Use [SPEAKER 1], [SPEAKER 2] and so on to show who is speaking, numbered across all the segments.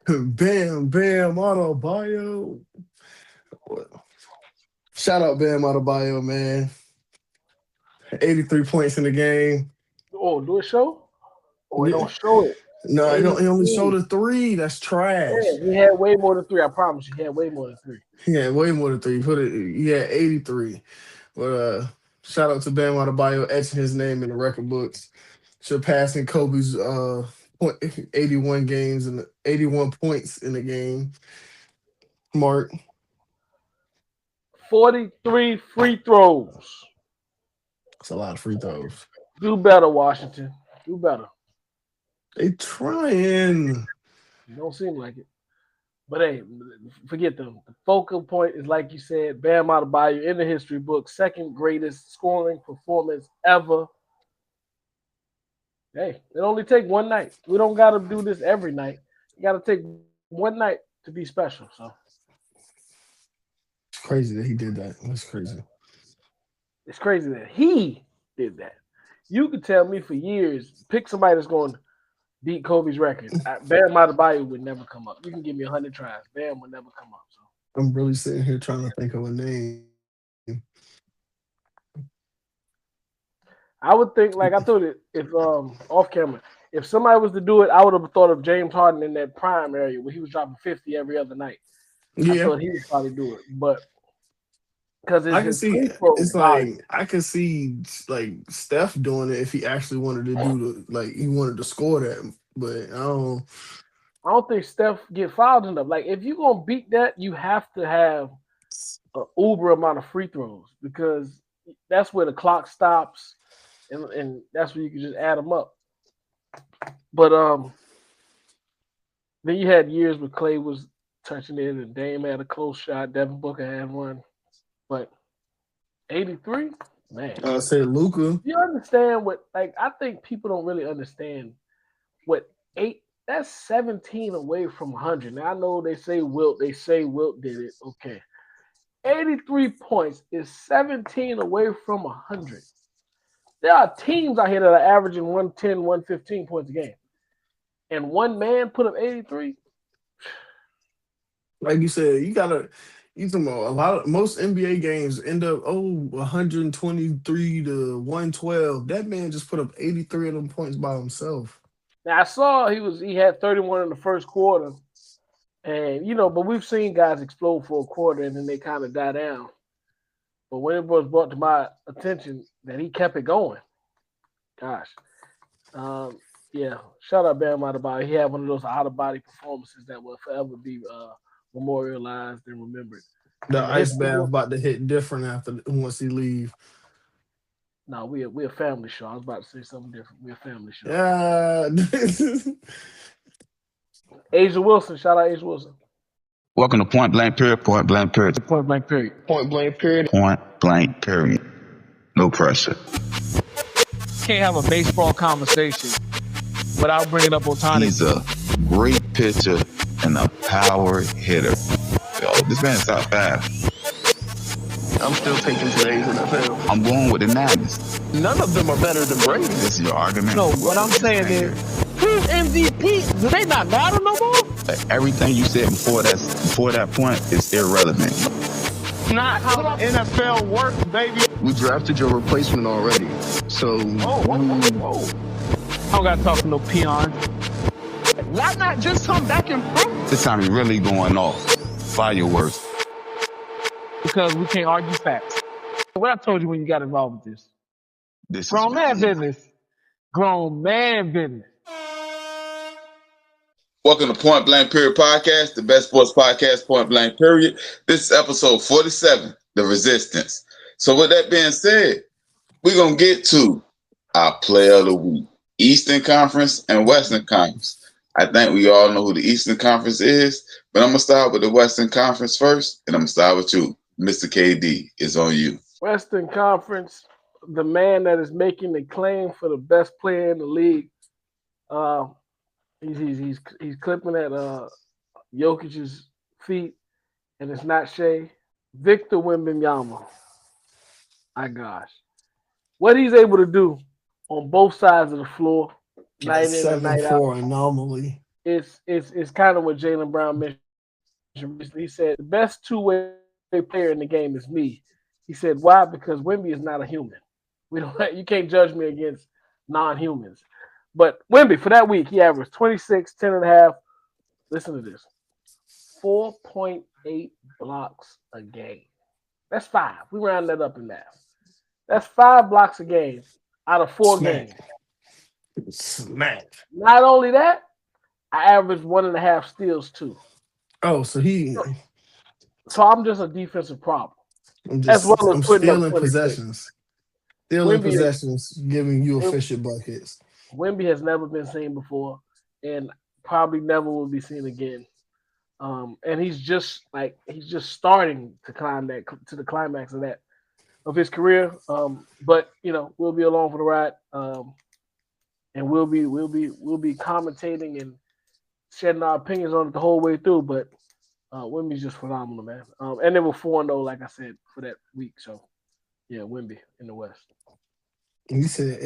[SPEAKER 1] Bam, Bam Adebayo. Shout out Bam Adebayo, man. 83 points in the game.
[SPEAKER 2] Oh, do it show? Oh, it
[SPEAKER 1] Yeah.
[SPEAKER 2] don't show it.
[SPEAKER 1] No, he only
[SPEAKER 2] 83.
[SPEAKER 1] showed a three. That's trash.
[SPEAKER 2] Yeah, he had way more than three. I promise you, he had way more than three.
[SPEAKER 1] He had way more than three. He had 83. But shout out to Bam Adebayo etching his name in the record books, surpassing Kobe's 81 games and 81 points in the game. Mark,
[SPEAKER 2] 43 free throws.
[SPEAKER 1] that's a lot of free throws.
[SPEAKER 2] Do better, Washington. Do better.
[SPEAKER 1] They trying.
[SPEAKER 2] Don't seem like it. But hey, forget them. The focal point is like you said, Bam Adebayo in the history book, second greatest scoring performance ever. Hey, it only take one night. We don't got to do this every night. You got to take one night to be special. So
[SPEAKER 1] It's crazy that he did that. That's crazy.
[SPEAKER 2] it's crazy that he did that. You could tell me for years, pick somebody that's going to beat Kobe's record. Bam Adebayo would never come up. You can give me 100 tries. Bam would never come up. So
[SPEAKER 1] I'm really sitting here trying to think of a name.
[SPEAKER 2] I would think, like I told it, if off camera, if somebody was to do it, I would have thought of James Harden in that prime area where he was dropping 50 every other night. I
[SPEAKER 1] Yeah,
[SPEAKER 2] thought he would probably do it, but because
[SPEAKER 1] I
[SPEAKER 2] it's
[SPEAKER 1] can
[SPEAKER 2] his
[SPEAKER 1] see.
[SPEAKER 2] free throw
[SPEAKER 1] It's
[SPEAKER 2] volume.
[SPEAKER 1] like I can see like Steph doing it if he actually wanted to do he wanted to score that. But I don't.
[SPEAKER 2] I don't think Steph get fouled enough. Like if you're gonna beat that, you have to have an uber amount of free throws because that's where the clock stops, and that's where you can just add them up. But then you had years where Clay was touching it, and Dame had a close shot. Devin Booker had one, but 83, man.
[SPEAKER 1] I say Luca.
[SPEAKER 2] You understand what? Like I think people don't really understand what eight. That's 17 away from 100. Now I know they say Wilt. They say Wilt did it. Okay, 83 points is 17 away from 100. There are teams out here that are averaging 110, 115 points a game, and one man put up 83.
[SPEAKER 1] Like you said, you gotta. You talking about a lot of most NBA games end up 123 to 112. That man just put up 83 of them points by himself.
[SPEAKER 2] Now I saw he had 31 in the first quarter, and but we've seen guys explode for a quarter and then they kind of die down. But when it was brought to my attention that he kept it going, gosh, um, yeah, shout out Bam Adebayo. He had one of those out of body performances that will forever be memorialized and remembered
[SPEAKER 1] The
[SPEAKER 2] in the
[SPEAKER 1] ice
[SPEAKER 2] history
[SPEAKER 1] bath
[SPEAKER 2] book.
[SPEAKER 1] about to hit different after once he leave.
[SPEAKER 2] No, we a family show. I was about to say something different. We're a family show.
[SPEAKER 1] Yeah.
[SPEAKER 2] Asia Wilson, shout out Asia Wilson.
[SPEAKER 3] Welcome to Point Blank Period, Point Blank Period,
[SPEAKER 2] Point blank period.
[SPEAKER 1] Point blank period.
[SPEAKER 3] Point Blank Period. No pressure.
[SPEAKER 4] Can't have a baseball conversation without bringing up Otani.
[SPEAKER 3] He's a great pitcher and a power hitter. Yo, this man's top five.
[SPEAKER 1] I'm still taking today's NFL.
[SPEAKER 3] I'm going with the 90s.
[SPEAKER 1] None of them are better than Brady.
[SPEAKER 3] This is your argument?
[SPEAKER 4] No, what I'm saying is, who's MVP? Do they not matter no more?
[SPEAKER 3] Like, everything you said before that point is irrelevant.
[SPEAKER 4] Not how the NFL works, baby.
[SPEAKER 1] We drafted your replacement already. So
[SPEAKER 4] Whoa. I don't got to talk to no peon. Why not just come back and prove?
[SPEAKER 3] This time he's really going off. Fireworks.
[SPEAKER 4] Because we can't argue facts. What I told you when you got involved with this.
[SPEAKER 3] This
[SPEAKER 4] Grown
[SPEAKER 3] is
[SPEAKER 4] man business. Grown man business.
[SPEAKER 5] Welcome to Point Blank Period Podcast, the best sports podcast, Point Blank Period. This is episode 47, The Resistance. So with that being said, we're going to get to our player of the week, Eastern Conference and Western Conference. I think we all know who the Eastern Conference is, but I'm going to start with the Western Conference first, and I'm going to start with you. Mr. KD, it's on you.
[SPEAKER 2] Western Conference, the man that is making the claim for the best player in the league. He's clipping at Jokic's feet, and it's not Shea. Victor Wembanyama. My gosh, what he's able to do on both sides of the floor, night in and night out.
[SPEAKER 1] 7-4 anomaly.
[SPEAKER 2] it's kind of what Jaylen Brown mentioned recently. He said the best two-way player in the game is me. He said why? Because Wemby is not a human. We don't. You can't judge me against non-humans. But Wemby for that week he averaged 26, 10.5. Listen to this: 4.8 blocks a game. That's 5. We round that up in math. That's 5 blocks a game out of 4
[SPEAKER 1] Smack.
[SPEAKER 2] games.
[SPEAKER 1] Smack.
[SPEAKER 2] Not only that, I averaged 1.5 steals too.
[SPEAKER 1] Oh, so
[SPEAKER 2] So I'm just a defensive problem.
[SPEAKER 1] I'm
[SPEAKER 2] As well as
[SPEAKER 1] I'm
[SPEAKER 2] putting up
[SPEAKER 1] stealing
[SPEAKER 2] 26.
[SPEAKER 1] possessions. Stealing
[SPEAKER 2] Wemby-
[SPEAKER 1] possessions, giving you efficient buckets.
[SPEAKER 2] Wemby has never been seen before, and probably never will be seen again. And he's just starting to climb to the climax of his career. But we'll be along for the ride, and we'll be commentating and shedding our opinions on it the whole way through. But Wemby's just phenomenal, man. And they were 4-0, like I said, for that week. So yeah, Wemby in the West.
[SPEAKER 1] And you said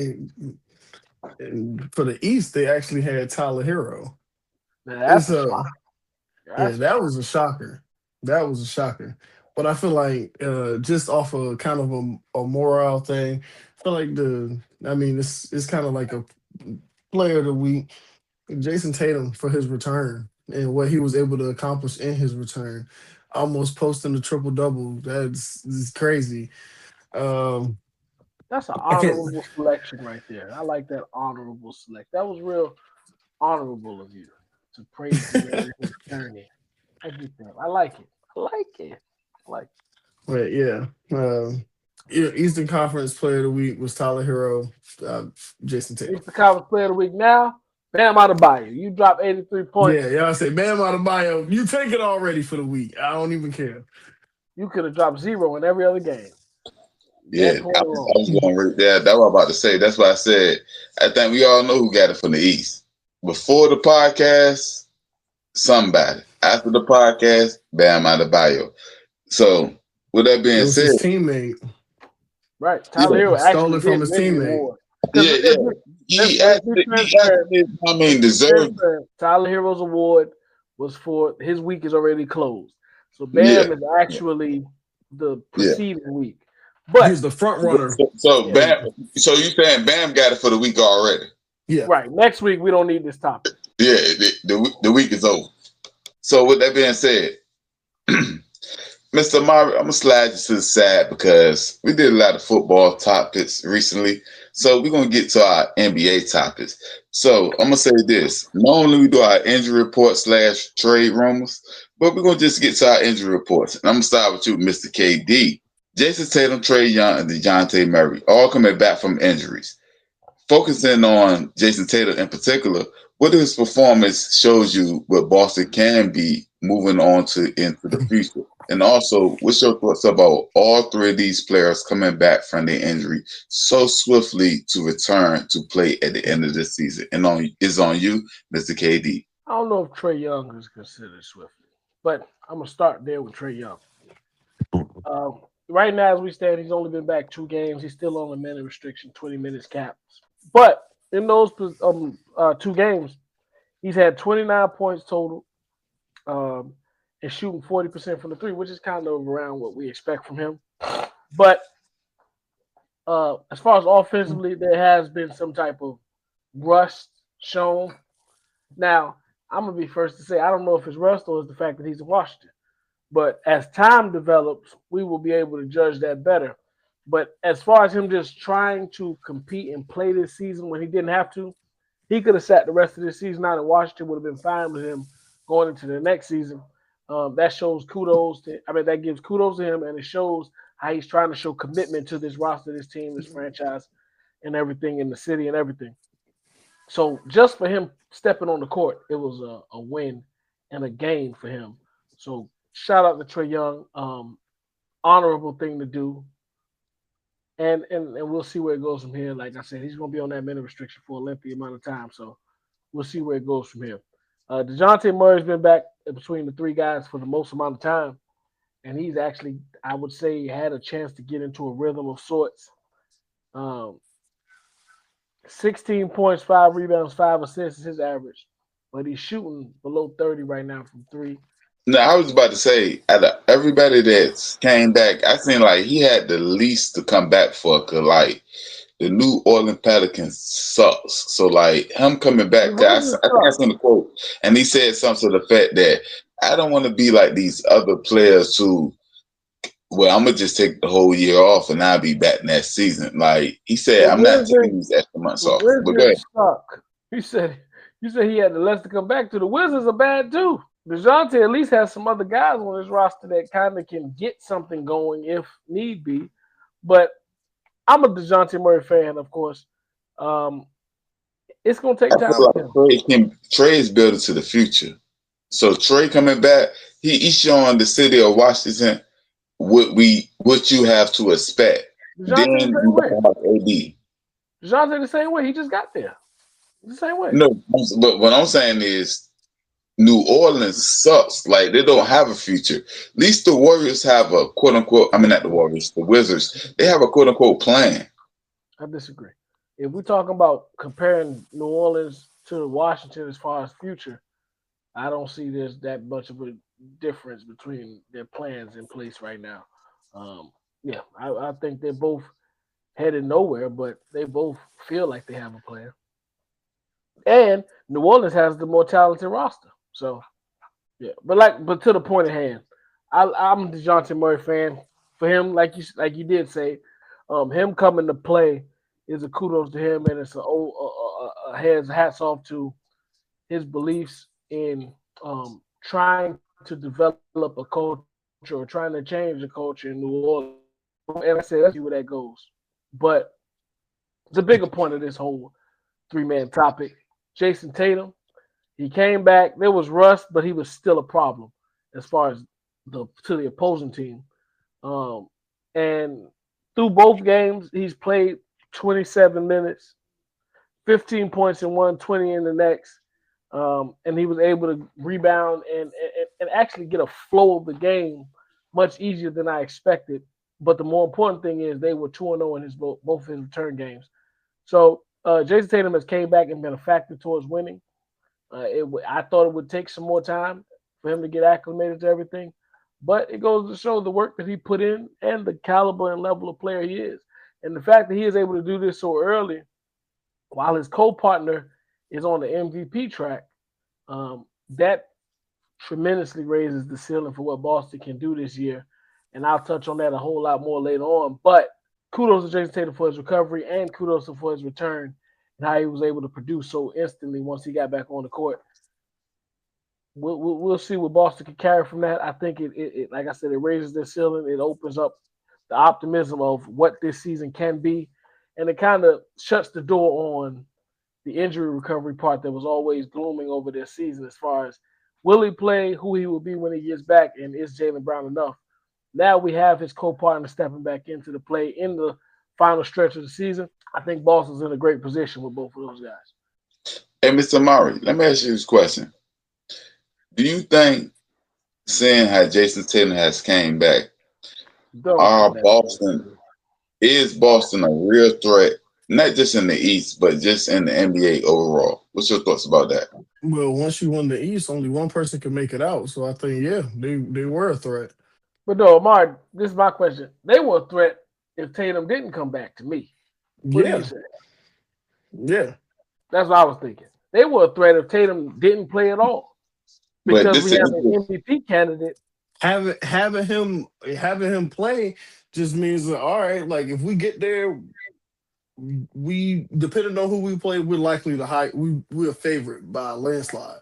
[SPEAKER 1] and for the East, they actually had Tyler Hero.
[SPEAKER 2] Now,
[SPEAKER 1] That was a shocker. That was a shocker. But I feel like just off of kind of a morale thing, I feel like it's kind of like a player of the week. Jason Tatum for his return and what he was able to accomplish in his return. Almost posting a triple-double. That's crazy.
[SPEAKER 2] That's an
[SPEAKER 1] I can't.
[SPEAKER 2] honorable selection right there. I like that honorable select. That was real honorable of you to praise the man in his journey. I get that. I like it.
[SPEAKER 1] But yeah, Eastern Conference Player of the Week was Tyler Hero, Jason Tatum.
[SPEAKER 2] Eastern Conference Player of the Week now. Bam Adebayo. You dropped 83 points.
[SPEAKER 1] Yeah, y'all say Bam Adebayo. You take it already for the week. I don't even care.
[SPEAKER 2] You could have dropped 0 in every other game.
[SPEAKER 5] Yeah, I was going right there. That's what I'm about to say. That's why I said I think we all know who got it from the East. Before the podcast, somebody. After the podcast, Bam Adebayo. So with that being said,
[SPEAKER 1] his teammate.
[SPEAKER 2] Right. Tyler Hero
[SPEAKER 1] stole it from his teammate.
[SPEAKER 5] He deserved.
[SPEAKER 2] Tyler Hero's award was for his week is already closed. So Bam is actually the preceding week. But
[SPEAKER 1] he's the front runner.
[SPEAKER 5] So Bam. So you saying Bam got it for the week already?
[SPEAKER 1] Yeah.
[SPEAKER 2] Right. Next week we don't need this topic.
[SPEAKER 5] Yeah. The week is over. So with that being said, Mr. Amari, I'm gonna slide you to the side because we did a lot of football topics recently. So we're gonna get to our NBA topics. So I'm gonna say this: not only we do our injury report / trade rumors, but we're gonna just get to our injury reports. And I'm gonna start with you, Mr. KD. Jason Tatum, Trae Young, and DeJounte Murray all coming back from injuries. Focusing on Jason Tatum in particular, what his performance shows you what Boston can be moving on into the future. And also, what's your thoughts about all 3 of these players coming back from their injury so swiftly to return to play at the end of the season? And is on you, Mr. KD.
[SPEAKER 2] I don't know if Trae Young is considered swiftly, but I'm gonna start there with Trae Young. Right now, as we stand, he's only been back 2 games. He's still on a minute restriction, 20 minutes cap. But in those 2 games, he's had 29 points total, and shooting 40% from the 3, which is kind of around what we expect from him. But as far as offensively, there has been some type of rust shown. Now, I'm gonna be first to say I don't know if it's rust or it's the fact that he's in Washington. But as time develops, we will be able to judge that better. But as far as him just trying to compete and play this season when he didn't have to, he could have sat the rest of this season out, and Washington would have been fine with him going into the next season. That shows that gives kudos to him, and it shows how he's trying to show commitment to this roster, this team, this franchise, and everything in the city and everything. So just for him stepping on the court, it was a win and a gain for him. So shout out to Trae Young. Honorable thing to do. And we'll see where it goes from here. Like I said, he's going to be on that minute restriction for a lengthy amount of time. So we'll see where it goes from here. DeJounte Murray's been back between the 3 guys for the most amount of time. And he's actually, I would say, had a chance to get into a rhythm of sorts. 16 points, 5 rebounds, 5 assists is his average but he's shooting below 30 right now from three.
[SPEAKER 5] No, I was about to say, out of everybody that came back, I seem like he had the least to come back for. Cause like the New Orleans Pelicans sucks. So like him coming back, I think I seen the quote, and he said something to the fact that I don't want to be like these other players who, well, I'm gonna just take the whole year off and I'll be back next season. Like he said, I'm not taking these extra months off. But go ahead.
[SPEAKER 2] Suck. You said he had the less to come back to. The Wizards are bad too. DeJounte at least has some other guys on his roster that kind of can get something going if need be. But I'm a DeJounte Murray fan, of course. It's going to take time.
[SPEAKER 5] Like Trey is building to the future. So Trey coming back, he's showing the city of Washington what you have to expect. Then you have AD.
[SPEAKER 2] DeJounte the same way. He just got there. The same way.
[SPEAKER 5] No, but what I'm saying is New Orleans sucks. Like they don't have a future. At least the Warriors have a quote unquote. I mean, not the Warriors, the Wizards. They have a quote unquote plan.
[SPEAKER 2] I disagree. If we're talking about comparing New Orleans to Washington as far as future, I don't see there's that much of a difference between their plans in place right now. I think they're both headed nowhere, but they both feel like they have a plan. And New Orleans has the more talented roster. So, yeah. But to the point at hand, I'm a DeJounte Murray fan. For him, like you did say, him coming to play is a kudos to him, and it's hats off to his beliefs in trying to develop a culture or trying to change the culture in New Orleans. And I said, let's see where that goes. But the bigger point of this whole three-man topic, Jason Tatum, he came back. There was rust, but he was still a problem as far as to the opposing team. And through both games, he's played 27 minutes, 15 points in one, 20 in the next. And he was able to rebound and actually get a flow of the game much easier than I expected. But the more important thing is they were 2-0 in both his return games. So Jason Tatum has came back and been a factor towards winning. I thought it would take some more time for him to get acclimated to everything. But it goes to show the work that he put in and the caliber and level of player he is. And the fact that he is able to do this so early while his co-partner is on the MVP track, that tremendously raises the ceiling for what Boston can do this year. And I'll touch on that a whole lot more later on. But kudos to Jason Tatum for his recovery and kudos for his return and how he was able to produce so instantly once he got back on the court. We'll see what Boston can carry from that. I think it like I said, it raises their ceiling. It opens up the optimism of what this season can be. And it kind of shuts the door on the injury recovery part that was always glooming over this season as far as will he play, who he will be when he gets back, and is Jaylen Brown enough? Now we have his co-partner stepping back into the play in the final stretch of the season. I think Boston's in a great position with both of those guys.
[SPEAKER 5] Hey, Mr. Murray, let me ask you this question. Do you think, seeing how Jason Tatum has came back, is Boston a real threat, not just in the East, but just in the NBA overall? What's your thoughts about that?
[SPEAKER 1] Well, once you won the East, only one person can make it out. So I think, yeah, they were a threat.
[SPEAKER 2] But no, Amar, this is my question. They were a threat if Tatum didn't come back to me. What do you say?
[SPEAKER 1] Yeah.
[SPEAKER 2] That's what I was thinking. They were a threat if Tatum didn't play at all. Because we have an MVP candidate.
[SPEAKER 1] Having him play just means that, all right, like if we get there, we depending on who we play, we're likely to we're favored by a landslide.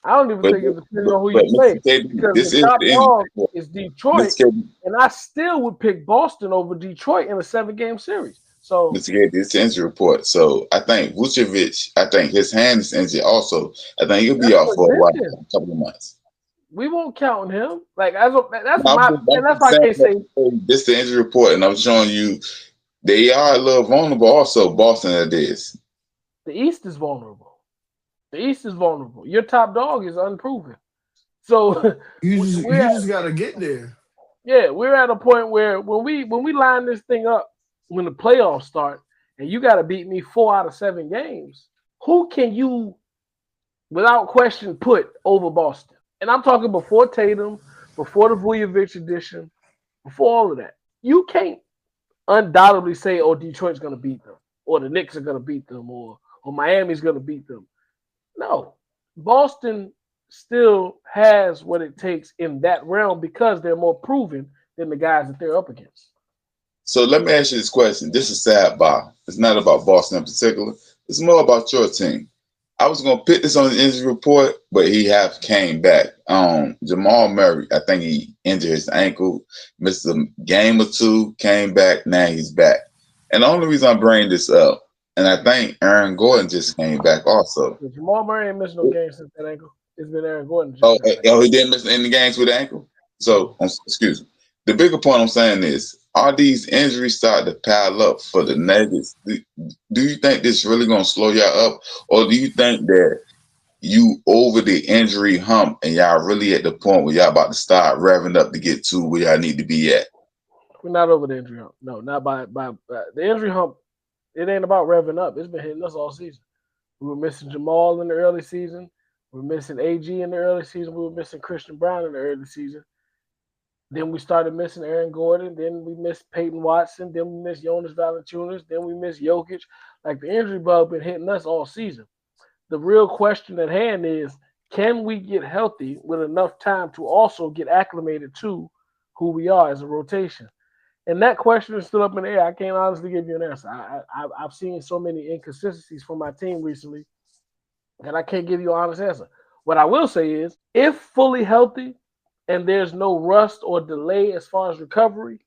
[SPEAKER 2] I don't even think it's depending on who you play. Because the top dog is Detroit, and I still would pick Boston over Detroit in a 7-game series. So
[SPEAKER 5] Mr. Gabe, it's the injury report. So I think Vucevic, his hand is injured also. I think he'll be off for a while, a couple of months.
[SPEAKER 2] We won't count on him. Like that's why I can't say
[SPEAKER 5] this is the injury report, and I'm showing you they are a little vulnerable. Also, Boston it is.
[SPEAKER 2] The East is vulnerable. Your top dog is unproven. So
[SPEAKER 1] you just got to get there.
[SPEAKER 2] Yeah, we're at a point where when we line this thing up, when the playoffs start, and you got to beat me 4 out of 7 games, who can you without question, put over Boston. And I'm talking before Tatum, before the Vujovic edition, before all of that. You can't undoubtedly say, oh, Detroit's going to beat them, or the Knicks are going to beat them, or Miami's going to beat them. No. Boston still has what it takes in that realm because they're more proven than the guys that they're up against.
[SPEAKER 5] So let me ask you this question. This is sad, Bob. It's not about Boston in particular. It's more about your team. I was going to put this on the injury report, but he have came back. Jamal Murray, I think he injured his ankle, missed a game or two, came back, now he's back. And the only reason I'm bringing this up, and I think Aaron Gordon just came back also.
[SPEAKER 2] Jamal Murray ain't missed no games since that ankle. It's been Aaron Gordon.
[SPEAKER 5] He didn't miss any games with the ankle? So, excuse me. The bigger point I'm saying is, are these injuries starting to pile up for the Nuggets? Do you think this really going to slow y'all up? Or do you think that you over the injury hump and y'all really at the point where y'all about to start revving up to get to where y'all need to be at?
[SPEAKER 2] We're not over the injury hump. No, not by the injury hump. It ain't about revving up. It's been hitting us all season. We were missing Jamal in the early season. We were missing AG in the early season. We were missing Christian Brown in the early season. Then we started missing Aaron Gordon. Then we missed Peyton Watson. Then we missed Jonas Valanciunas. Then we missed Jokic. Like, the injury bug been hitting us all season. The real question at hand is, can we get healthy with enough time to also get acclimated to who we are as a rotation? And that question is still up in the air. I can't honestly give you an answer. I've seen so many inconsistencies from my team recently that I can't give you an honest answer. What I will say is, if fully healthy and there's no rust or delay as far as recovery,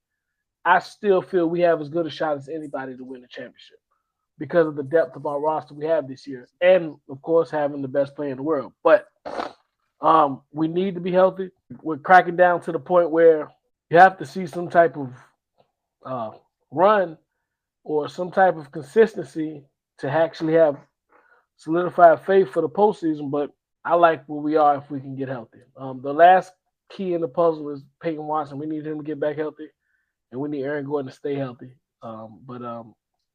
[SPEAKER 2] I still feel we have as good a shot as anybody to win the championship because of the depth of our roster we have this year and, of course, having the best player in the world. But we need to be healthy. We're cracking down to the point where you have to see some type of run or some type of consistency to actually have solidified faith for the postseason. But I like where we are if we can get healthy. The last key in the puzzle is Peyton Watson. We need him to get back healthy, and we need Aaron Gordon to stay healthy. But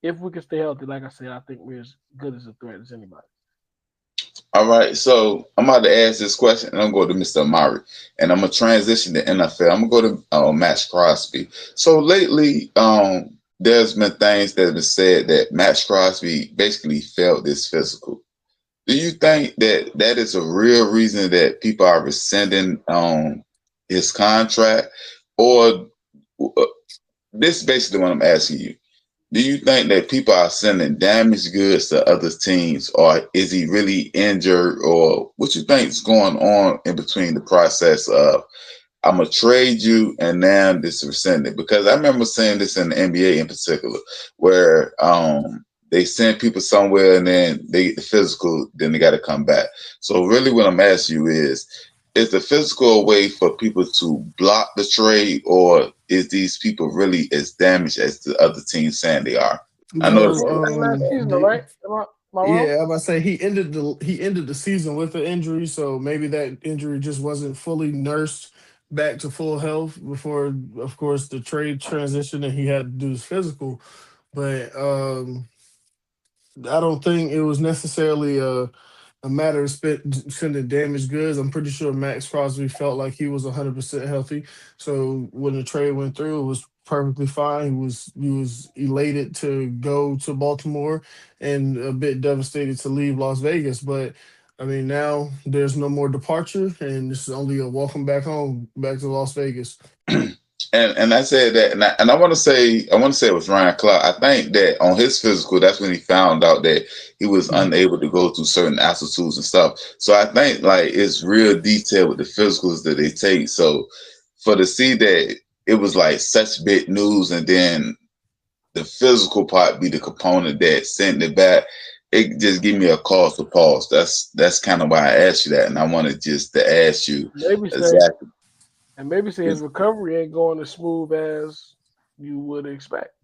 [SPEAKER 2] if we can stay healthy, like I said, I think we're as good as a threat as anybody.
[SPEAKER 5] All right, so I'm about to ask this question, and I'm going to Mr. Amari, and I'm going to transition to NFL. I'm going to go to Max Crosby. So lately, there's been things that have been said that Max Crosby basically failed this physical. Do you think that that is a real reason that people are rescinding his contract? Or this is basically what I'm asking you. Do you think that people are sending damaged goods to other teams, or is he really injured, or what you think is going on in between the process of I'm going to trade you and now this rescinded? Because I remember saying this in the NBA in particular, where they send people somewhere and then they get the physical, then they got to come back. So really what I'm asking you is the physical a way for people to block the trade, or is these people really as damaged as the other teams saying they are? I know it's
[SPEAKER 2] last season, right? Am I wrong?
[SPEAKER 1] Yeah, I'm about to say he ended the season with an injury, so maybe that injury just wasn't fully nursed back to full health before, of course, the trade transition, and he had to do his physical. But I don't think it was necessarily a matter of sending damaged goods. I'm pretty sure Max Crosby felt like he was 100% healthy. So when the trade went through, it was perfectly fine. He was elated to go to Baltimore and a bit devastated to leave Las Vegas. But I mean, now there's no more departure, and this is only a welcome back home, back to Las Vegas.
[SPEAKER 5] And I said that, and I want to say it was Ryan Clark. I think that on his physical, that's when he found out that he was unable to go through certain altitudes and stuff. So I think like it's real detail with the physicals that they take. So for to see that it was like such big news, and then the physical part be the component that sent it back, it just give me a cause for pause. That's kind of why I asked you that, and I wanted just to ask you exactly.
[SPEAKER 2] And maybe say his recovery ain't going as smooth as you would expect.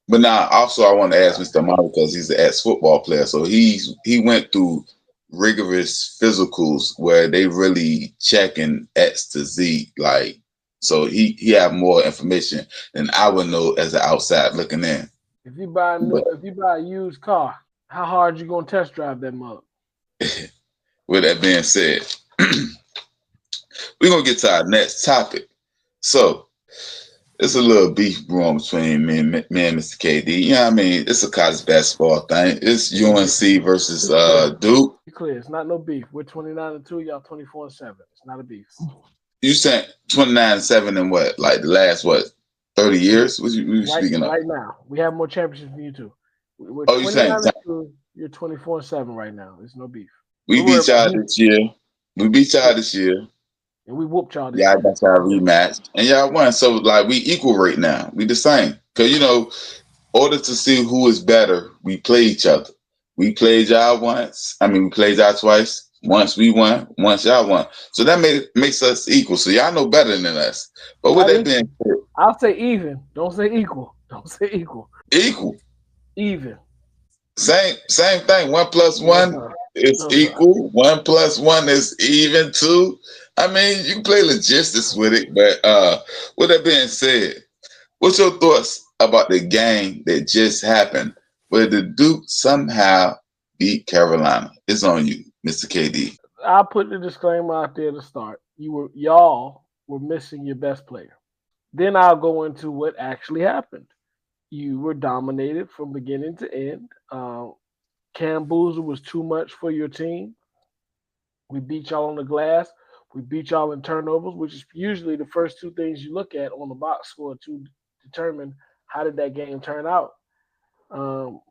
[SPEAKER 5] But now, also, I want to ask Mr. Amari, because he's an ex-football player, so he went through rigorous physicals where they really checking X to Z, like, so he have more information than I would know as an outside looking in.
[SPEAKER 2] If you buy a used car, how hard you gonna test drive that mug?
[SPEAKER 5] with that being said, we're gonna get to our next topic. So it's a little beef brewing between me and Mr. KD. You know what I mean? It's a college basketball thing. It's UNC versus Duke.
[SPEAKER 2] Be clear, it's not no beef. We're 29-2, y'all 24-7. It's not a beef.
[SPEAKER 5] You said 29-7 in what? Like the last 30 years? What you speaking of?
[SPEAKER 2] Right now, we have more championships than you two. We're
[SPEAKER 5] Oh, you saying
[SPEAKER 2] 29-2, you're 24-7 right now. There's no beef.
[SPEAKER 5] we beat y'all this year? We beat y'all this year.
[SPEAKER 2] And we whooped y'all this
[SPEAKER 5] Y'all
[SPEAKER 2] year.
[SPEAKER 5] got y'all rematch, and y'all won. So like we equal right now. We the same. Cause in order to see who is better, we play each other. We played y'all once. We played y'all twice. Once we won, once y'all won. So that makes us equal. So y'all know better than us. But with that being said,
[SPEAKER 2] I'll say even. Don't say equal. Don't say equal.
[SPEAKER 5] Equal.
[SPEAKER 2] Even.
[SPEAKER 5] Same thing. 1 + 1 is equal. 1 + 1 is even 2. You can play logistics with it, but with that being said, what's your thoughts about the game that just happened where the Duke somehow beat Carolina? It's on you, Mr. KD.
[SPEAKER 2] I'll put the disclaimer out there to start. Y'all were missing your best player. Then I'll go into what actually happened. You were dominated from beginning to end. Cam Boozer was too much for your team. We beat y'all on the glass. We beat y'all in turnovers, which is usually the first two things you look at on the box score to determine how did that game turn out.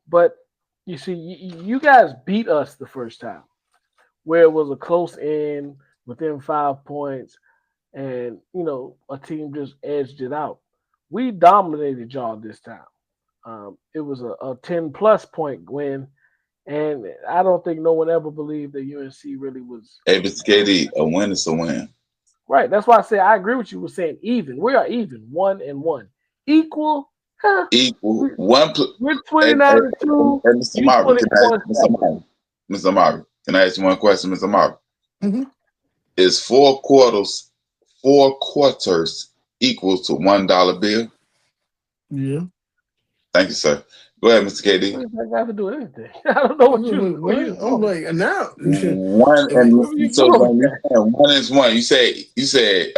[SPEAKER 2] But you see, you guys beat us the first time, where it was a close end within 5 points, and a team just edged it out. We dominated y'all this time. It was a 10+ point win. And I don't think no one ever believed that UNC really was.
[SPEAKER 5] Hey, Mr. KD, a win is a win.
[SPEAKER 2] Right. That's why I say I agree with you with saying even. We are even. 1-1. Equal. Huh?
[SPEAKER 5] Equal.
[SPEAKER 2] We're 29-2.
[SPEAKER 5] Hey, Mr. Marvin, can I ask you one question, Mr. Marvin?
[SPEAKER 1] Mm-hmm.
[SPEAKER 5] Is 4 quarters equal to $1 bill?
[SPEAKER 1] Yeah.
[SPEAKER 5] Thank you, sir. Go ahead, Mr. KD.
[SPEAKER 2] What does that got to do with anything? I don't know what you.
[SPEAKER 1] I'm like now.
[SPEAKER 5] One is one. You say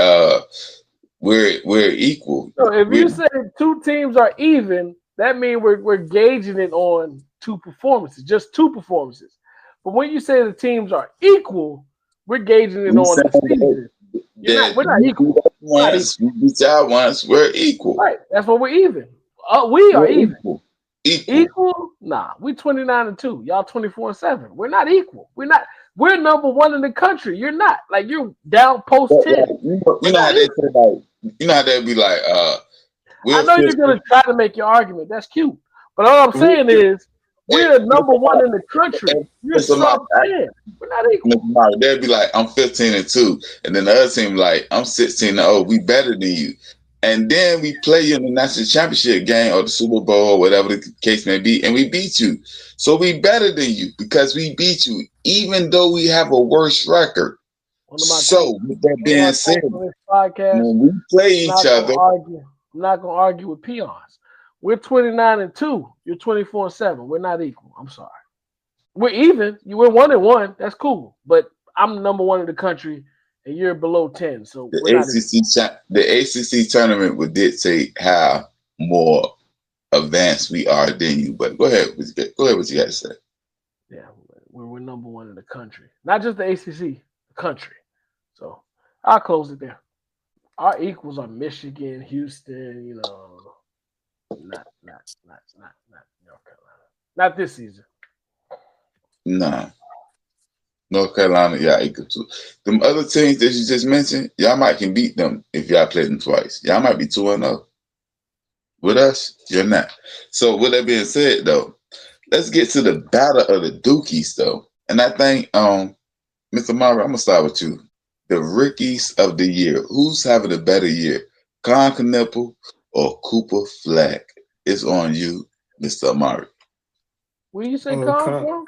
[SPEAKER 5] we're equal.
[SPEAKER 2] So if you say two teams are even, that means we're gauging it on 2 performances, just 2 performances. But when you say the teams are equal, we're gauging it on the season. We're not equal.
[SPEAKER 5] We beat y'all once. We're equal.
[SPEAKER 2] Right. That's what we're even. We are even.
[SPEAKER 5] Equal?
[SPEAKER 2] Nah. We 29-2. Y'all 24-7. We're not equal. We're number 1 in the country. You're not. Like you're down post 10.
[SPEAKER 5] You know how they say like. You know how they be like.
[SPEAKER 2] I know you're gonna try to make your argument. That's cute. But all I'm saying is we're number 1 in the country. You're sub 10. We're not equal.
[SPEAKER 5] They'd be like, I'm 15-2, and then the other team like, I'm 16-0. We better than you. And then we play you in the national championship game or the Super Bowl or whatever the case may be, and we beat you. So we better than you because we beat you, even though we have a worse record. So with that being said, when we play each other,
[SPEAKER 2] I'm not gonna argue with peons. We're 29-2. You're 24-7. We're not equal. I'm sorry. We're even. We're 1-1. That's cool. But I'm number 1 in the country. And you're below 10, so
[SPEAKER 5] the ACC tournament would dictate how more advanced we are than you. But go ahead, what you got to say?
[SPEAKER 2] Yeah, we're number 1 in the country, not just the ACC, the country. So I'll close it there. Our equals are Michigan, Houston, not North Carolina, not this season.
[SPEAKER 5] Nah. North Carolina, y'all equal to. Them other teams that you just mentioned, y'all might can beat them if y'all play them twice. Y'all might be 2-0. With us, you're not. So with that being said, though, let's get to the battle of the Dukies, though. And I think, Mr. Mara, I'm gonna start with you. The rookies of the year. Who's having a better year? Con Knueppel or Cooper Flag? It's on you, Mr. Amari.
[SPEAKER 2] Where you say Con from?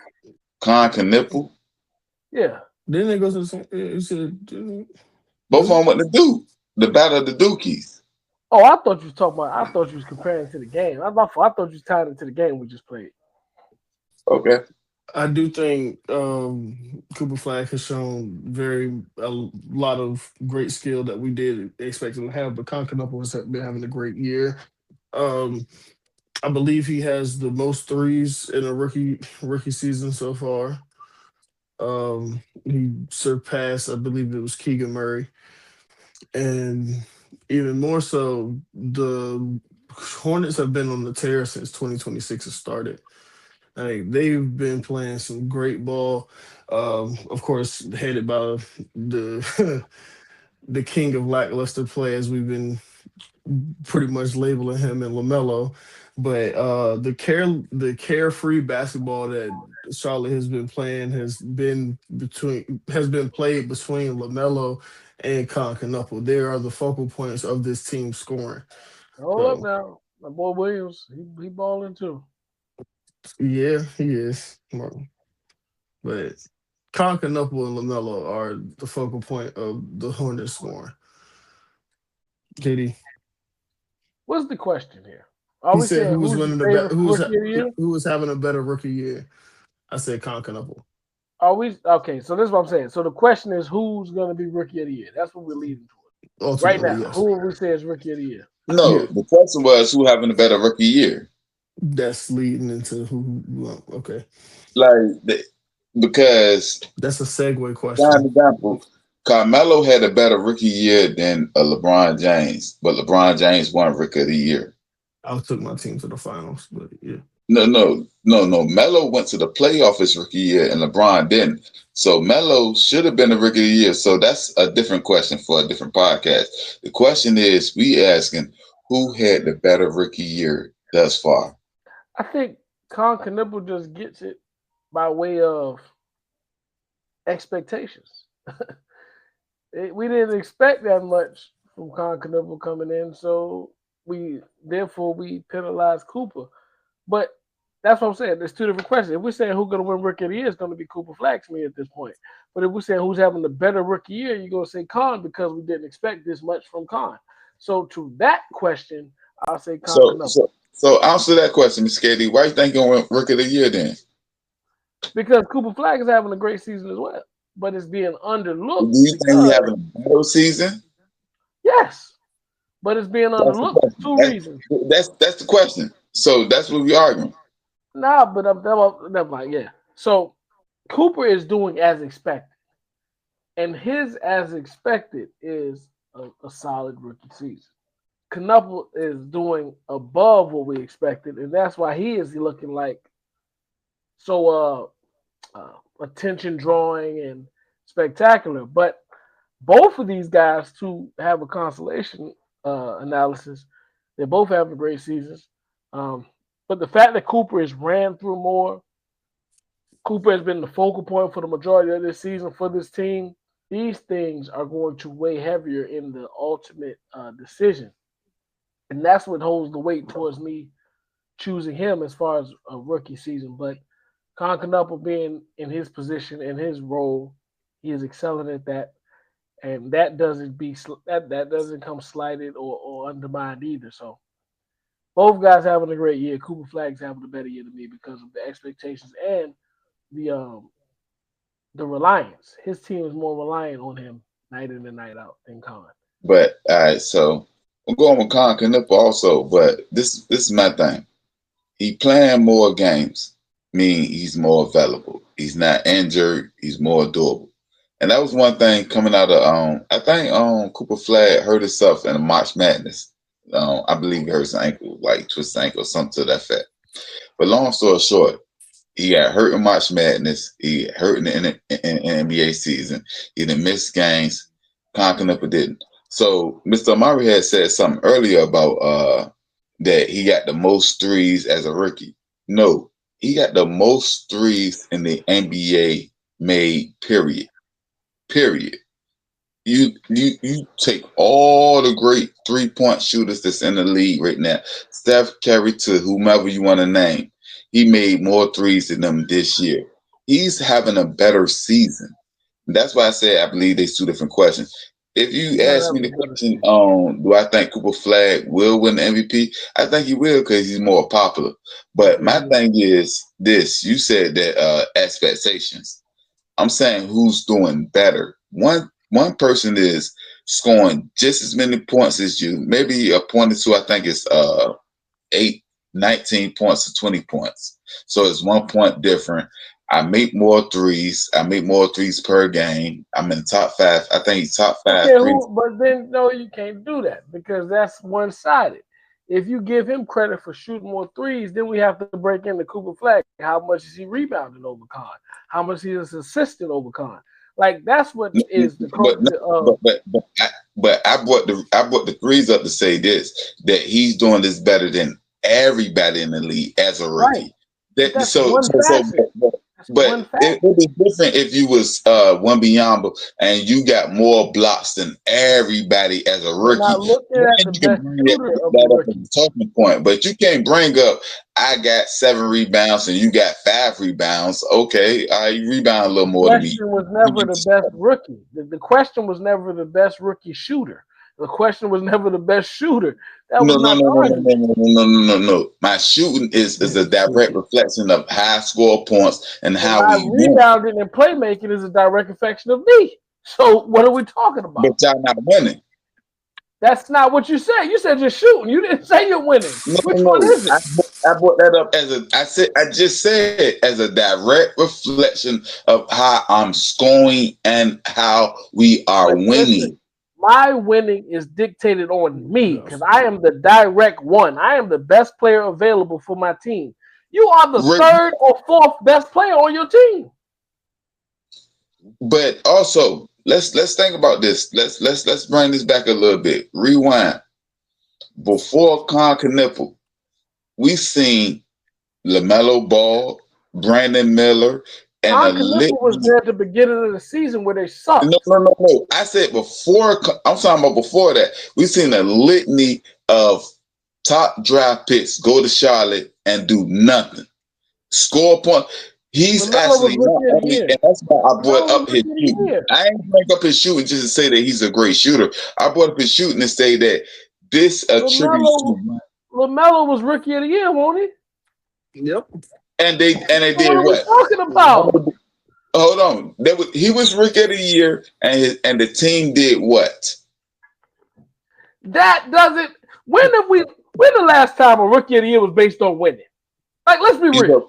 [SPEAKER 5] Con Knueppel.
[SPEAKER 2] Yeah.
[SPEAKER 1] Then it goes to some.
[SPEAKER 5] Both of them what to do. The battle of the Dukies.
[SPEAKER 2] Oh, I thought you was talking about. I thought you was comparing to the game. I thought you was tying it to the game we just played.
[SPEAKER 5] Okay.
[SPEAKER 1] I do think Cooper Flag has shown a lot of great skill that we did expect him to have, but Concanapa has been having a great year. Um, I believe he has the most threes in a rookie season so far. He surpassed, I believe it was Keegan Murray, and even more so, the Hornets have been on the tear since 2026 has started. Like they've been playing some great ball. Of course, headed by the the king of lackluster play, as we've been pretty much labeling him and LaMelo. But the carefree basketball that Charlotte has been playing has been played between LaMelo and Concanapa. They are the focal points of this team scoring.
[SPEAKER 2] Hold up
[SPEAKER 1] So
[SPEAKER 2] now. My boy Williams, he balling too.
[SPEAKER 1] yeah, he is. But Concanapa and LaMelo are the focal point of the Hornets scoring. JD.
[SPEAKER 2] What's the question here? Are
[SPEAKER 1] He
[SPEAKER 2] we
[SPEAKER 1] said
[SPEAKER 2] saying
[SPEAKER 1] who's
[SPEAKER 2] who's the
[SPEAKER 1] winning the
[SPEAKER 2] favorite for rookie of the year?
[SPEAKER 1] who was having a better rookie year. I said Concanapa.
[SPEAKER 2] Are we okay? So this is what I'm saying. So the question is who's going to be rookie of the year? That's what we're leading toward right
[SPEAKER 1] Ultimately,
[SPEAKER 2] now.
[SPEAKER 1] yes.
[SPEAKER 2] Who are we saying is rookie of the year?
[SPEAKER 5] No,
[SPEAKER 1] Yeah.
[SPEAKER 5] the question was who having a better rookie year.
[SPEAKER 1] That's leading into who. Well, okay,
[SPEAKER 5] Because
[SPEAKER 1] that's a segue
[SPEAKER 5] prime
[SPEAKER 1] question.
[SPEAKER 5] example, Carmelo had a better rookie year than LeBron James, but LeBron James won rookie of the year.
[SPEAKER 1] I took my team to the finals, but yeah.
[SPEAKER 5] No. Melo went to the playoff his rookie year, and LeBron didn't. So Melo should have been the rookie of the year. So that's a different question for a different podcast. The question is, we asking who had the better rookie year thus far.
[SPEAKER 2] I think Concanapa just gets it by way of expectations. We didn't expect that much from Concanapa coming in, so we penalize Cooper. But that's what I'm saying. There's two different questions. If we're saying who's going to win rookie of the year, it's going to be Cooper Flag to me at this point. But if we're saying who's having the better rookie year, you're going to say Con because we didn't expect this much from Con. So to that question, I'll say Concanapa.
[SPEAKER 5] So answer that question, Ms. Katie. Why you think you're going to win rookie of the year then?
[SPEAKER 2] Because Cooper Flag is having a great season as well, but it's being underlooked.
[SPEAKER 5] Do you think he's having a better season?
[SPEAKER 2] Yes, but it's being underlooked for two reasons.
[SPEAKER 5] That's the question. So that's what we're arguing.
[SPEAKER 2] Nah, but never mind. Yeah. So Cooper is doing as expected, and his as expected is a solid rookie season. Knuppel is doing above what we expected, and that's why he is looking like so attention drawing and spectacular. But both of these guys, to have a consolation analysis, they're both having great seasons. But the fact that Cooper has ran through more, Cooper has been the focal point for the majority of this season for this team. These things are going to weigh heavier in the ultimate decision. And that's what holds the weight towards me choosing him as far as a rookie season. But Concanapa being in his position and his role, he is excelling at that. And that doesn't come slighted or undermined either. So both guys having a great year. Cooper Flag's having a better year than me because of the expectations and the reliance. His team is more reliant on him night in and night out than Con.
[SPEAKER 5] But all right, so I'm going with Concanapa also, but this is my thing. He playing more games, meaning he's more available. He's not injured. He's more durable. And that was one thing coming out of I think Cooper Flag hurt himself in a March Madness. I believe he hurt his ankle, like twist ankle, something to that effect. But long story short, he got hurt in March Madness. He hurt in the NBA season. He didn't miss games. Concanapa didn't. So Mr. Amari had said something earlier about that he got the most threes as a rookie. No, he got the most threes in the NBA made, period. You take all the great 3-point shooters that's in the league right now, Steph Curry to whomever you want to name. He made more threes than them this year. He's having a better season. That's why I said I believe there's two different questions. If you
[SPEAKER 2] Yeah,
[SPEAKER 5] ask me the question, do I think Cooper Flag will win the MVP? I think he will because he's more popular. But my thing is this: you said that expectations. I'm saying who's doing better. One person is scoring just as many points as you, maybe a point or two. I think it's 19 points to 20 points. So it's 1 point different. I make more threes. I make more threes per game. I'm in the top 5. I think he's top 5
[SPEAKER 2] Okay,
[SPEAKER 5] threes.
[SPEAKER 2] but then no, you can't do that because that's one-sided. If you give him credit for shooting more threes, then we have to break into Cooper Flag. How much is he rebounding over Khan? How much he is assisting over Khan? Like that's what is the culture of.
[SPEAKER 5] But I brought the threes up to say this, that he's doing this better than everybody in the league as a rookie.
[SPEAKER 2] Right. That's one facet.
[SPEAKER 5] But it would be different if you was Wembanyama and you got more blocks than everybody as a rookie.
[SPEAKER 2] Now looking at the best shooter of the rookie.
[SPEAKER 5] Talking point, but you can't bring up I got 7 rebounds and you got 5 rebounds. Okay, you rebound a little more than me.
[SPEAKER 2] The question was never the best rookie. The question was never the best rookie shooter. The question was never the best shooter. No.
[SPEAKER 5] My shooting is a direct reflection of high score points and how we
[SPEAKER 2] rebounding and playmaking is a direct reflection of me. So what are we talking about?
[SPEAKER 5] But y'all not winning.
[SPEAKER 2] That's not what you said. You said you're shooting. You didn't say you're winning. Which one is it?
[SPEAKER 5] I brought that up I just said as a direct reflection of how I'm scoring and how we are winning.
[SPEAKER 2] My winning is dictated on me because I am the direct one. I am the best player available for my team. You are the third or fourth best player on your team.
[SPEAKER 5] But also, let's think about this. Let's bring this back a little bit. Rewind. Before Con Knipple, we seen LaMelo Ball, Brandon Miller, and
[SPEAKER 2] was there at the beginning of the season where they sucked.
[SPEAKER 5] No. I said before. I'm talking about before that. We've seen a litany of top draft picks go to Charlotte and do nothing. Score point. He's actually not only, and that's why I brought up his shooting. I ain't bring up his shooting just to say that he's a great shooter. I brought up his shooting to say that this attributes to
[SPEAKER 2] LaMelo was rookie of the year, wasn't he?
[SPEAKER 1] Yep.
[SPEAKER 5] And they did
[SPEAKER 2] what? Are we talking about?
[SPEAKER 5] Hold on. He was rookie of the year, and the team did what?
[SPEAKER 2] That doesn't. When the last time a rookie of the year was based on winning? Like, let's be real.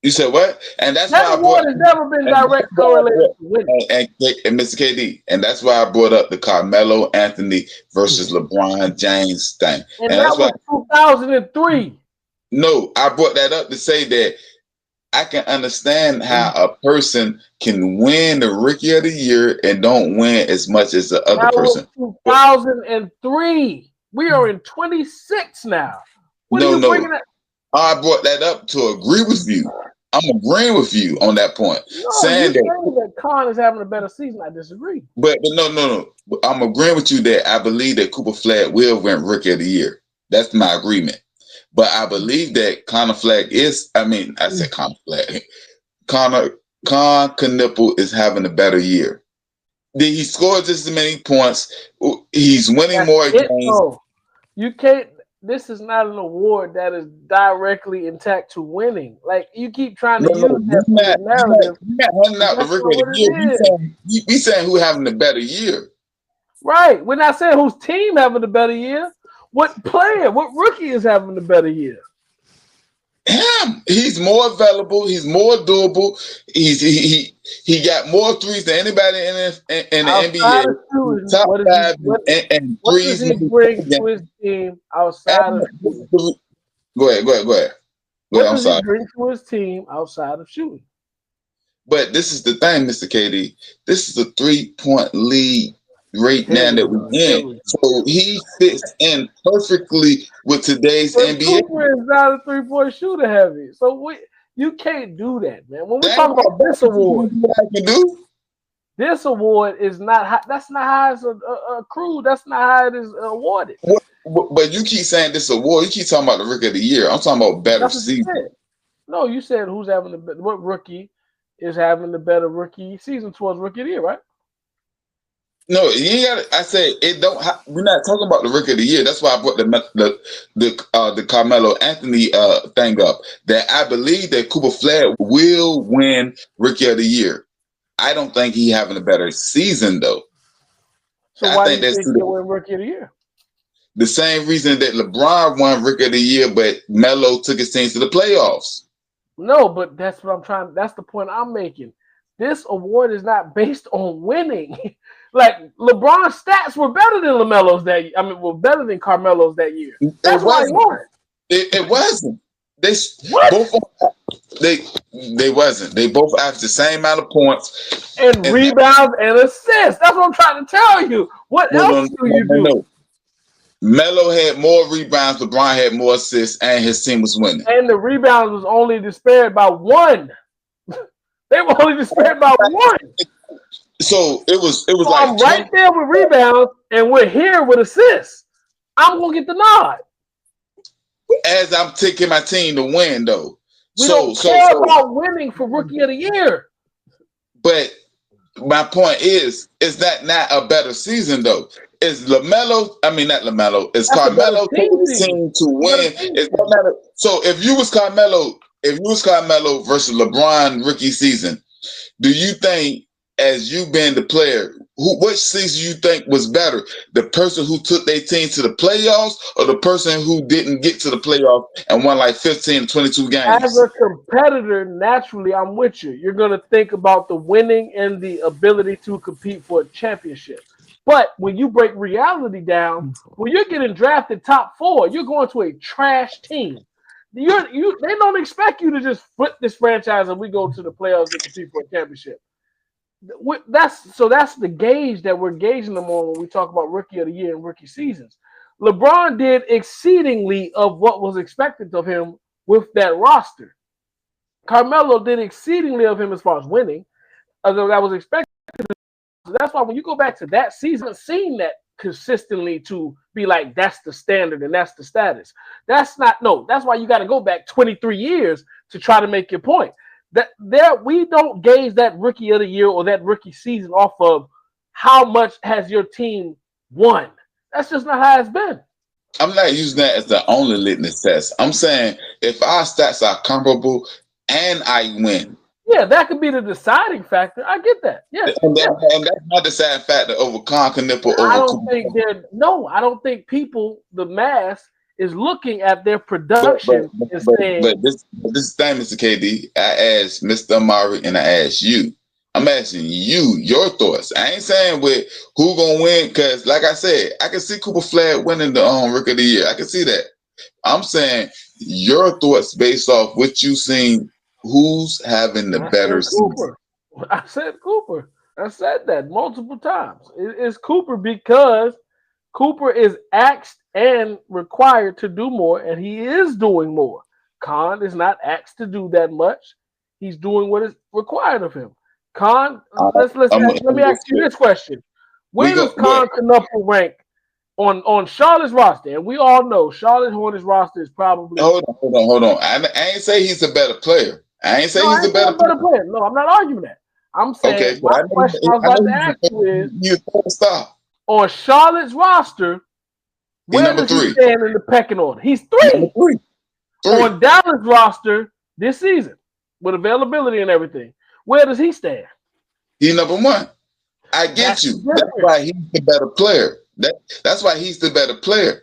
[SPEAKER 5] You said what? And that's
[SPEAKER 2] that award has never been direct correlated to winning.
[SPEAKER 5] And Mr. KD, and that's why I brought up the Carmelo Anthony versus LeBron James thing.
[SPEAKER 2] And that was 2003.
[SPEAKER 5] No, I brought that up to say that I can understand how a person can win the rookie of the year and don't win as much as the other person.
[SPEAKER 2] 2003. We are in 26 now. What are you bringing up?
[SPEAKER 5] I brought that up to agree with you. I'm agreeing with you on that point.
[SPEAKER 2] Saying that Khan is having a better season, I disagree.
[SPEAKER 5] But no. I'm agreeing with you that I believe that Cooper Flag will win rookie of the year. That's my agreement. But I believe that Connor Flag is, I said Connor Flag. Con Knipple is having a better year. He scored just as many points. He's winning more games.
[SPEAKER 2] You can't, this is not an award that is directly intact to winning. Like, you keep trying to use that narrative.
[SPEAKER 5] You're not hunting out the rookie of the year. We saying who having a better year.
[SPEAKER 2] Right. We're not saying whose team having a better year. What rookie is having the better year?
[SPEAKER 5] Him. He's more available. He's more doable. He got more threes than anybody in the NBA. Top 5 and
[SPEAKER 2] what
[SPEAKER 5] threes.
[SPEAKER 2] Does he bring to his team outside of shooting?
[SPEAKER 5] Go ahead.
[SPEAKER 2] What does he bring to his team outside of shooting?
[SPEAKER 5] But this is the thing, Mr. KD. This is a 3-point lead right now that we're in. So he fits in perfectly with today's NBA.
[SPEAKER 2] Cooper is not a 3-point shooter heavy. So you can't do that, man. When we talk about this award, this award is not high, that's not how it's accrued. That's not how it is awarded.
[SPEAKER 5] But you keep saying this award. You keep talking about the rookie of the year. I'm talking about better season.
[SPEAKER 2] No, you said who's having what rookie is having the better rookie season towards rookie of the year, right?
[SPEAKER 5] No, you ain't got. I said it don't. We're not talking about the rookie of the year. That's why I brought the Carmelo Anthony thing up. That I believe that Cooper Flag will win rookie of the year. I don't think he having a better season though.
[SPEAKER 2] So
[SPEAKER 5] I
[SPEAKER 2] why
[SPEAKER 5] think
[SPEAKER 2] do you
[SPEAKER 5] that's
[SPEAKER 2] think he'll win Rookie of the Year?
[SPEAKER 5] the same reason that LeBron won rookie of the year, but Melo took his team to the playoffs.
[SPEAKER 2] No, but that's what I'm trying. That's the point I'm making. This award is not based on winning. Like LeBron's stats were better than LaMelo's that. Were better than Carmelo's that year. That's why he won.
[SPEAKER 5] It wasn't. They
[SPEAKER 2] What?
[SPEAKER 5] both they wasn't. They both averaged the same amount of points
[SPEAKER 2] And rebounds and assists. That's what I'm trying to tell you. What else do you do?
[SPEAKER 5] No. Melo had more rebounds. LeBron had more assists, and his team was winning.
[SPEAKER 2] And the rebounds was only disparate by one. They were only disparate by one.
[SPEAKER 5] So it was
[SPEAKER 2] So
[SPEAKER 5] like
[SPEAKER 2] I'm right there with rebounds, and we're here with assists. I'm gonna get the nod.
[SPEAKER 5] as I'm taking my team to win, though.
[SPEAKER 2] We don't care about winning for Rookie of the Year.
[SPEAKER 5] But my point is that not a better season, though? Is LaMelo? I mean, not LaMelo. Is Carmelo taking the team to win? It's no matter. So if you was Carmelo versus LeBron rookie season, do you think, as you being the player, which season you think was better? The person who took their team to the playoffs, or the person who didn't get to the playoffs and won like 15, 22 games?
[SPEAKER 2] As a competitor, naturally, I'm with you. You're going to think about the winning and the ability to compete for a championship. But when you break reality down, when you're getting drafted top 4, you're going to a trash team. They don't expect you to just flip this franchise and we go to the playoffs and compete for a championship. That's the gauge that we're gauging them on when we talk about Rookie of the Year and rookie seasons. LeBron did exceedingly of what was expected of him with that roster. Carmelo did exceedingly of him as far as winning, although that was expected. So that's why when you go back to that season, I've seen that consistently to be like, that's the standard and that's the status. That's why you got to go back 23 years to try to make your point. We don't gauge that Rookie of the Year or that rookie season off of how much has your team won. That's just not how it's been.
[SPEAKER 5] I'm not using that as the only litmus test. I'm saying if our stats are comparable and I win.
[SPEAKER 2] Yeah, that could be the deciding factor. I get that. Yeah.
[SPEAKER 5] And that's not the deciding factor over Con-Connipple.
[SPEAKER 2] I don't think people, the mass, is looking at their production and saying.
[SPEAKER 5] But this thing, Mr. KD, I asked Mr. Amari and I asked you. I'm asking you your thoughts. I ain't saying with who gonna win, because like I said, I can see Cooper Flag winning the Rookie of the Year. I can see that. I'm saying your thoughts based off what you seen. Who's having the better season?
[SPEAKER 2] I said Cooper. I said that multiple times. It's Cooper because Cooper is asked and required to do more, and he is doing more. Con is not asked to do that much. He's doing what is required of him. Con, let me ask you this question: where does Con-Connipple rank on Charlotte's roster? And we all know Charlotte Hornets roster is probably.
[SPEAKER 5] Hold on. I ain't say he's a better player. I ain't say he's a better player.
[SPEAKER 2] No, I'm not arguing that. I'm saying my question I was about to ask you is: on Charlotte's roster, where does he stand in the pecking order? He's 3. On Dallas' roster this season, with availability and everything, where does he stand?
[SPEAKER 5] He's number 1. I get you. That's why he's the better player. That's why he's the better player.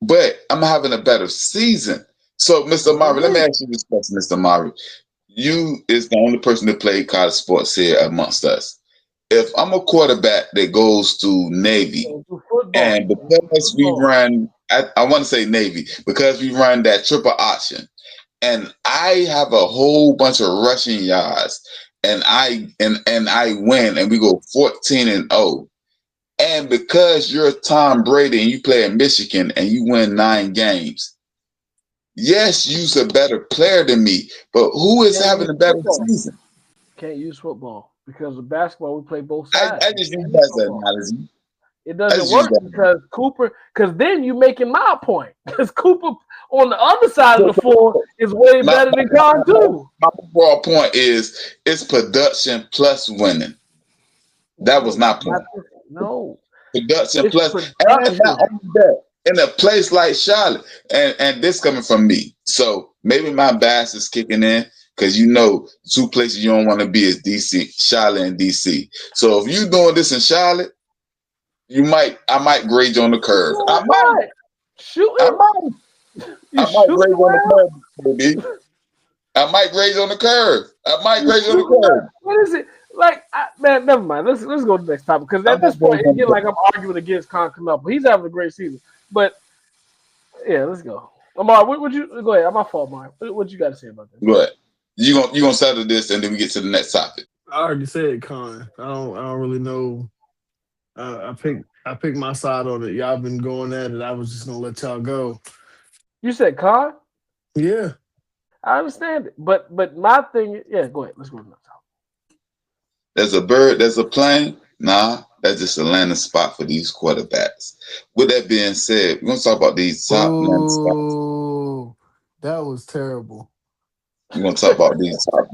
[SPEAKER 5] But I'm having a better season. So, Mr. Amari, let me ask you this question, Mr. Amari. You is the only person that played college sports here amongst us. If I'm a quarterback that goes to Navy, and because we run, I want to say Navy, because we run that triple option, and I have a whole bunch of rushing yards, and I win, and we go 14-0, and because you're Tom Brady and you play in Michigan and you win 9 games. Yes, you're a better player than me, but who is having a better season?
[SPEAKER 2] Can't use football because of basketball. We play both sides.
[SPEAKER 5] I just use that as an analogy.
[SPEAKER 2] It doesn't work because Cooper. Because then you're making my point. Because Cooper on the other side of the floor is way better than Con too.
[SPEAKER 5] My overall point is it's production plus winning. That was my point.
[SPEAKER 2] No.
[SPEAKER 5] Production
[SPEAKER 2] It's
[SPEAKER 5] plus, and not
[SPEAKER 2] production.
[SPEAKER 5] only that, in a place like Charlotte, and this coming from me, so maybe my bias is kicking in because two places you don't want to be is DC, Charlotte, and DC. So if you doing this in Charlotte, I might grade you on the curve. I might
[SPEAKER 2] Shooting? You
[SPEAKER 5] grade
[SPEAKER 2] shooting
[SPEAKER 5] you on the
[SPEAKER 2] around?
[SPEAKER 5] curve, baby. I might grade you on the curve. I might grade you on the curve.
[SPEAKER 2] What is it? Like, man, never mind. Let's go to the next topic because at
[SPEAKER 5] I'm
[SPEAKER 2] this
[SPEAKER 5] not
[SPEAKER 2] point,
[SPEAKER 5] grading
[SPEAKER 2] it's
[SPEAKER 5] on the
[SPEAKER 2] getting like
[SPEAKER 5] curve.
[SPEAKER 2] I'm arguing against Con Canupa. He's having a great season, but yeah, let's go. Amar, what would you go ahead? My fault, Amar. What you got to say about this?
[SPEAKER 5] Go ahead. You gonna settle this, and then we get to the next topic.
[SPEAKER 1] I already said Con. I don't really know. I picked my side on it. Y'all been going at it. I was just gonna let y'all go.
[SPEAKER 2] You said Con.
[SPEAKER 1] Yeah.
[SPEAKER 2] I understand it, but my thing, yeah, go ahead. Let's go to the next topic.
[SPEAKER 5] There's a bird, there's a plane. Nah, that's just a landing spot for these quarterbacks. With that being said, we're gonna talk about these top landing spots.
[SPEAKER 1] Oh, that was terrible.
[SPEAKER 5] We're gonna talk about these top.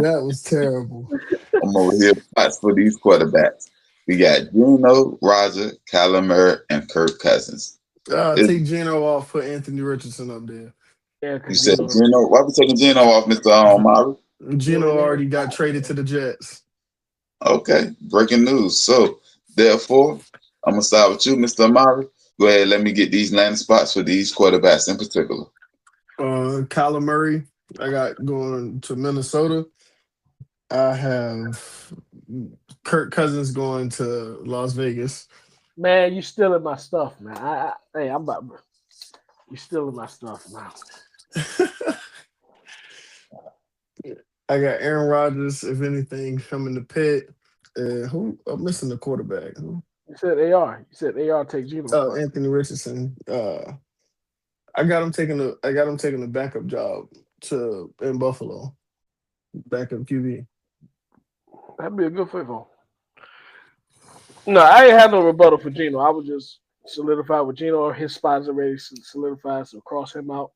[SPEAKER 1] That was terrible.
[SPEAKER 5] I'm over here spots for these quarterbacks. We got Gino, Roger, Kyler Murray, and Kirk Cousins.
[SPEAKER 1] Take Gino off, put Anthony Richardson up there.
[SPEAKER 2] Yeah,
[SPEAKER 5] You said Gino. Why we taking Gino off, Mr. Murray?
[SPEAKER 1] Gino already got traded to the Jets.
[SPEAKER 5] Okay, breaking news. So, therefore, I'm gonna start with you, Mr. Amari. Go ahead, let me get these landing spots for these quarterbacks in particular.
[SPEAKER 1] Kyler Murray, I got going to Minnesota. I have Kirk Cousins going to Las Vegas.
[SPEAKER 2] Man, you stealing my stuff, man. I'm about. You stealing my stuff now.
[SPEAKER 1] I got Aaron Rodgers, if anything, coming to Pitt. Who? I'm missing the quarterback. Who?
[SPEAKER 2] You said AR. You said AR take Gino.
[SPEAKER 1] Oh, Anthony Richardson. I got him taking the backup job in Buffalo. Backup QB.
[SPEAKER 2] That'd be a good fit for him. No, I ain't had no rebuttal for Gino. I was just solidified with Gino. His spot's already solidified, so cross him out.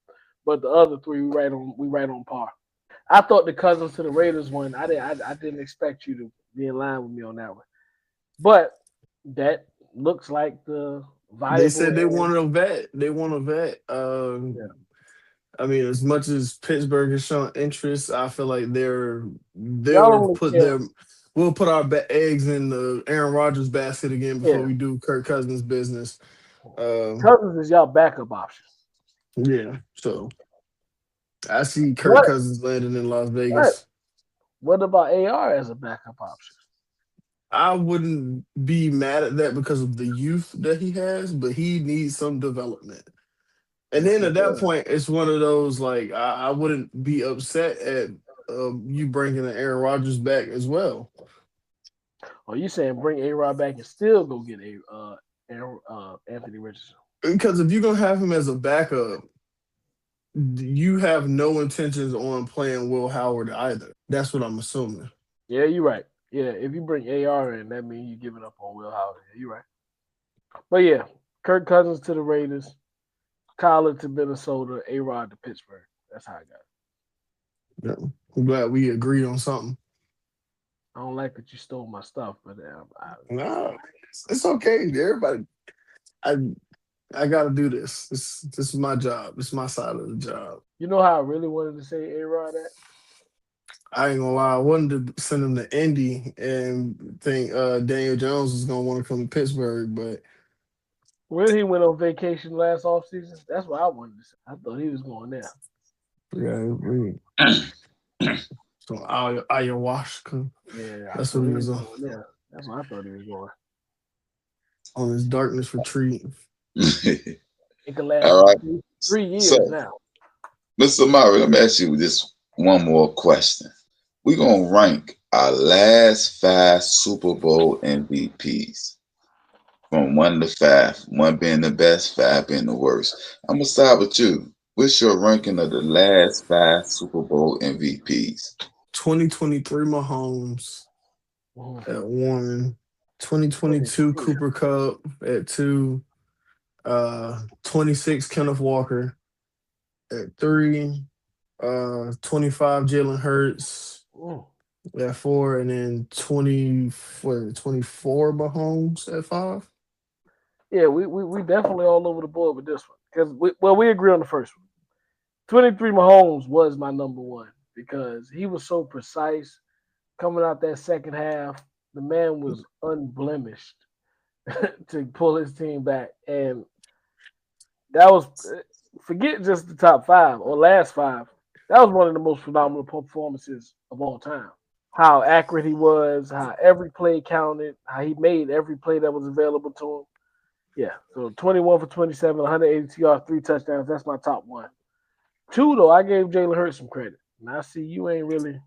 [SPEAKER 2] But the other three, we right on par. I thought the Cousins to the Raiders one. I didn't expect you to be in line with me on that one. But that looks like the viable.
[SPEAKER 1] They said they wanted a vet. They want a vet.
[SPEAKER 2] Yeah.
[SPEAKER 1] I mean, as much as Pittsburgh has shown interest, I feel like we'll put our eggs in the Aaron Rodgers basket again before we do Kirk Cousins business.
[SPEAKER 2] Cousins is y'all backup option.
[SPEAKER 1] Yeah, so I see Kirk Cousins landing in Las Vegas.
[SPEAKER 2] What about AR as a backup option?
[SPEAKER 1] I wouldn't be mad at that because of the youth that he has, but he needs some development. And then at that point, it's one of those like I wouldn't be upset at you bringing an Aaron Rodgers back as well.
[SPEAKER 2] Or you saying bring A-Rod back and still go get Anthony Richardson?
[SPEAKER 1] Because if you're gonna have him as a backup, you have no intentions on playing Will Howard either. That's what I'm assuming.
[SPEAKER 2] Yeah, you're right. Yeah, if you bring AR in, that means you're giving up on Will Howard. Yeah, you're right. But yeah, Kirk Cousins to the Raiders, Kyler to Minnesota, A-Rod to Pittsburgh. That's how I got it.
[SPEAKER 1] Yeah. I'm glad we agreed on something.
[SPEAKER 2] I don't like that you stole my stuff, but
[SPEAKER 1] no, it's okay. Everybody, I got to do this. This is my job. This is my side of the job.
[SPEAKER 2] You know how I really wanted to say A-Rod at?
[SPEAKER 1] I ain't gonna lie. I wanted to send him to Indy and think Daniel Jones was gonna want to come to Pittsburgh, but
[SPEAKER 2] when he went on vacation last offseason, that's what I wanted to say. I thought he was going there.
[SPEAKER 1] Yeah, so ayahuasca.
[SPEAKER 2] Yeah,
[SPEAKER 1] that's what he was on.
[SPEAKER 2] Yeah, that's what I thought he was going.
[SPEAKER 1] On his darkness retreat.
[SPEAKER 2] It could last
[SPEAKER 5] All right.
[SPEAKER 2] 3 years now.
[SPEAKER 5] Mr. Murray, let me ask you this one more question. We're going to rank our last 5 Super Bowl MVPs from 1 to 5, 1 being the best, 5 being the worst. I'm going to start with you. What's your ranking of the last 5 Super Bowl MVPs?
[SPEAKER 1] 2023 Mahomes at 1. 2022 Cooper Kupp at 2. 26 Kenneth Walker at 3. 25 Jalen Hurts at 4, and then 24 Mahomes at 5.
[SPEAKER 2] Yeah, we definitely all over the board with this one because we agree on the first one. 23 Mahomes was my number one because he was so precise coming out that second half. The man was unblemished to pull his team back, and that was forget just the top five or last five. That was one of the most phenomenal performances of all time. How accurate he was, how every play counted, how he made every play that was available to him. Yeah, so 21 for 27, 182 yards, 3 touchdowns. That's my top one. 2, though, I gave Jalen Hurts some credit. And I see you ain't really,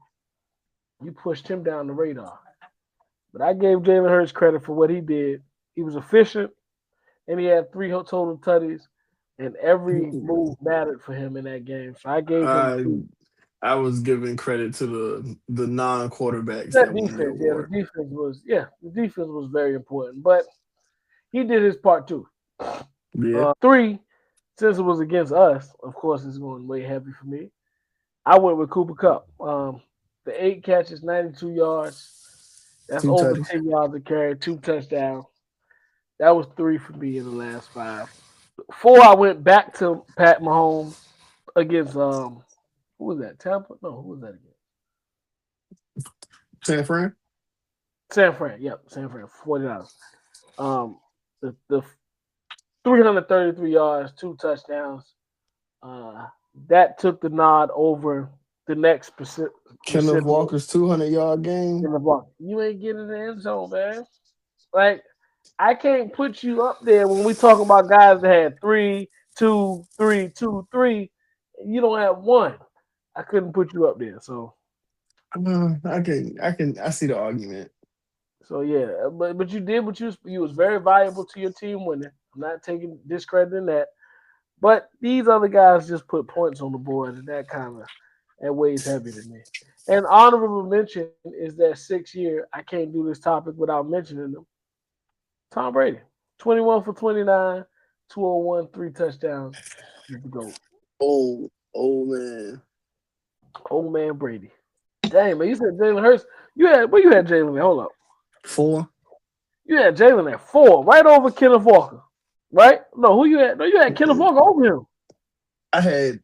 [SPEAKER 2] you pushed him down the radar. But I gave Jalen Hurts credit for what he did. He was efficient, and he had 3 total tutties, and every move mattered for him in that game. So I gave him
[SPEAKER 1] I
[SPEAKER 2] 2.
[SPEAKER 1] I was giving credit to the non-quarterbacks
[SPEAKER 2] That
[SPEAKER 1] that won the
[SPEAKER 2] defense,
[SPEAKER 1] award.
[SPEAKER 2] the defense was very important. But he did his part too.
[SPEAKER 1] Yeah.
[SPEAKER 2] 3, since it was against us, of course, it's going way heavy for me. I went with Cooper Kupp. The 8 catches, 92 yards. That's
[SPEAKER 1] 2
[SPEAKER 2] over
[SPEAKER 1] tutties.
[SPEAKER 2] 10 yards a carry, 2 touchdowns. That was 3 for me in the last 5. 4, I went back to Pat Mahomes against who was that? Tampa? No, who was that again?
[SPEAKER 1] San Fran.
[SPEAKER 2] San Fran. Yep, San Fran. 49ers. The 333 yards, 2 touchdowns. That took the nod over the next
[SPEAKER 1] Kenneth Walker's 200-yard game.
[SPEAKER 2] You ain't getting in the end zone, man. Like, I can't put you up there when we talk about guys that had 3, 2, 3, 2, 3. You don't have 1. I couldn't put you up there. So
[SPEAKER 1] I see the argument.
[SPEAKER 2] So yeah, but you did what you was very valuable to your team winning. I'm not taking discrediting that, but these other guys just put points on the board, and that weighs heavy to me. And honorable mention is that 6th year. I can't do this topic without mentioning them. Tom Brady, 21 for 29, 201, 3 touchdowns. He's the GOAT.
[SPEAKER 1] Oh man.
[SPEAKER 2] Old man Brady. Dang, man, you said Jalen Hurts. You had Jalen. Hold up.
[SPEAKER 1] 4.
[SPEAKER 2] You had Jalen at 4, right over Kenneth Walker. Right? No, who you had? No, you had Kenneth Walker over him.
[SPEAKER 1] I had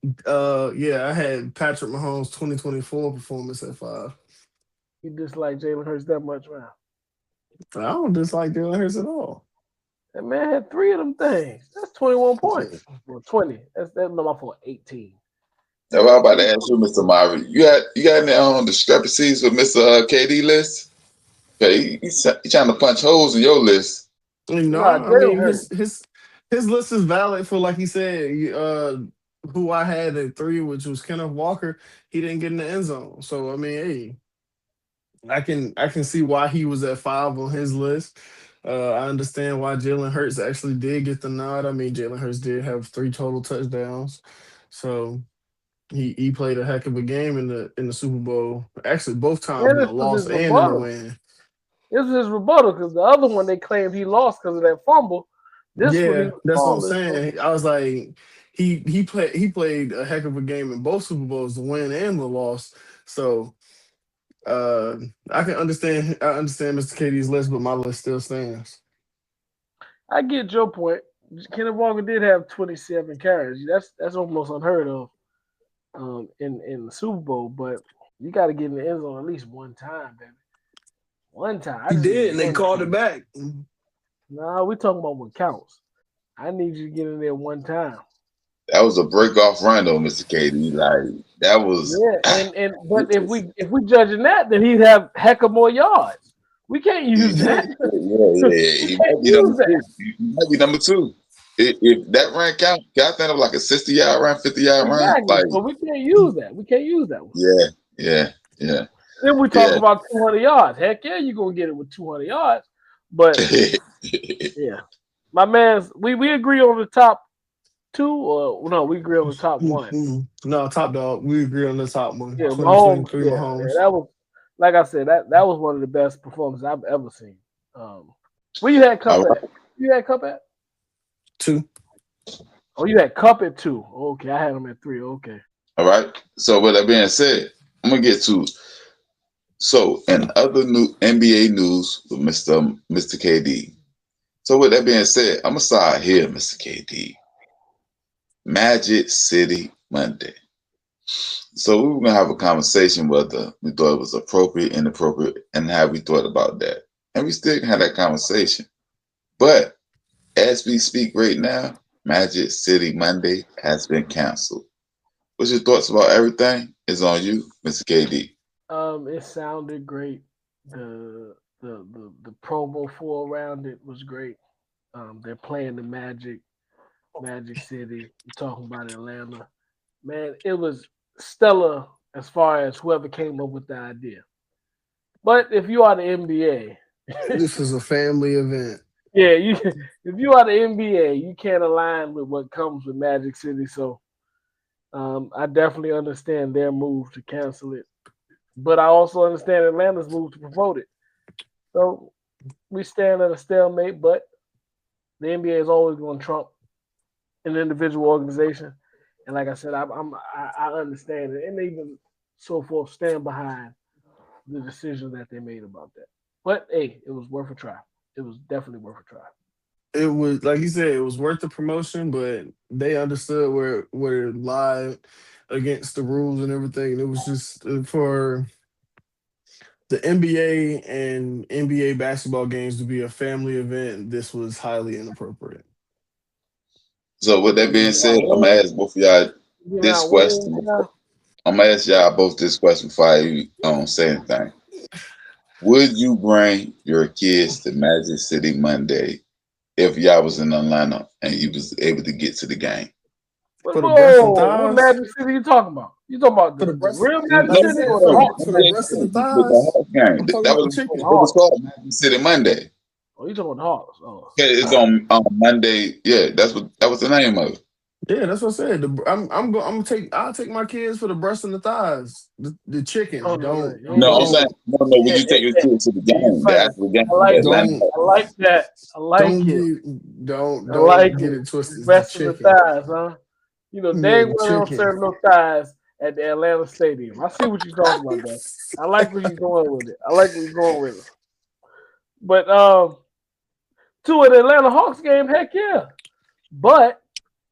[SPEAKER 1] Patrick Mahomes' 2024 performance at 5.
[SPEAKER 2] You dislike Jalen Hurts that much, man.
[SPEAKER 1] I don't dislike Jalen Hurts at all.
[SPEAKER 2] That man had 3 of them things. That's 21 points. Well, 20. That's no my fault. 18.
[SPEAKER 5] Now, I'm about to ask you, Mr. Marvin. You got any discrepancies with Mr. KD list? Okay, he's trying to punch holes in your list.
[SPEAKER 1] I mean, his list is valid for, like he said, who I had at 3, which was Kenneth Walker. He didn't get in the end zone. So I mean, hey, I can see why he was at 5 on his list. I understand why Jalen Hurts actually did get the nod. I mean, Jalen Hurts did have 3 total touchdowns, so he played a heck of a game in the Super Bowl. Actually, both times in the loss and in the win.
[SPEAKER 2] This was his rebuttal because the other one they claimed he lost because of that fumble.
[SPEAKER 1] That's what I'm saying. I was like, he played a heck of a game in both Super Bowls, the win and the loss. So I can understand. I understand Mr. KD's list, but my list still stands.
[SPEAKER 2] I get your point. Kenneth Walker did have 27 carries. That's almost unheard of in the Super Bowl. But you got to get in the end zone at least one time, baby. One time.
[SPEAKER 1] He did, and they called it back.
[SPEAKER 2] Nah, we're talking about what counts. I need you to get in there one time.
[SPEAKER 5] That was a break-off run, though, Mr. KD. Like, that was...
[SPEAKER 2] Yeah, but if we judging that, then he'd have heck of more yards. We can't use that.
[SPEAKER 5] Yeah. He might be number 2. If that run count, I think of like a 60-yard run, 50-yard run. Like,
[SPEAKER 2] but we can't use that. We can't use that one.
[SPEAKER 5] Yeah.
[SPEAKER 2] Then we talk about 200 yards. Heck yeah, you're going to get it with 200 yards. But, yeah. My man, we agree on the top 2, or no, we agree on the top 1.
[SPEAKER 1] No, top dog. We agree on the top 1.
[SPEAKER 2] Yeah, Mahomes. That was, like I said, that was one of the best performances I've ever seen. Where you had Cup at? You had Cup at?
[SPEAKER 1] 2.
[SPEAKER 2] Oh, you had Cup at 2. Okay, I had him at 3. Okay.
[SPEAKER 5] All right. So with that being said, I'm gonna get to So, in other new NBA news with Mr. KD. So, with that being said, I'm gonna start here, Mr. KD. Magic City Monday. So we were gonna have a conversation whether we thought it was appropriate, inappropriate, and how we thought about that. And we still can have that conversation. But as we speak right now, Magic City Monday has been canceled. What's your thoughts about everything? It's on you, Mr. KD.
[SPEAKER 2] It sounded great. The promo for around it was great. They're playing the Magic City. You're talking about Atlanta. Man, it was stellar as far as whoever came up with the idea. But if you are the NBA,
[SPEAKER 1] This is a family event.
[SPEAKER 2] yeah, if you are the NBA, you can't align with what comes with Magic City. So I definitely understand their move to cancel it. But I also understand Atlanta's move to promote it. So we stand at a stalemate, but the NBA is always going to trump an individual organization. And like I said, I understand it. And even so forth, stand behind the decision that they made about that. But hey, it was worth a try. It was definitely worth a try.
[SPEAKER 1] It was like you said, it was worth the promotion, but they understood where it lied against the rules and everything. And it was just for the NBA and NBA basketball games to be a family event. This was highly inappropriate.
[SPEAKER 5] So with that being said, I'm gonna ask both of y'all this question. I'm gonna ask y'all both this question before I say anything. Would you bring your kids to Magic City Monday if y'all was in Atlanta and you was able to get to the game?
[SPEAKER 1] For the breast and thighs?
[SPEAKER 2] What Magic City you talking about? You talking about the real Magic City or the Hawks?
[SPEAKER 1] For the breast and the thighs?
[SPEAKER 5] That was called Magic City Monday.
[SPEAKER 2] Oh, you talking about the Hawks? Oh.
[SPEAKER 5] Yeah, it's on Monday. Yeah, that was the name of it.
[SPEAKER 1] Yeah, that's what I said. I'll take my kids for the breast and the thighs, the chicken.
[SPEAKER 2] Oh,
[SPEAKER 1] don't.
[SPEAKER 5] No, I'm saying no. Would you take your kids to the game? The actual game.
[SPEAKER 2] I like that. I like it.
[SPEAKER 1] Don't
[SPEAKER 2] like
[SPEAKER 1] get it twisted.
[SPEAKER 2] Breast and the thighs, huh? You know, dang well they don't serve no thighs at the Atlanta Stadium. I see what you're talking about, man. I like where you're going with it. But to an Atlanta Hawks game, heck yeah. But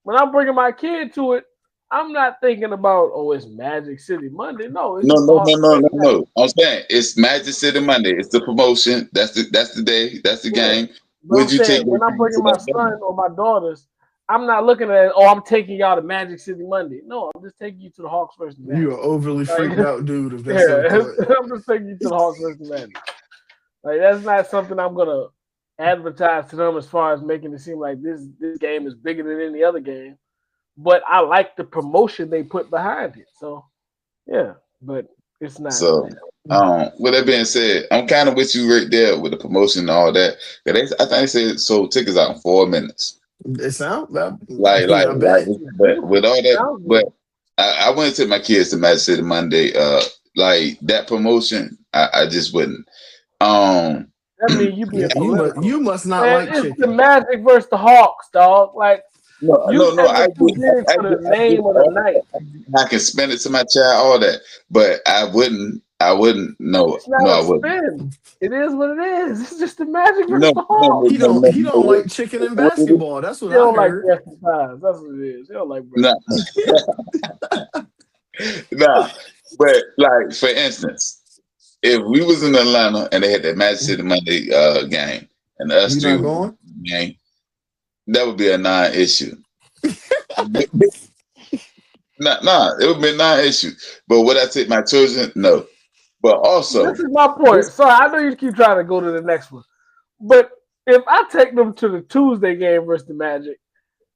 [SPEAKER 2] when I'm bringing my kid to it, I'm not thinking about, it's Magic City Monday. No.
[SPEAKER 5] No. I'm saying it's Magic City Monday. It's the promotion. That's the day. That's the game.
[SPEAKER 2] Would you take when I'm bringing my son or my daughters? I'm not looking at it, I'm taking y'all to Magic City Monday. No, I'm just taking you to the Hawks versus the Magic.
[SPEAKER 1] You're an overly freaked out dude. If that's
[SPEAKER 2] I'm just taking you to the Hawks versus the Magic. Like that's not something I'm gonna advertise to them as far as making it seem like this game is bigger than any other game. But I like the promotion they put behind it. So yeah, but it's not.
[SPEAKER 5] So with that being said, I'm kind of with you right there with the promotion and all that. I think they said sold tickets out in 4 minutes.
[SPEAKER 1] It sounds like
[SPEAKER 5] but with all that, but I wouldn't take my kids to Magic City Monday. Like that promotion, I just wouldn't.
[SPEAKER 2] I mean,
[SPEAKER 1] you must not like
[SPEAKER 2] it's
[SPEAKER 1] chicken.
[SPEAKER 2] the Magic versus the Hawks, dog. Like
[SPEAKER 5] no. I
[SPEAKER 2] the name of the night.
[SPEAKER 5] I can spend it to my child, all that, but I wouldn't. No, I wouldn't.
[SPEAKER 2] It is what it is. It's just the Magic versus the Hawks.
[SPEAKER 1] He don't like chicken and basketball. That's what I heard.
[SPEAKER 2] Like breast. That's what it is. He don't like breast.
[SPEAKER 5] Nah, but like for instance, if we was in Atlanta and they had that Magic City Monday game and us three game, that would be a non-issue. It would be a non-issue. But would I take my children? No. But also,
[SPEAKER 2] this is my point. So I know you keep trying to go to the next one, but if I take them to the Tuesday game versus the Magic,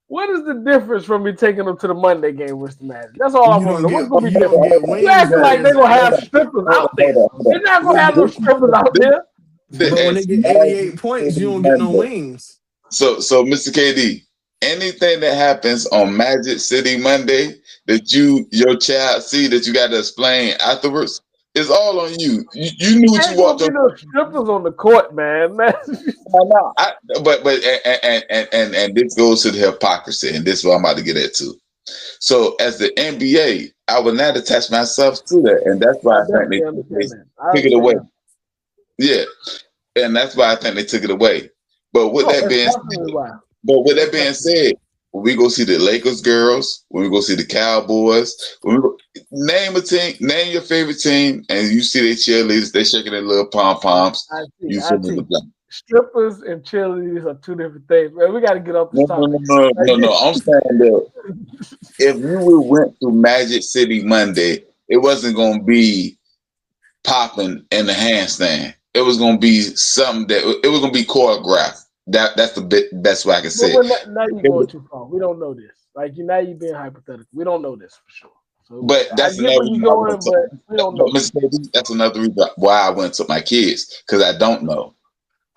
[SPEAKER 2] what is the difference from me taking them to the Monday game versus the Magic? That's all I'm wondering. What's going to be different? You acting like they're going to have strippers out there. They're not going to have no strippers out there.
[SPEAKER 1] But when they get 88 points, you don't get no wings.
[SPEAKER 5] So Mr. KD, anything that happens on Magic City Monday that your child see that you got to explain afterwards, it's all on you. You knew what you walked on.
[SPEAKER 2] No strippers on the court, man.
[SPEAKER 5] But this goes to the hypocrisy, and this is what I'm about to get at too. So as the NBA, I would not attach myself to that, and that's why I think
[SPEAKER 2] definitely
[SPEAKER 5] they
[SPEAKER 2] understand that.
[SPEAKER 5] took it away.
[SPEAKER 2] That.
[SPEAKER 5] Yeah, and that's why I think they took it away. But with that
[SPEAKER 2] That's
[SPEAKER 5] being
[SPEAKER 2] definitely
[SPEAKER 5] said,
[SPEAKER 2] why.
[SPEAKER 5] when we go see the Lakers girls, when we go see the Cowboys, name a team, name your favorite team, and you see their cheerleaders, they shaking their little pom poms. You fill in the blank.
[SPEAKER 2] Strippers and cheerleaders are two different things, man. We got to get off the topic.
[SPEAKER 5] No. I'm saying that if you went to Magic City Monday, it wasn't going to be popping in the handstand. It was going to be something that it was going to be choreographed. That's the best way I can say it.
[SPEAKER 2] Now you're going too far. We don't know this. Like now you're being hypothetical. We don't know this for sure. So
[SPEAKER 5] but that's
[SPEAKER 2] another reason but we don't know.
[SPEAKER 5] That's another reason why I went to my kids, because I don't know.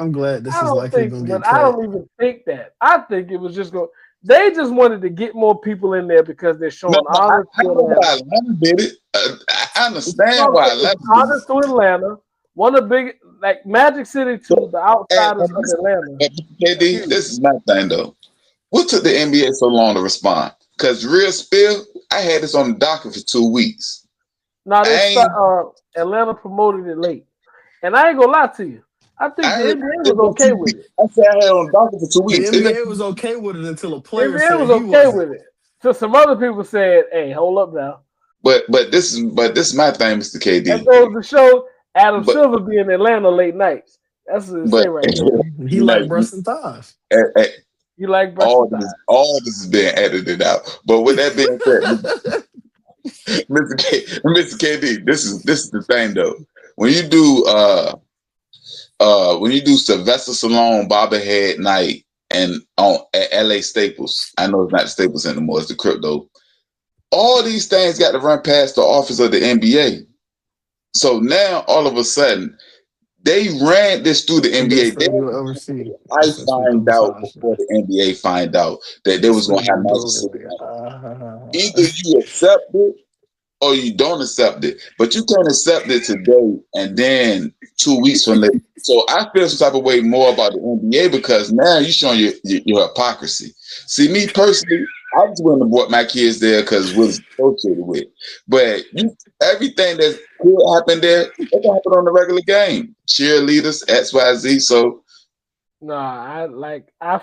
[SPEAKER 1] I'm glad this is likely going to get cut.
[SPEAKER 2] I don't even think that. I think it was just going. They just wanted to get more people in there because they're showing honor to Atlanta.
[SPEAKER 5] Atlanta did it. I understand why Atlanta
[SPEAKER 2] honor to Atlanta. One of the big, like Magic City to the outsiders of Atlanta.
[SPEAKER 5] KD, this is my thing though. What took the NBA so long to respond? Because real spill, I had this on the docket for 2 weeks.
[SPEAKER 2] Now Atlanta promoted it late, and I ain't gonna lie to you. I think the NBA was okay with it.
[SPEAKER 5] I said I had it on the docket for 2 weeks.
[SPEAKER 1] The NBA was okay with it until a player said
[SPEAKER 2] was okay with it. So some other people said, "Hey, hold up now."
[SPEAKER 5] But this is my thing, Mr. KD.
[SPEAKER 2] That goes to show Adam Silver be in Atlanta late nights. That's what it say right there.
[SPEAKER 1] He like breast thighs.
[SPEAKER 2] You like breast thighs.
[SPEAKER 5] All this is being edited out. But with that being said, Mr. KD, this is the thing though. When you do Sylvester Stallone bobblehead night and at LA Staples, I know it's not the Staples anymore, it's the Crypto. All these things got to run past the office of the NBA. So now all of a sudden they ran this through the NBA. I find out before the NBA find out that they was going to have Magic City. Either you accept it or you don't accept it, but you can't accept it today and then 2 weeks from later. So I feel some type of way more about the NBA because now you're showing your hypocrisy. See, me personally, I just wouldn't have brought my kids there because we're associated with. But everything that could happen there, it can happen on the regular game. Cheerleaders, XYZ. So
[SPEAKER 2] I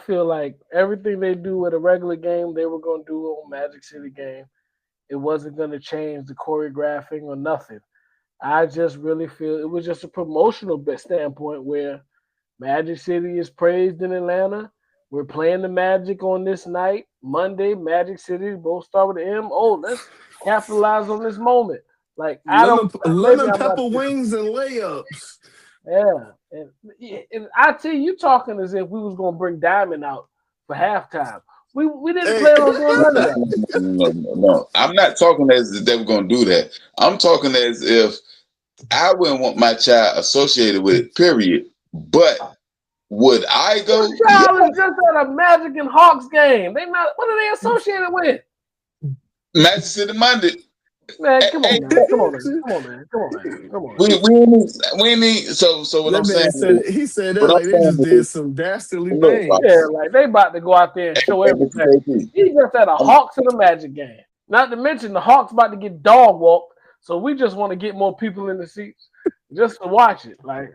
[SPEAKER 2] feel like everything they do at a regular game, they were gonna do on Magic City game. It wasn't gonna change the choreographing or nothing. I just really feel it was just a promotional standpoint where Magic City is praised in Atlanta. We're playing the Magic on this night, Monday. Magic City, both start with the M. Oh, let's capitalize on this moment. Like
[SPEAKER 1] lemon pepper wings and layups.
[SPEAKER 2] Yeah, and I tell you talking as if we was gonna bring Diamond out for halftime. We didn't plan on doing none of that.
[SPEAKER 5] No. I'm not talking as if they were gonna do that. I'm talking as if I wouldn't want my child associated with it, period. But would I go?
[SPEAKER 2] Your child is just at a Magic and Hawks game. They not. What are they associated with?
[SPEAKER 5] Magic City Monday.
[SPEAKER 2] Man, come on, man.
[SPEAKER 5] We need. So what I'm saying?
[SPEAKER 1] He said that like they just did some dastardly things.
[SPEAKER 2] Yeah, like they about to go out there and show everything. He just at a Hawks and a Magic game. Not to mention the Hawks about to get dog walked. So we just want to get more people in the seats just to watch it. Like,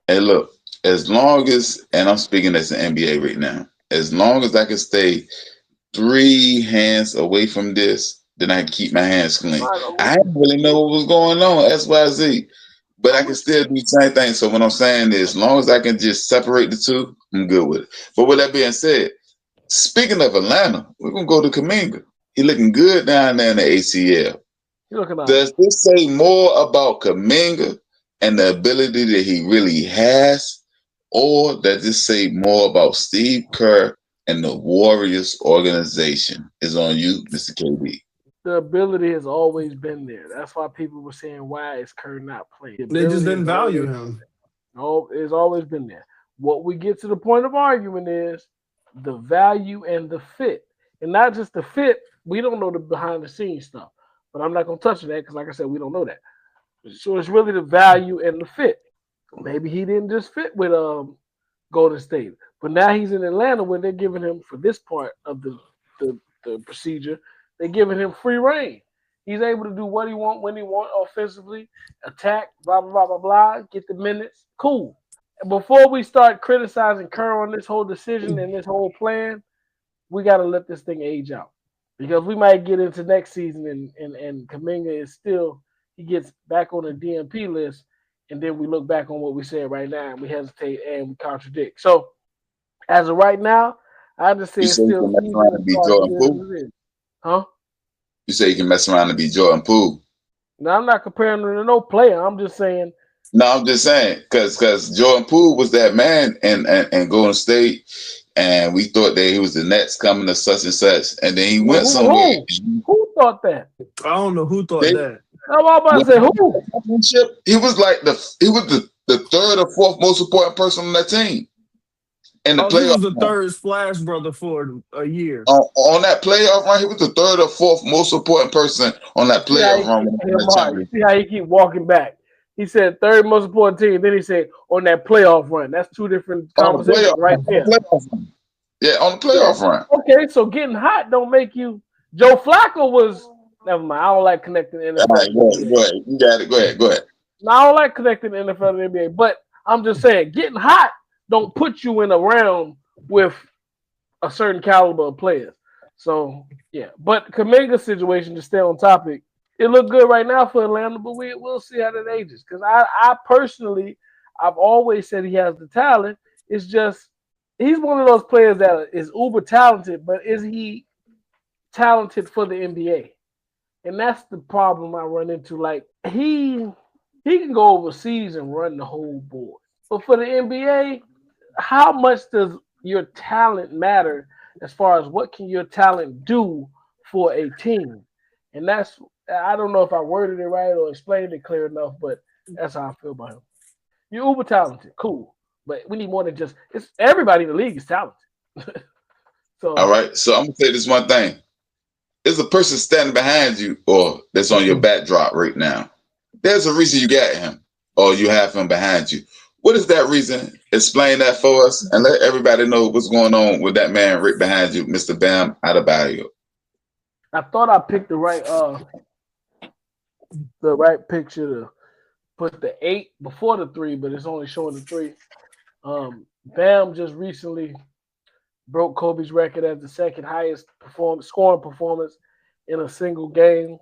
[SPEAKER 5] hey, look. As long as, and I'm speaking as an NBA right now, as long as I can stay 3 hands away from this, then I can keep my hands clean. I didn't really know what was going on, XYZ, but I can still do the same thing. So what I'm saying is, as long as I can just separate the two, I'm good with it. But with that being said, speaking of Atlanta, we're going to go to Kuminga. He looking good down there in the ACL. Does this say more about Kuminga and the ability that he really has? Or does this say more about Steve Kerr and the Warriors organization? Is on you, Mr. KD.
[SPEAKER 2] The ability has always been there. That's why people were saying, why is Kerr not playing?
[SPEAKER 1] They just didn't value him.
[SPEAKER 2] No, it's always been there. What we get to the point of argument is the value and the fit. And not just the fit, we don't know the behind the scenes stuff. But I'm not going to touch that because, like I said, we don't know that. So it's really the value and the fit. Maybe he didn't just fit with Golden State, but now he's in Atlanta where they're giving him, for this part of the procedure, They're giving him free reign. He's able to do what he want when he want offensively, attack, blah, blah, blah, blah, blah, get the minutes. Cool. And before we start criticizing Kerr on this whole decision and this whole plan, we got to let this thing age out. Because we might get into next season and Kuminga is still, he gets back on the DMP list, and then we look back on what we said right now, and we hesitate and we contradict. So, as of right now, I understand
[SPEAKER 5] You say you
[SPEAKER 2] still
[SPEAKER 5] can mess around and be Jordan Poole?
[SPEAKER 2] Huh?
[SPEAKER 5] You say you can mess around and be Jordan Poole?
[SPEAKER 2] Now, I'm not comparing him to no player. I'm just saying.
[SPEAKER 5] No, I'm just saying because Jordan Poole was that man and Golden State, and we thought that he was the next coming to such and such, and then he went somewhere.
[SPEAKER 2] Who thought that?
[SPEAKER 1] I don't know who thought that.
[SPEAKER 2] I'm about to say who.
[SPEAKER 5] He was like the third or fourth most important person on that team. And the
[SPEAKER 1] He was the third splash brother for a year.
[SPEAKER 5] On that playoff run, he was the third or fourth most important person on that playoff run.
[SPEAKER 2] See how he keep walking back. He said third most important team. Then he said on that playoff run. That's two different conversations right there.
[SPEAKER 5] Yeah, on the playoff run.
[SPEAKER 2] Okay, so getting hot don't make you. Joe Flacco was. Never mind. I don't like connecting the NFL.
[SPEAKER 5] Right, go ahead. You got it. Go ahead.
[SPEAKER 2] No, I don't like connecting the NFL and the NBA. But I'm just saying, getting hot don't put you in a round with a certain caliber of players. So yeah, but Kuminga's situation, to stay on topic, it looked good right now for Atlanta, but we'll see how that ages. Because I personally, I've always said he has the talent. It's just he's one of those players that is uber talented, but is he talented for the NBA? And that's the problem I run into. Like he can go overseas and run the whole board, but for the NBA, how much does your talent matter as far as what can your talent do for a team? And that's, I don't know if I worded it right or explained it clear enough, but that's how I feel about him. You're uber talented, cool, but we need more than just. It's everybody in the league is talented. So
[SPEAKER 5] all right, so I'm gonna say this one thing. There's a person standing behind you or that's on your backdrop right now. There's a reason you got him or you have him behind you. What is that reason? Explain that for us and let everybody know what's going on with that man right behind you, Mr. Bam Adebayo.
[SPEAKER 2] I thought I picked the right picture to put the 8 before the 3, but it's only showing the 3. Bam just recently broke Kobe's record as the second highest scoring performance in a single game.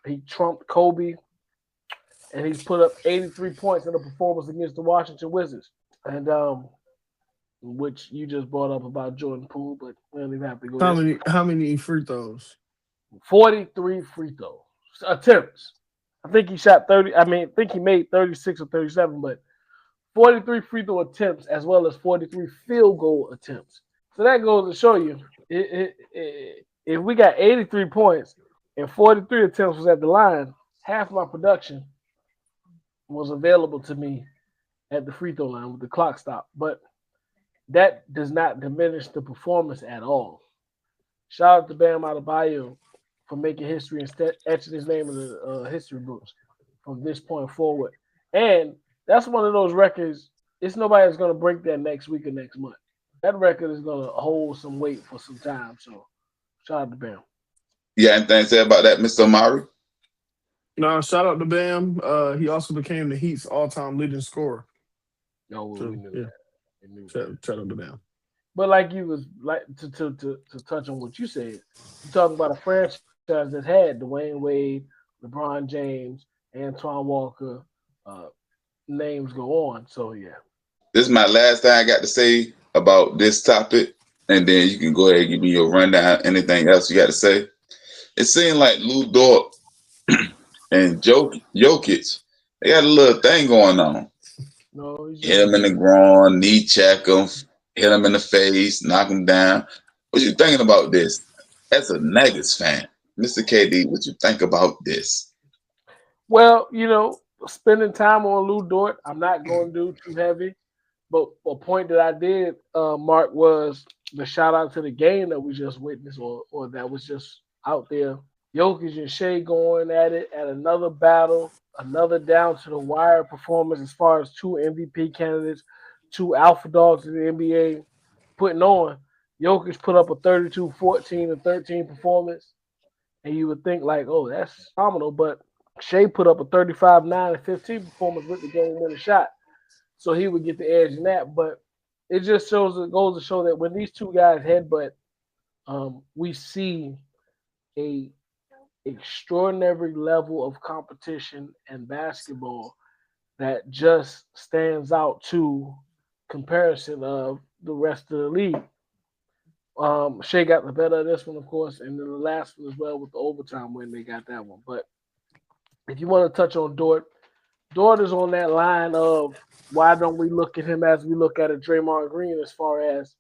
[SPEAKER 2] He trumped Kobe, and he's put up 83 points in a performance against the Washington Wizards. And which you just brought up about Jordan Poole, but we don't even have to go.
[SPEAKER 1] How many free throws?
[SPEAKER 2] 43 free throw attempts. I think he shot 30. I think he made 36 or 37, but 43 free throw attempts as well as 43 field goal attempts. So that goes to show you, if we got 83 points and 43 attempts was at the line, half my production was available to me at the free throw line with the clock stop. But that does not diminish the performance at all. Shout out to Bam Adebayo for making history and etching his name in the history books from this point forward. And that's one of those records, it's nobody that's going to break that next week or next month. That record is going to hold some weight for some time. So, shout out to Bam.
[SPEAKER 5] You got anything to say about that, Mr. Amari?
[SPEAKER 1] No, shout out to Bam. He also became the Heat's all-time leading scorer.
[SPEAKER 2] No, we knew that. We knew that.
[SPEAKER 1] Shout out to Bam.
[SPEAKER 2] But like you was like to touch on what you said, you're talking about a franchise that's had Dwayne Wade, LeBron James, Antoine Walker, names go on. So yeah.
[SPEAKER 5] This is my last thing I got to say about this topic, and then you can go ahead and give me your rundown. Anything else you got to say? It seemed like Lou Dort and Jokic, they got a little thing going on.
[SPEAKER 2] No,
[SPEAKER 5] hit him in the groin, knee check him, hit him in the face, knock him down. What you thinking about this? As a Nuggets fan, Mr. KD, what you think about this?
[SPEAKER 2] Well, spending time on Lou Dort, I'm not going to do too heavy. But a point that I did, Mark, was the shout out to the game that we just witnessed or that was just out there. Jokic and Shea going at it at another battle, another down to the wire performance as far as 2 MVP candidates, 2 alpha dogs in the NBA putting on. Jokic put up a 32, 14, and 13 performance, And you would think like, oh, that's phenomenal. But Shea put up a 35, 9, and 15 performance with the game-winning shot. So he would get the edge in that. But it just goes to show that when these two guys headbutt, we see a extraordinary level of competition and basketball that just stands out to comparison of the rest of the league. Shea got the better of this one, of course, and then the last one as well with the overtime win, they got that one. But if you want to touch on Dort is on that line of why don't we look at him as we look at a Draymond Green as far as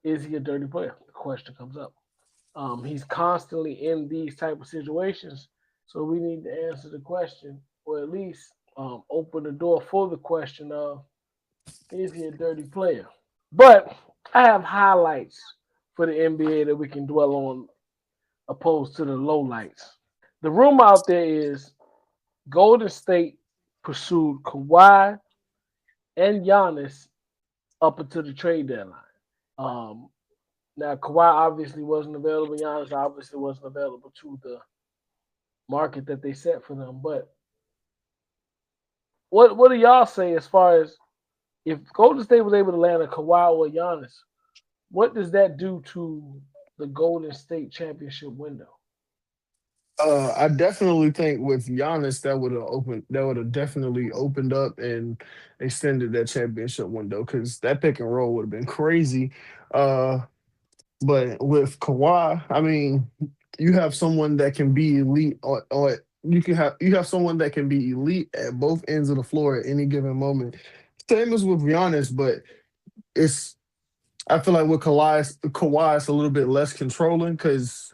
[SPEAKER 2] is he a dirty player? The question comes up. He's constantly in these type of situations, so we need to answer the question, or at least open the door for the question of is he a dirty player? But I have highlights for the NBA that we can dwell on opposed to the lowlights. The rumor out there is Golden State pursued Kawhi and Giannis up until the trade deadline. Now, Kawhi obviously wasn't available. Giannis obviously wasn't available to the market that they set for them. But what do y'all say as far as if Golden State was able to land a Kawhi or Giannis, what does that do to the Golden State championship window?
[SPEAKER 1] I definitely think with Giannis that would have definitely opened up and extended that championship window because that pick and roll would have been crazy. But with Kawhi, I mean, you have someone that can be elite or you have someone that can be elite at both ends of the floor at any given moment. Same as with Giannis, but I feel like with Kawhi it's a little bit less controlling because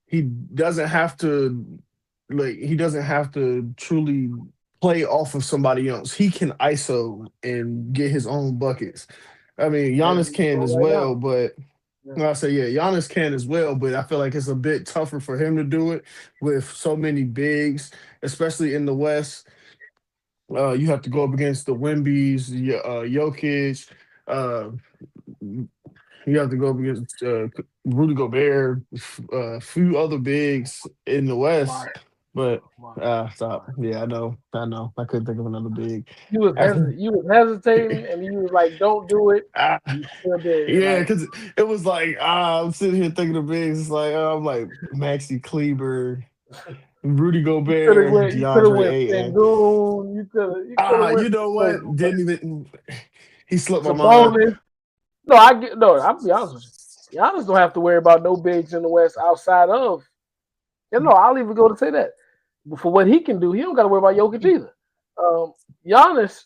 [SPEAKER 1] he doesn't have to truly play off of somebody else. He can ISO and get his own buckets. I mean, Giannis can as well, but Giannis can as well, but I feel like it's a bit tougher for him to do it with so many bigs, especially in the West. You have to go up against the Wembys, Jokic. You have to go up against Rudy Gobert, a few other bigs in the West. But stop. Yeah, I know. I couldn't think of another big.
[SPEAKER 2] You was hesitating, and you was like, "Don't do it." You still did.
[SPEAKER 1] Yeah, because it was like I'm sitting here thinking of bigs. It's like I'm like Maxi Kleber, Rudy Gobert, DeAndre Ayton.
[SPEAKER 2] You could.
[SPEAKER 1] You know what? Didn't even. He slipped my mind.
[SPEAKER 2] I'll be honest with you. Giannis don't have to worry about no bigs in the West outside of. I'll even go to say that. But for what he can do, he don't got to worry about Jokic either. Giannis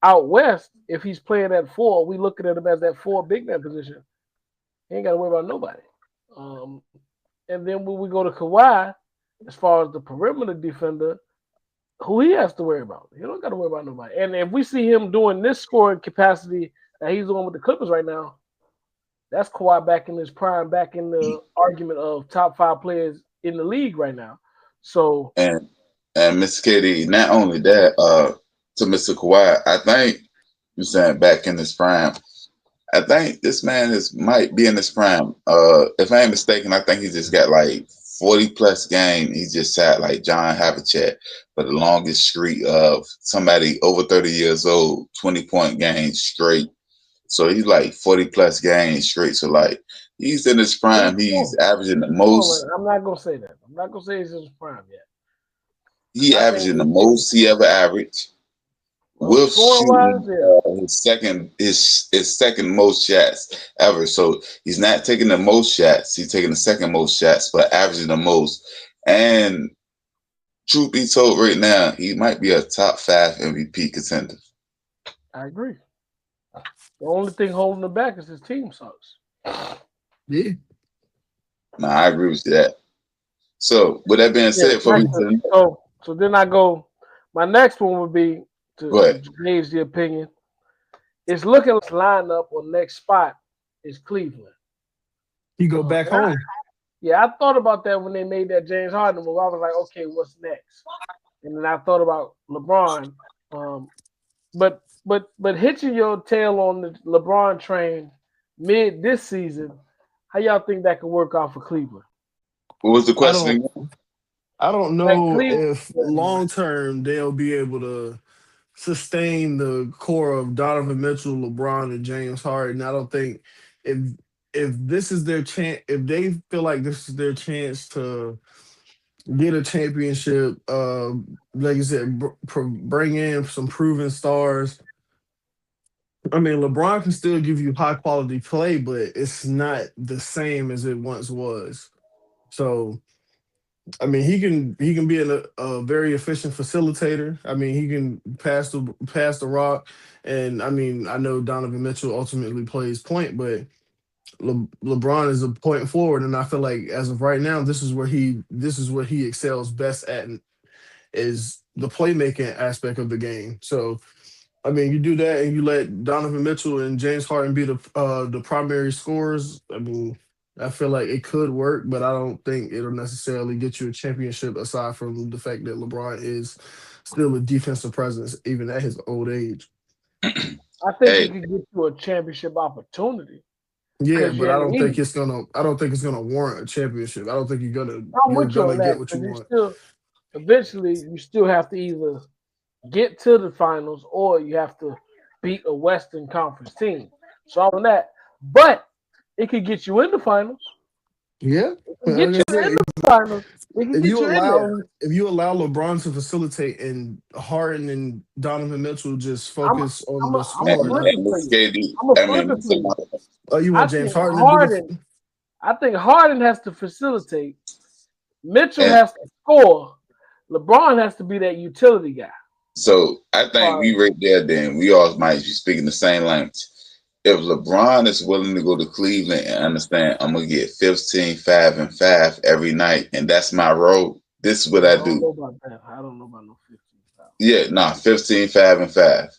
[SPEAKER 2] out West, if he's playing at 4, we looking at him as that 4 big man position. He ain't got to worry about nobody. And then when we go to Kawhi, as far as the perimeter defender, who he has to worry about. He don't got to worry about nobody. And if we see him doing this scoring capacity that he's doing with the Clippers right now, that's Kawhi back in his prime, back in the argument of top 5 players in the league right now. So
[SPEAKER 5] and Mr. KD, not only that, to Mr. Kawhi, I think you're saying back in his prime. I think this man might be in his prime. If I ain't mistaken, I think he just got like 40 plus games. He just had like John Havlicek for the longest streak of somebody over 30 years old, 20-point games straight. So he's like 40 plus games straight. So like he's in his prime. He's averaging the most.
[SPEAKER 2] I'm not gonna say that. I'm not gonna say he's in his prime yet.
[SPEAKER 5] He averaging the most he ever averaged. With shooting his second most shots ever. So he's not taking the most shots. He's taking the second most shots, but averaging the most. And truth be told, right now he might be a top 5 MVP contender.
[SPEAKER 2] I agree. The only thing holding him back is his team sucks.
[SPEAKER 1] Yeah.
[SPEAKER 5] No, I agree with that. So with that being said,
[SPEAKER 2] so then I go. My next one would be to gauge the opinion. It's looking like lineup or next spot is Cleveland.
[SPEAKER 1] You go back home.
[SPEAKER 2] I thought about that when they made that James Harden move. I was like, okay, what's next? And then I thought about LeBron. But hitching your tail on the LeBron train mid this season, how y'all think that could work out for Cleveland?
[SPEAKER 5] What was the
[SPEAKER 1] I
[SPEAKER 5] question?
[SPEAKER 1] don't I don't
[SPEAKER 2] Like
[SPEAKER 1] know
[SPEAKER 2] Cleveland.
[SPEAKER 1] if long term they'll be able to sustain the core of Donovan Mitchell, LeBron, and James Harden. I don't think if this is their chance, if they feel like this is their chance to get a championship, like I said, bring in some proven stars. I mean, LeBron can still give you high quality play, but it's not the same as it once was. So I mean, he can be a very efficient facilitator. I mean, he can pass the rock, and I mean, I know Donovan Mitchell ultimately plays point, but LeBron is a point forward, and I feel like as of right now, this is what he excels best at, is the playmaking aspect of the game. So I mean, you do that and you let Donovan Mitchell and James Harden be the primary scorers. I mean, I feel like it could work, but I don't think it'll necessarily get you a championship. Aside from the fact that LeBron is still a defensive presence even at his old age.
[SPEAKER 2] I think
[SPEAKER 5] Hey,
[SPEAKER 2] it could get you a championship opportunity
[SPEAKER 1] Yeah,
[SPEAKER 2] because
[SPEAKER 1] but
[SPEAKER 2] you're
[SPEAKER 1] I
[SPEAKER 2] in the
[SPEAKER 1] don't think
[SPEAKER 2] East.
[SPEAKER 1] it's gonna. I don't think it's gonna warrant a championship. I don't think
[SPEAKER 2] I'm
[SPEAKER 1] you're
[SPEAKER 2] with you
[SPEAKER 1] gonna
[SPEAKER 2] on
[SPEAKER 1] get
[SPEAKER 2] that
[SPEAKER 1] what you
[SPEAKER 2] because you
[SPEAKER 1] want.
[SPEAKER 2] still eventually you still have to either get to the finals or you have to beat a Western Conference team. So I'm on that, but it could get you in the finals.
[SPEAKER 1] Yeah,
[SPEAKER 2] It can
[SPEAKER 1] like
[SPEAKER 2] get
[SPEAKER 1] I
[SPEAKER 2] you
[SPEAKER 1] said,
[SPEAKER 2] in the finals. It can
[SPEAKER 1] if
[SPEAKER 2] get
[SPEAKER 1] you
[SPEAKER 2] you in there.
[SPEAKER 1] allow LeBron to facilitate and Harden and Donovan Mitchell just
[SPEAKER 2] I'm
[SPEAKER 1] focus on the
[SPEAKER 2] I'm a
[SPEAKER 5] and,
[SPEAKER 2] flip
[SPEAKER 1] scoring.
[SPEAKER 2] it
[SPEAKER 5] and
[SPEAKER 2] for
[SPEAKER 5] Mr.
[SPEAKER 2] you.
[SPEAKER 5] KD,
[SPEAKER 2] I'm a
[SPEAKER 5] I
[SPEAKER 2] flip
[SPEAKER 5] mean,
[SPEAKER 2] it for you.
[SPEAKER 1] Oh, you
[SPEAKER 2] I
[SPEAKER 1] want James
[SPEAKER 2] think
[SPEAKER 1] Harden to do the?
[SPEAKER 2] Harden. I think Harden has to facilitate. Mitchell
[SPEAKER 5] and
[SPEAKER 2] has to score. LeBron has to be that utility guy.
[SPEAKER 5] so I think
[SPEAKER 2] Uh,
[SPEAKER 5] we right there. Then we all might be speaking the same language. If LeBron is willing to go to Cleveland and understand, I'm gonna get 15, 5, and 5 every night, and that's my role. This is what
[SPEAKER 2] I
[SPEAKER 5] I
[SPEAKER 2] don't
[SPEAKER 5] do.
[SPEAKER 2] know about that. I don't know about no 15,000.
[SPEAKER 5] Yeah, nah, 15, 5, and 5.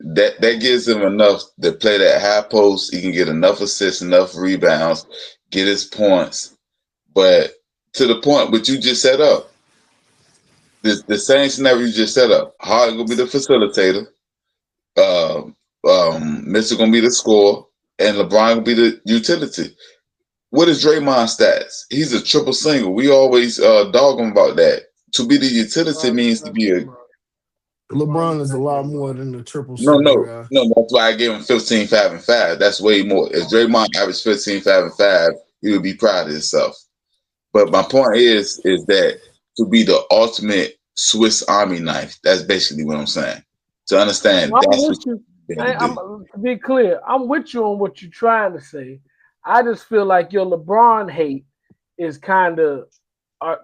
[SPEAKER 5] That gives him enough to play that high post. He can get enough assists, enough rebounds, get his points. But to the point what you just set up, the same scenario you just set up. Harden gonna be the facilitator. Mitchell gonna be the scorer, and LeBron gonna be the utility. What is Draymond's stats? He's a triple single. We always dog him about that. To be the utility
[SPEAKER 2] LeBron is
[SPEAKER 5] means to be a
[SPEAKER 2] not. LeBron
[SPEAKER 1] LeBron
[SPEAKER 2] is
[SPEAKER 1] is a
[SPEAKER 2] not
[SPEAKER 1] lot more
[SPEAKER 2] Draymond.
[SPEAKER 1] than the triple
[SPEAKER 5] no,
[SPEAKER 1] single
[SPEAKER 5] no,
[SPEAKER 1] guy.
[SPEAKER 5] no. That's why I gave him 15, 5, and 5. That's way more. If Draymond averaged 15, 5, and 5, he would be proud of himself. But my point is that to be the ultimate Swiss Army knife. That's basically what I'm saying. To understand,
[SPEAKER 2] Well, I'm
[SPEAKER 5] that's what
[SPEAKER 2] with you.
[SPEAKER 5] you got to
[SPEAKER 2] I'm
[SPEAKER 5] do.
[SPEAKER 2] to be clear. I'm with you on what you're trying to say. I just feel like your LeBron hate is kind of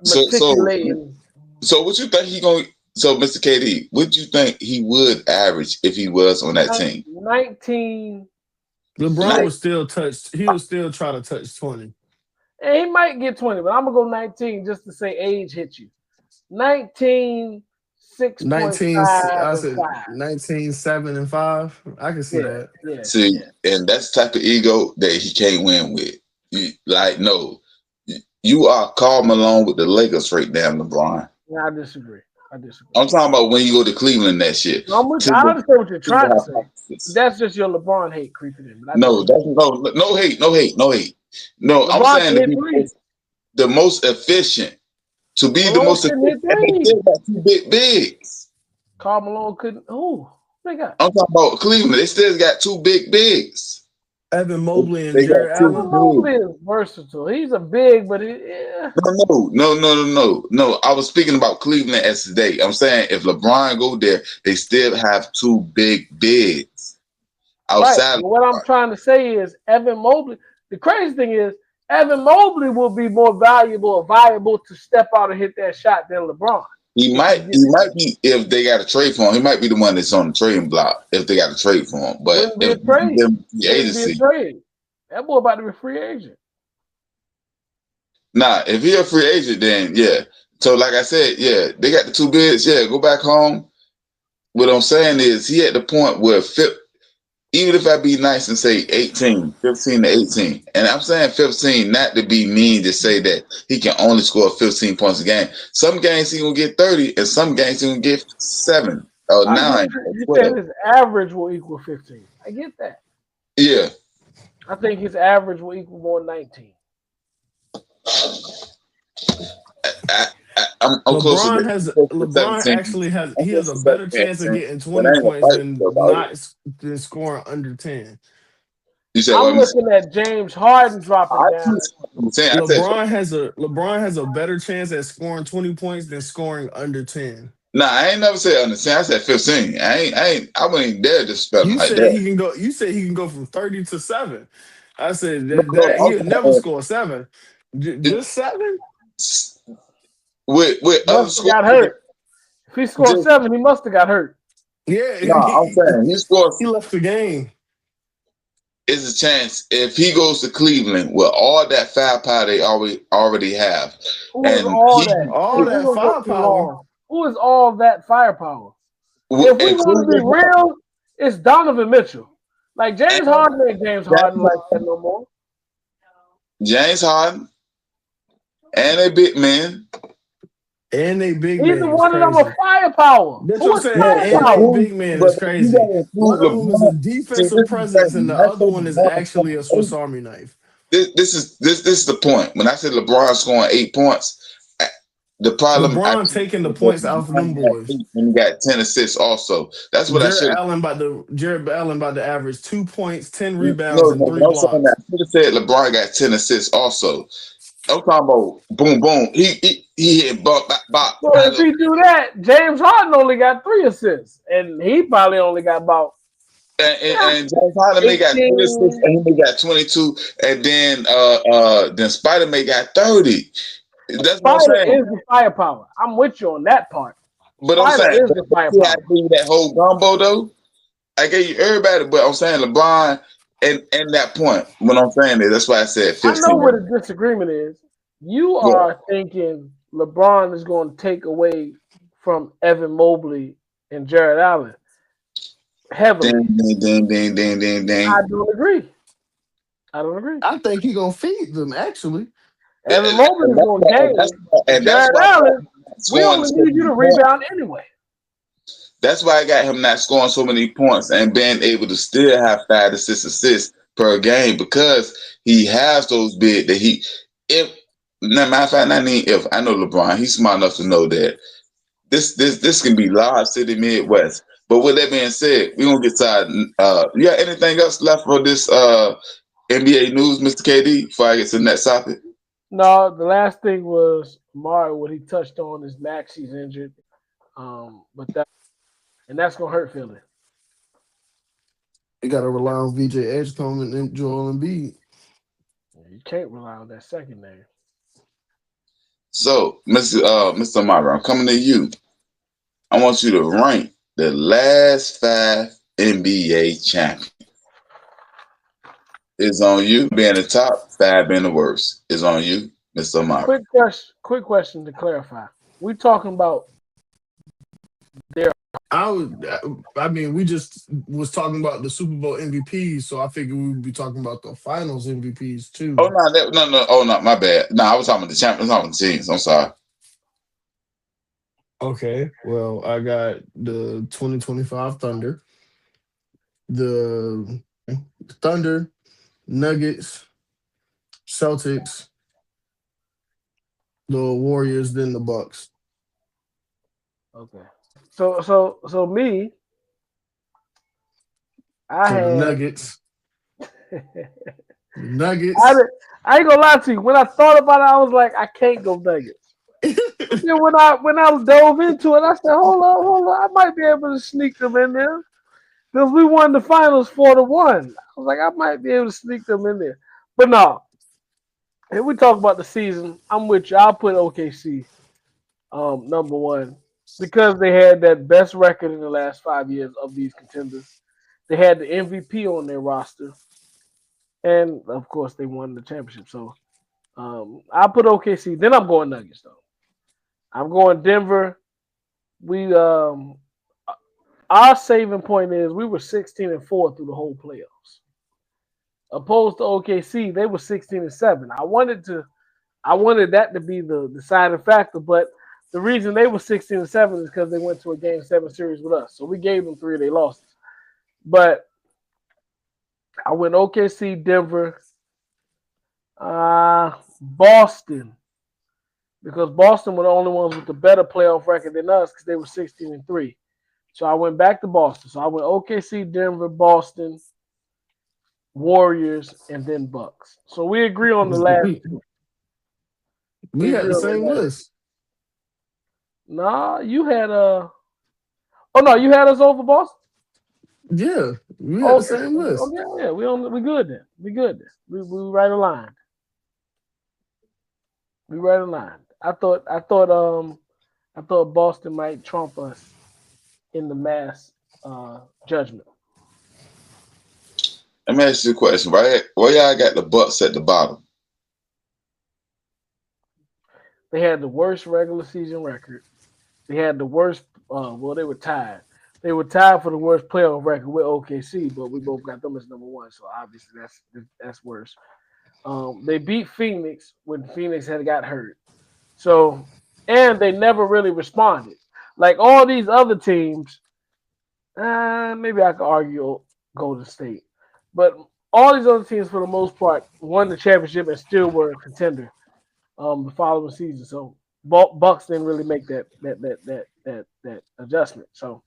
[SPEAKER 5] So, so,
[SPEAKER 2] matriculating.
[SPEAKER 5] so, what you think he going? So, Mr. KD, what do you think he would average if he was on that team?
[SPEAKER 2] 19,
[SPEAKER 1] LeBron
[SPEAKER 5] Like,
[SPEAKER 1] was still touched. He would still try to touch 20.
[SPEAKER 2] and he might get 20, but I'm gonna go 19 just to say age hit you. 19,
[SPEAKER 1] 19,
[SPEAKER 2] 6.5
[SPEAKER 1] I
[SPEAKER 2] and
[SPEAKER 1] said
[SPEAKER 2] 5.
[SPEAKER 1] 19, 7, and 5. I can see
[SPEAKER 2] Yeah,
[SPEAKER 1] that.
[SPEAKER 2] yeah,
[SPEAKER 5] see,
[SPEAKER 2] yeah.
[SPEAKER 5] and that's the type of ego that he can't win with. Like, no, you are Karl Malone with the Lakers right now, LeBron.
[SPEAKER 2] Yeah, I disagree. I disagree.
[SPEAKER 5] I'm talking about when you go to Cleveland next year.
[SPEAKER 2] No, I'm with you. I understand what you're trying to say. That's just your LeBron hate creeping in. But I
[SPEAKER 5] No,
[SPEAKER 2] disagree.
[SPEAKER 5] that's no hate, no hate, no hate. No, I'm
[SPEAKER 2] LeBron
[SPEAKER 5] saying
[SPEAKER 2] can
[SPEAKER 5] to
[SPEAKER 2] hit
[SPEAKER 5] be
[SPEAKER 2] threes.
[SPEAKER 5] the most efficient. To be the
[SPEAKER 2] Malone
[SPEAKER 5] most
[SPEAKER 2] couldn't hit
[SPEAKER 5] efficient, and they
[SPEAKER 2] threes.
[SPEAKER 5] still got two big bigs.
[SPEAKER 2] Karl Malone couldn't. Who they got?
[SPEAKER 5] I'm talking about Cleveland. They still got two big bigs.
[SPEAKER 1] Evan Mobley and
[SPEAKER 5] They got
[SPEAKER 1] Jared
[SPEAKER 5] two
[SPEAKER 2] Evan
[SPEAKER 1] Allen.
[SPEAKER 5] bigs.
[SPEAKER 2] Mobley is versatile. He's a big, but yeah.
[SPEAKER 5] No. I was speaking about Cleveland as today. I'm saying if LeBron go there, they still have two big bigs
[SPEAKER 2] Right.
[SPEAKER 5] outside.
[SPEAKER 2] But what I'm trying to say is Evan Mobley. The crazy thing is Evan Mobley will be more valuable or viable to step out and hit that shot than LeBron.
[SPEAKER 5] He might be if they got a trade for him. He might be the one that's on the trading block if they got a trade for him. But
[SPEAKER 2] Wouldn't be
[SPEAKER 5] if
[SPEAKER 2] a trade.
[SPEAKER 5] the
[SPEAKER 2] Wouldn't be a
[SPEAKER 5] agency,
[SPEAKER 2] trade. That boy about to be a free agent.
[SPEAKER 5] nah, if he a free agent, then yeah. So like I said, yeah, they got the two bids. Yeah, go back home. What I'm saying is he at the point where even if I be nice and say 15 to 18, and I'm saying 15 not to be mean to say that he can only score 15 points a game. Some games he gonna get 30, and some games he gonna get 7 or
[SPEAKER 2] I get
[SPEAKER 5] 9
[SPEAKER 2] you.
[SPEAKER 5] or
[SPEAKER 2] You said
[SPEAKER 5] 12.
[SPEAKER 2] his average will equal 15. I get that.
[SPEAKER 5] Yeah.
[SPEAKER 2] I think his average will equal more 19.
[SPEAKER 5] I'm closer to
[SPEAKER 1] LeBron
[SPEAKER 5] 17.
[SPEAKER 1] actually has
[SPEAKER 5] I'm
[SPEAKER 1] he has
[SPEAKER 5] close
[SPEAKER 1] a
[SPEAKER 5] to
[SPEAKER 1] better
[SPEAKER 5] 17.
[SPEAKER 1] chance of getting
[SPEAKER 5] But I
[SPEAKER 1] 20
[SPEAKER 5] ain't gonna
[SPEAKER 1] points
[SPEAKER 5] fight with you about it.
[SPEAKER 1] than scoring under 10.
[SPEAKER 5] You said
[SPEAKER 2] I'm
[SPEAKER 5] what?
[SPEAKER 2] looking at James Harden dropping
[SPEAKER 5] I
[SPEAKER 2] down.
[SPEAKER 5] I'm saying I said
[SPEAKER 1] LeBron has a better chance at scoring 20 points than scoring under 10.
[SPEAKER 5] nah. I ain't never said under 10. I said 15. I wouldn't even dare to spell it
[SPEAKER 1] You
[SPEAKER 5] like
[SPEAKER 1] said
[SPEAKER 5] that.
[SPEAKER 1] he can go. You said he can go from 30 to 7. I said
[SPEAKER 5] No, no,
[SPEAKER 1] that he'll never
[SPEAKER 5] I'm
[SPEAKER 1] score 7.
[SPEAKER 5] saying
[SPEAKER 1] Just 7?
[SPEAKER 5] with other
[SPEAKER 2] Must have
[SPEAKER 5] scores.
[SPEAKER 2] got hurt. If he scored
[SPEAKER 5] Just
[SPEAKER 2] 7, he must have got hurt.
[SPEAKER 1] Yeah,
[SPEAKER 5] no, I'm saying he scores.
[SPEAKER 1] he left the game.
[SPEAKER 5] Is a chance if he goes to Cleveland with all that firepower they already have,
[SPEAKER 2] Who is
[SPEAKER 5] and
[SPEAKER 2] all
[SPEAKER 5] he
[SPEAKER 2] that?
[SPEAKER 1] All
[SPEAKER 2] If we're
[SPEAKER 1] that
[SPEAKER 2] gonna go too
[SPEAKER 1] firepower.
[SPEAKER 2] long, who is all that firepower? If we
[SPEAKER 5] and
[SPEAKER 2] want to be
[SPEAKER 5] Cleveland
[SPEAKER 2] real, it's Donovan Mitchell. Like James
[SPEAKER 5] and
[SPEAKER 2] Harden ain't James Harden like that no more.
[SPEAKER 5] James Harden and a big man.
[SPEAKER 1] And they big
[SPEAKER 2] Either
[SPEAKER 1] man is
[SPEAKER 2] one of them
[SPEAKER 1] crazy.
[SPEAKER 2] are firepower.
[SPEAKER 1] That's what
[SPEAKER 2] Who
[SPEAKER 1] I'm
[SPEAKER 2] is
[SPEAKER 1] saying.
[SPEAKER 5] Yeah,
[SPEAKER 1] And they
[SPEAKER 2] firepower?
[SPEAKER 1] big man
[SPEAKER 5] but
[SPEAKER 1] is
[SPEAKER 5] you
[SPEAKER 1] crazy.
[SPEAKER 5] gotta
[SPEAKER 1] One
[SPEAKER 5] include
[SPEAKER 1] of them is a
[SPEAKER 5] LeBron. See, this
[SPEAKER 1] defensive
[SPEAKER 5] is the
[SPEAKER 1] presence,
[SPEAKER 5] thing.
[SPEAKER 1] and
[SPEAKER 5] When
[SPEAKER 1] the
[SPEAKER 5] I
[SPEAKER 1] other
[SPEAKER 5] say
[SPEAKER 1] one is
[SPEAKER 5] LeBron
[SPEAKER 1] actually a
[SPEAKER 5] scoring
[SPEAKER 1] Swiss Army knife.
[SPEAKER 5] this is the point. When I said LeBron scoring 8 points, the problem I
[SPEAKER 1] LeBron
[SPEAKER 5] think
[SPEAKER 1] taking the
[SPEAKER 5] is that
[SPEAKER 1] points out of
[SPEAKER 5] LeBron
[SPEAKER 1] them
[SPEAKER 5] got
[SPEAKER 1] boys.
[SPEAKER 5] 8 and he got 10 assists also. That's what I should have.
[SPEAKER 1] Jared Allen about to average 2 points, 10
[SPEAKER 5] No,
[SPEAKER 1] rebounds, and
[SPEAKER 5] no,
[SPEAKER 1] 3
[SPEAKER 5] but I'm saying that
[SPEAKER 1] blocks.
[SPEAKER 5] I should have said LeBron got 10 assists also. I'm talking about boom, boom. He hit bop.
[SPEAKER 2] So if he do that, James Harden only got 3 assists, and he probably only got about
[SPEAKER 5] And James Harden may got 3 assists
[SPEAKER 2] 18.
[SPEAKER 5] and he may got 22, and then Spider May got 30. That's what I'm
[SPEAKER 2] Spider
[SPEAKER 5] saying.
[SPEAKER 2] is the firepower. I'm with you on that part.
[SPEAKER 5] But I'm
[SPEAKER 2] Spider
[SPEAKER 5] saying,
[SPEAKER 2] is
[SPEAKER 5] but
[SPEAKER 2] the
[SPEAKER 5] see how I
[SPEAKER 2] firepower.
[SPEAKER 5] gave you that whole gumbo though. I gave you everybody, but I'm saying LeBron and that point. What I'm saying is that's why I said
[SPEAKER 2] I know
[SPEAKER 5] 15.
[SPEAKER 2] where the disagreement is. You
[SPEAKER 5] Yeah.
[SPEAKER 2] are thinking LeBron is going to take away from Evan Mobley and Jared Allen heavily.
[SPEAKER 5] Ding.
[SPEAKER 2] I don't agree. I don't agree.
[SPEAKER 1] I think he gonna feed them. Actually,
[SPEAKER 2] Evan Mobley is going to game.
[SPEAKER 5] That's
[SPEAKER 2] Jared
[SPEAKER 5] why
[SPEAKER 2] Allen, we
[SPEAKER 5] scoring
[SPEAKER 2] only
[SPEAKER 5] so
[SPEAKER 2] need you
[SPEAKER 5] many
[SPEAKER 2] to
[SPEAKER 5] points.
[SPEAKER 2] rebound anyway.
[SPEAKER 5] That's why I got him not scoring so many points and being able to still have 5 to 6 assists per game because he has those big that if matter of fact, not even if I know LeBron, he's smart enough to know that this can be large city Midwest. But with that being said, we're gonna get started. You got anything else left for this NBA news, Mr. KD, before I get to the next topic?
[SPEAKER 2] No, the last thing was Mario. What he touched on is Maxi's injured, but that's gonna hurt Philly.
[SPEAKER 1] you gotta rely on VJ Edgecombe and Joel Embiid.
[SPEAKER 2] You can't rely on that second name.
[SPEAKER 5] So, Mr. Amara, I'm coming to you. I want you to rank the last 5 NBA champions. It's on you. Being the top, 5 being the worst. It's on you, Mr. Amara.
[SPEAKER 2] Quick question to clarify. We talking about
[SPEAKER 1] I mean, we just was talking about the Super Bowl MVPs, so I figured we would be talking about the Finals MVPs too.
[SPEAKER 5] Oh no! Oh no, my bad. No, I was talking about the champions. I was talking about the teams. I'm sorry.
[SPEAKER 1] Okay, well, I got the 2025 Thunder, the Thunder, Nuggets, Celtics, the Warriors, then the Bucks.
[SPEAKER 2] okay. So me, I
[SPEAKER 1] So the
[SPEAKER 2] had.
[SPEAKER 1] Nuggets, Nuggets.
[SPEAKER 2] I ain't gonna lie to you. When I thought about it, I was like, I can't go Nuggets. Then when I dove into it, I said, hold on, I might be able to sneak them in there because we won the finals 4-1. I was like, I might be able to sneak them in there, but no. If we talk about the season, I'm with you. I'll put OKC number 1 because they had that best record in the last 5 years of these contenders. They had the MVP on their roster, and of course, they won the championship. So I'll put OKC. Then I'm going Nuggets though. I'm going Denver. Our saving point is we were 16-4 through the whole playoffs. Opposed to OKC, they were 16-7. I wanted that to be the deciding factor, but the reason they were 16-7 is because they went to a Game 7 series with us. So we gave them 3, they lost. But I went OKC, Denver, Boston, because Boston were the only ones with the better playoff record than us because they were 16-3. So I went back to Boston. So I went OKC, Denver, Boston, Warriors, and then Bucks. So we agree on the last.
[SPEAKER 1] We had
[SPEAKER 2] agree
[SPEAKER 1] the
[SPEAKER 2] on
[SPEAKER 1] same
[SPEAKER 2] last.
[SPEAKER 1] list.
[SPEAKER 2] Nah, you had Oh no, you had us over Boston.
[SPEAKER 1] Yeah, we had the same list.
[SPEAKER 2] Oh yeah, we good then. We good then. We right aligned. We right aligned. I thought Boston might trump us in the mass judgment.
[SPEAKER 5] Let me ask you a question. Why y'all got the Bucks at the bottom?
[SPEAKER 2] They had the worst regular season record. They had the worst. Well, they were tied. They were tied for the worst playoff record with OKC, but we both got them as number one. So obviously that's worse. They beat Phoenix when Phoenix had got hurt. So, and they never really responded. Like all these other teams, maybe I could argue Golden State, but all these other teams, for the most part, won the championship and still were a contender the following season. So Bucks didn't really make that adjustment. So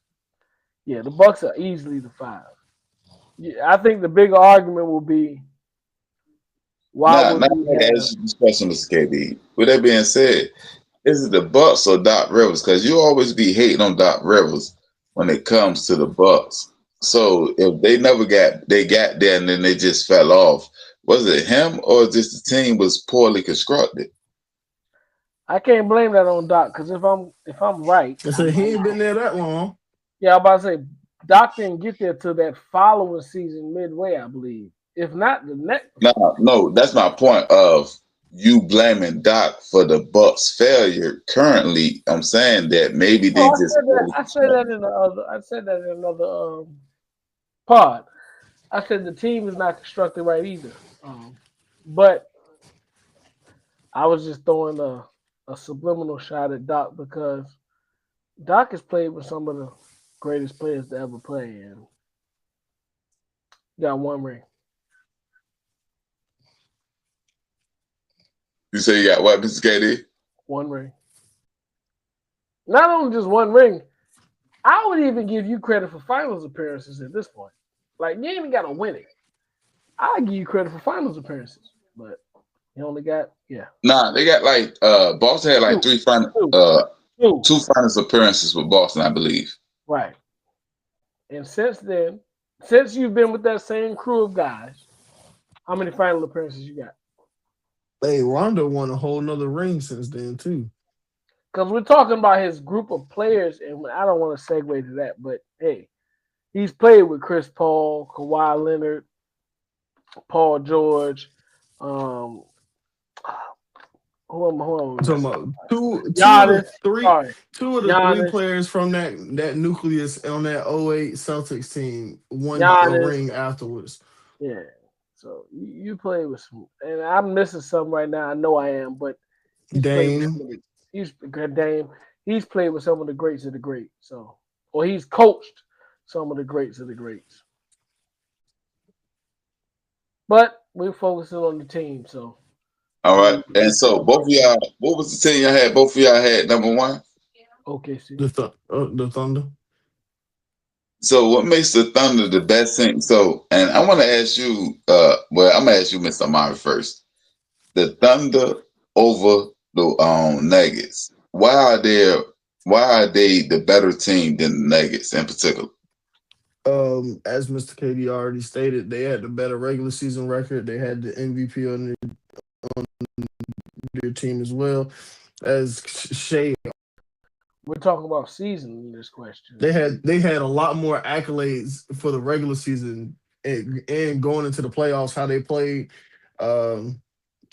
[SPEAKER 2] yeah, the Bucks are easily the 5. Yeah, I think the bigger argument will be why would we have
[SPEAKER 5] this question, Mr. KD. With that being said, is it the Bucks or Doc Rivers? Because you always be hating on Doc Rivers when it comes to the Bucks. So if they got there and then they just fell off, was it him or just the team was poorly constructed?
[SPEAKER 2] I can't blame that on Doc because if I'm right,
[SPEAKER 1] I said he ain't been there that long.
[SPEAKER 2] Yeah, I'm about to say Doc didn't get there till that following season midway, I believe. If not the next.
[SPEAKER 5] No, that's my point of you blaming Doc for the Bucks' failure currently. I'm saying that maybe they just.
[SPEAKER 2] I said that in another pod. I said the team is not constructed right either. But I was just throwing a subliminal shot at Doc because Doc has played with some of the greatest players to ever play and got one ring.
[SPEAKER 5] You say you got what, Mr. KD?
[SPEAKER 2] One ring. Not only just one ring, I would even give you credit for finals appearances at this point. Like, you ain't even got to win it. I give you credit for finals appearances, but you only got,
[SPEAKER 5] Nah, they got like Boston had like two finals appearances with Boston, I believe.
[SPEAKER 2] Right. And since then, since you've been with that same crew of guys, how many final appearances you got?
[SPEAKER 1] Hey, Rondo won a whole nother ring since then too.
[SPEAKER 2] Because we're talking about his group of players, and I don't want to segue to that, but hey, he's played with Chris Paul, Kawhi Leonard, Paul George, who am I
[SPEAKER 1] talking about two of the three players from that nucleus on that 08 Celtics team won a ring afterwards.
[SPEAKER 2] Yeah. So you play with some, and I'm missing some right now. I know I am, but
[SPEAKER 1] Dame.
[SPEAKER 2] He's Dame. He's played with some of the greats of the greats. So, or he's coached some of the greats of the greats. But we're focusing on the team. So,
[SPEAKER 5] all right. And so both of y'all, what was the team y'all had? Both of y'all had number one.
[SPEAKER 2] OKC.
[SPEAKER 1] The Thunder.
[SPEAKER 5] So what makes the Thunder the best thing? So, and I want to ask you, I'm gonna ask you, Mr. Amari, first. The Thunder over the Nuggets. Why are they the better team than the Nuggets in particular?
[SPEAKER 1] As Mr. KD already stated, they had the better regular season record. They had the MVP on their team as well. As Shea,
[SPEAKER 2] we're talking about season in this question.
[SPEAKER 1] They had a lot more accolades for the regular season and going into the playoffs. How they played,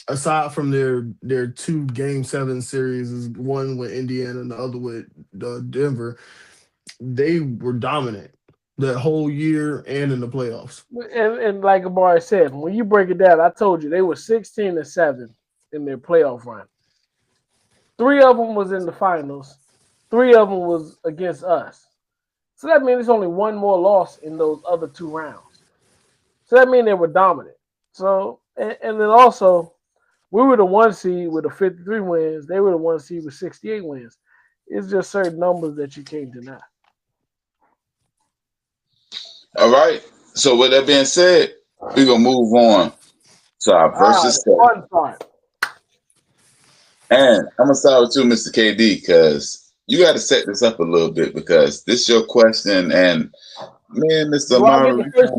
[SPEAKER 1] aside from their 2 Game 7 series, one with Indiana and the other with Denver, they were dominant the whole year and in the playoffs.
[SPEAKER 2] And like Amari said, when you break it down, I told you they were 16-7 in their playoff run. 3 of them was in the finals. 3 of them was against us. So that means there's only one more loss in those other 2 rounds. So that means they were dominant. So, and then also, We were the 1 seed with the 53 wins. They were the 1 seed with 68 wins. It's just certain numbers that you can't deny.
[SPEAKER 5] All right. So with that being said, we're gonna move on to our versus
[SPEAKER 2] the
[SPEAKER 5] set.
[SPEAKER 2] fun part.
[SPEAKER 5] And I'm gonna start with you, Mr. KD, because you got to set this up a little bit because this is your question, and me and Mr.
[SPEAKER 2] Do I get
[SPEAKER 5] Amari.
[SPEAKER 2] the first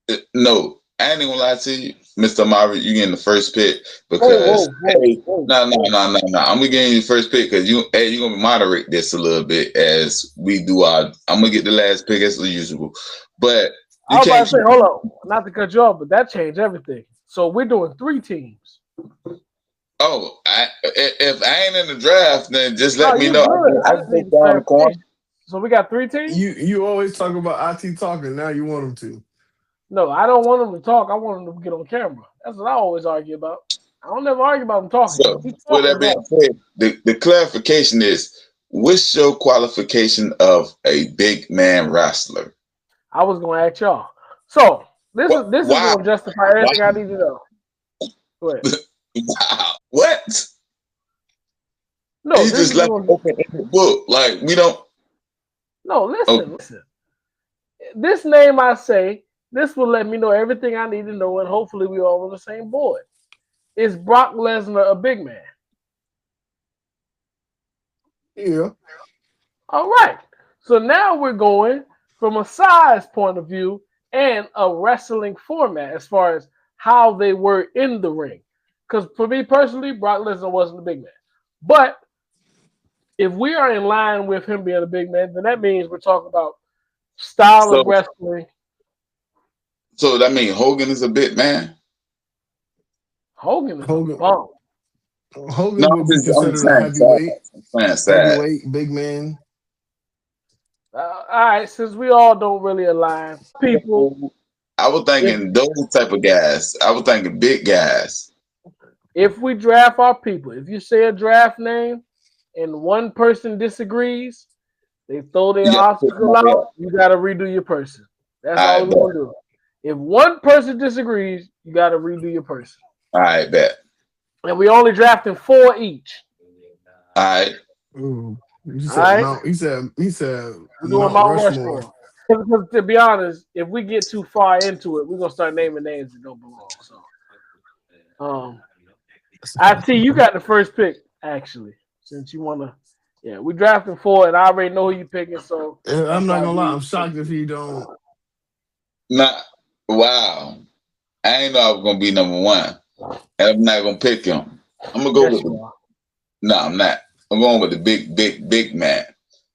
[SPEAKER 2] pick?
[SPEAKER 5] No, I ain't even gonna lie to you, Mr. Amari. You getting the first pick because
[SPEAKER 2] Whoa.
[SPEAKER 5] no. I'm gonna give you the first pick because you gonna moderate this a little bit as we do our. I'm gonna get the last pick as usual, but
[SPEAKER 2] I was about to say, hold on, not to cut you off, but that changed everything. So we're doing 3 teams.
[SPEAKER 5] Oh, if I ain't in the draft, then just let me
[SPEAKER 2] you
[SPEAKER 5] know.
[SPEAKER 2] good.
[SPEAKER 5] I just down the corner.
[SPEAKER 2] So we got 3 teams?
[SPEAKER 1] You always talk about IT talking. Now you want them to.
[SPEAKER 2] No, I don't want them to talk. I want them to get on camera. That's what I always argue about. I don't never argue about them talking.
[SPEAKER 5] So, with that being said, the clarification is, what's your qualification of a big man wrestler?
[SPEAKER 2] I was going to ask y'all. So, this is going to justify everything I need to know. Go ahead.
[SPEAKER 5] Wow. What?
[SPEAKER 2] No,
[SPEAKER 5] he just left open in the book. Like, we don't.
[SPEAKER 2] No, listen. This name I say, this will let me know everything I need to know, and hopefully we all on the same board. Is Brock Lesnar a big man?
[SPEAKER 1] Yeah.
[SPEAKER 2] All right. So now we're going from a size point of view and a wrestling format as far as how they were in the ring. Because for me personally, Brock Lesnar wasn't a big man. But if we are in line with him being a big man, then that means we're talking about style of wrestling.
[SPEAKER 5] So that means Hogan is a big man?
[SPEAKER 2] Hogan is a bum.
[SPEAKER 1] Hogan would be considered a heavyweight. Heavyweight, big man.
[SPEAKER 2] All right, since we all don't really align, people.
[SPEAKER 5] I was thinking those type of guys. I was thinking big guys.
[SPEAKER 2] If we draft our people, if you say a draft name and one person disagrees, they throw their obstacle out, you got to redo your person. That's all we're going to do. If one person disagrees, you got to redo your person.
[SPEAKER 5] All right, bet.
[SPEAKER 2] And we only drafting 4 each.
[SPEAKER 5] All right.
[SPEAKER 1] Ooh. He said
[SPEAKER 2] we're doing Mount Rushmore. Because to be honest, if we get too far into it, we're gonna start naming names that don't belong. So, IT, you got the first pick actually, since you wanna. Yeah, we drafting 4, and I already know who you picking. So
[SPEAKER 1] I'm not gonna lie, I'm shocked if he don't.
[SPEAKER 5] Wow, I ain't know I was gonna be number 1, and I'm not gonna pick him. I'm gonna go with him. No, I'm not. I'm going with the big man.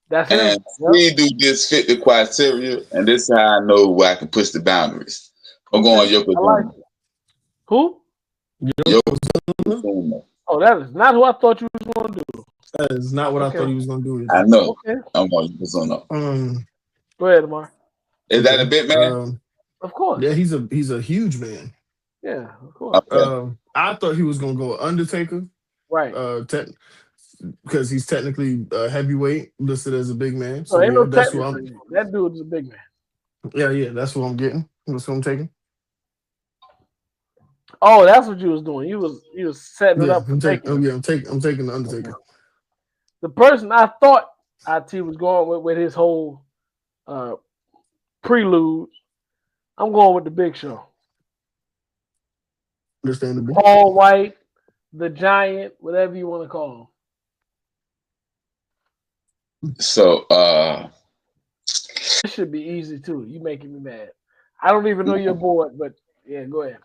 [SPEAKER 2] That's
[SPEAKER 5] and
[SPEAKER 2] it.
[SPEAKER 5] We do this fit the criteria, and this is how I know where I can push the boundaries. I'm going Yokozuna.
[SPEAKER 2] Who?
[SPEAKER 5] Yokozuna.
[SPEAKER 2] Oh, that is not who I thought you was going to do.
[SPEAKER 1] That is not what I thought he was going to do.
[SPEAKER 5] I know. Okay. I'm going Yokozuna.
[SPEAKER 2] Go ahead, Amar.
[SPEAKER 5] Is that a big man?
[SPEAKER 2] Of course.
[SPEAKER 1] Yeah, he's a huge man.
[SPEAKER 2] Yeah, of course.
[SPEAKER 1] Okay. I thought he was going to go Undertaker.
[SPEAKER 2] Right.
[SPEAKER 1] Because he's technically heavyweight, listed as a big man.
[SPEAKER 2] So ain't no that dude is a big man.
[SPEAKER 1] Yeah, that's what I'm getting. That's what I'm taking.
[SPEAKER 2] Oh, that's what you was doing. You was setting it up.
[SPEAKER 1] I'm taking the Undertaker.
[SPEAKER 2] The person I thought IT was going with his whole prelude, I'm going with the Big Show.
[SPEAKER 1] Understandable.
[SPEAKER 2] Paul White, the Giant, whatever you want to call him.
[SPEAKER 5] So
[SPEAKER 2] this should be easy too. You making me mad. I don't even know your board, but yeah, go ahead.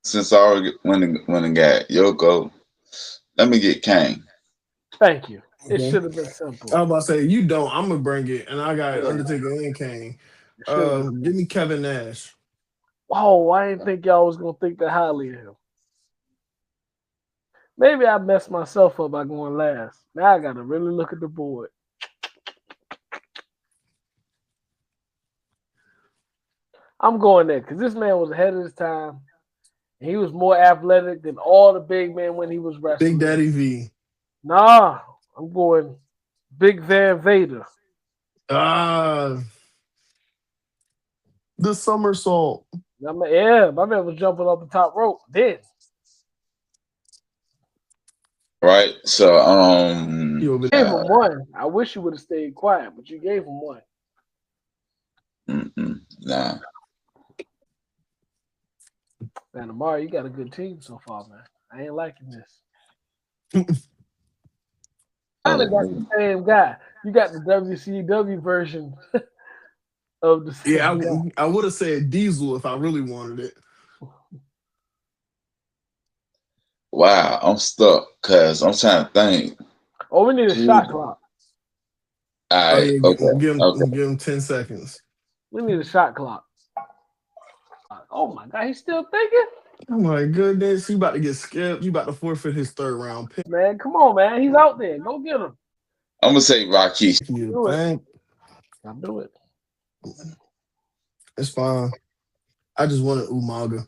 [SPEAKER 5] Since I already went and got Yoko, let me get Kane.
[SPEAKER 2] Thank you. It should have been simple.
[SPEAKER 1] I was about to say you don't. I'm gonna bring it, and I got Undertaker and Kane. Give me Kevin Nash.
[SPEAKER 2] Oh, I didn't think y'all was gonna think that highly of him. Maybe I messed myself up by going last. Now I got to really look at the board. I'm going there because this man was ahead of his time. And he was more athletic than all the big men when he was wrestling.
[SPEAKER 1] Big Daddy V.
[SPEAKER 2] Nah, I'm going Big Van Vader.
[SPEAKER 1] The somersault.
[SPEAKER 2] My man was jumping off the top rope. Then
[SPEAKER 5] Right. So
[SPEAKER 1] You over
[SPEAKER 2] gave him one. I wish you would have stayed quiet, but you gave him one.
[SPEAKER 5] nah.
[SPEAKER 2] Man, Amari, you got a good team so far, man. I ain't liking this. Kind of got the same guy. You got the WCW version of the same
[SPEAKER 1] Yeah,
[SPEAKER 2] guy.
[SPEAKER 1] I would have said Diesel if I really wanted it.
[SPEAKER 5] Wow, I'm stuck because I'm trying to think.
[SPEAKER 2] Oh, we need a shot clock.
[SPEAKER 5] All
[SPEAKER 1] Oh
[SPEAKER 5] right.
[SPEAKER 1] yeah,
[SPEAKER 5] Okay.
[SPEAKER 1] give him 10 seconds.
[SPEAKER 2] We need a shot clock. Oh my God, he's still thinking?
[SPEAKER 1] Oh my goodness, you about to get skipped. You about to forfeit his 3rd round pick.
[SPEAKER 2] Man, come on, man. He's out there. Go get him.
[SPEAKER 5] I'm gonna say Rocky.
[SPEAKER 1] You
[SPEAKER 2] Do it.
[SPEAKER 1] think?
[SPEAKER 2] I'll do it.
[SPEAKER 1] It's fine. I just wanted Umaga.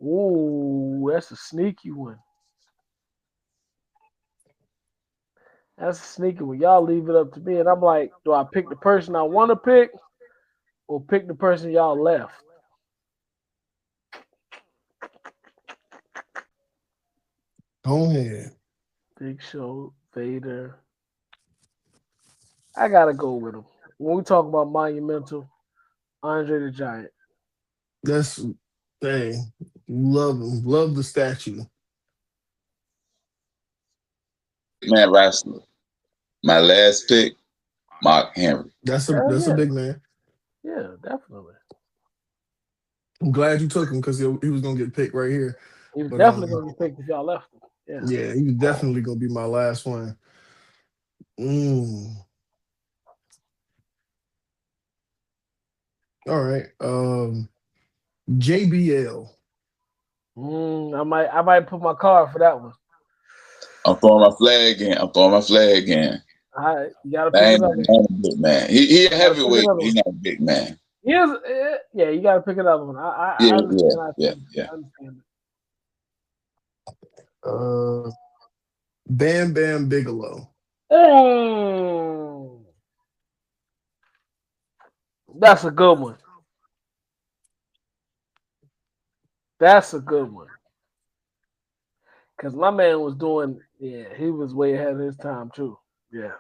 [SPEAKER 2] Ooh, that's a sneaky one. That's a sneaky one. Y'all leave it up to me. And I'm like, do I pick the person I want to pick or pick the person y'all left?
[SPEAKER 1] Go ahead.
[SPEAKER 2] Big Show, Vader. I got to go with him. When we talk about monumental, Andre the Giant.
[SPEAKER 1] That's hey, love him. Love the statue.
[SPEAKER 5] Man wrestler. My last pick, Mark Henry.
[SPEAKER 1] That's
[SPEAKER 2] Hell
[SPEAKER 1] a
[SPEAKER 2] yeah.
[SPEAKER 1] big man.
[SPEAKER 2] Yeah, definitely.
[SPEAKER 1] I'm glad you took him because he was gonna get picked right here.
[SPEAKER 2] He was
[SPEAKER 1] But,
[SPEAKER 2] definitely going to be picked if y'all left him. Yeah.
[SPEAKER 1] Yeah, he was definitely gonna be my last one. All right. JBL.
[SPEAKER 2] I might put my card for that one.
[SPEAKER 5] I'm throwing my flag in.
[SPEAKER 2] All right, you got to pick
[SPEAKER 5] Ain't
[SPEAKER 2] another one.
[SPEAKER 5] a big man. He a heavyweight.
[SPEAKER 2] another
[SPEAKER 5] He's not a big man.
[SPEAKER 2] Yeah, you got to pick another one. I
[SPEAKER 5] Yeah,
[SPEAKER 2] understand.
[SPEAKER 5] yeah.
[SPEAKER 2] I understand.
[SPEAKER 1] Bam Bam Bigelow.
[SPEAKER 2] That's a good one. That's a good one. Because my man was doing, he was way ahead of his time too. Yeah.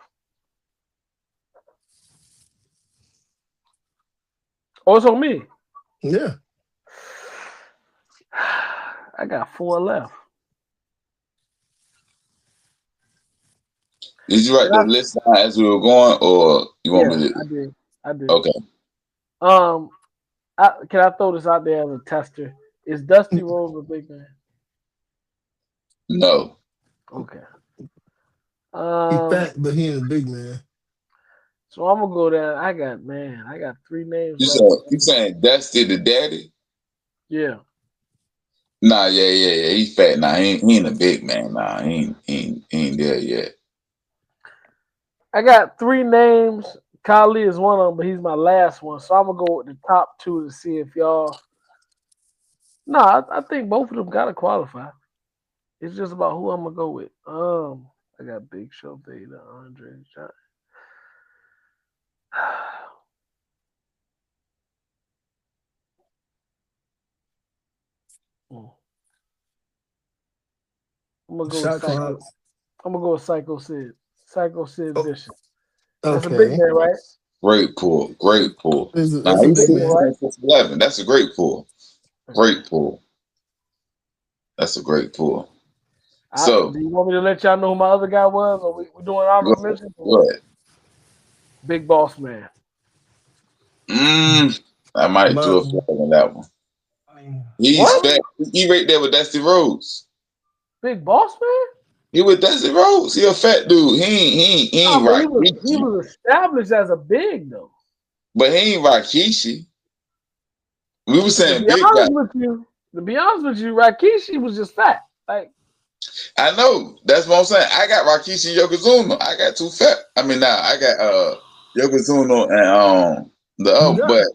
[SPEAKER 2] Oh, it's on me.
[SPEAKER 1] Yeah.
[SPEAKER 2] I got 4 left.
[SPEAKER 5] Did you write the list down as we were going, or you want me to?
[SPEAKER 2] I did.
[SPEAKER 5] Okay.
[SPEAKER 2] Can I throw this out there as a tester? Is Dusty Rhodes a big man?
[SPEAKER 5] No.
[SPEAKER 2] Okay.
[SPEAKER 1] He's fat, but he ain't a big man.
[SPEAKER 2] So I'm gonna go down. I got 3 names.
[SPEAKER 5] You saying Dusty the daddy?
[SPEAKER 2] Yeah.
[SPEAKER 5] Nah, yeah. He's fat. Nah, he ain't a big man. Nah, he ain't there yet.
[SPEAKER 2] I got 3 names. Kali is one of them, but he's my last one. So I'm gonna go with the top 2 to see if y'all. No, I think both of them gotta qualify. It's just about who I'm gonna go with. I got Big Show, Vader, Andre, Giant. I'm gonna go with Psycho. I'm gonna go with Psycho Sid. Psycho Sid Bishop. That's a big man, right?
[SPEAKER 5] Great pull.
[SPEAKER 1] That's
[SPEAKER 5] Nah,
[SPEAKER 1] a
[SPEAKER 5] he's
[SPEAKER 1] big man.
[SPEAKER 5] right? 11. That's a great pull. That's a great pull. So,
[SPEAKER 2] do you want me to let y'all know who my other guy was? Or we doing honorable mention?
[SPEAKER 5] Go ahead.
[SPEAKER 2] Big Boss Man.
[SPEAKER 5] I might do a flag on that one. He's fat. He right there with Dusty Rhodes.
[SPEAKER 2] Big Boss Man?
[SPEAKER 5] He with Dusty Rhodes. He a fat dude. He ain't right.
[SPEAKER 2] He was established as a big though.
[SPEAKER 5] But he ain't Rikishi. We were saying big guy.
[SPEAKER 2] To be honest with you, Rikishi was just fat. Like,
[SPEAKER 5] I know. That's what I'm saying. I got Rikishi and Yokozuna. I got 2 fat. I mean, I got Yokozuna and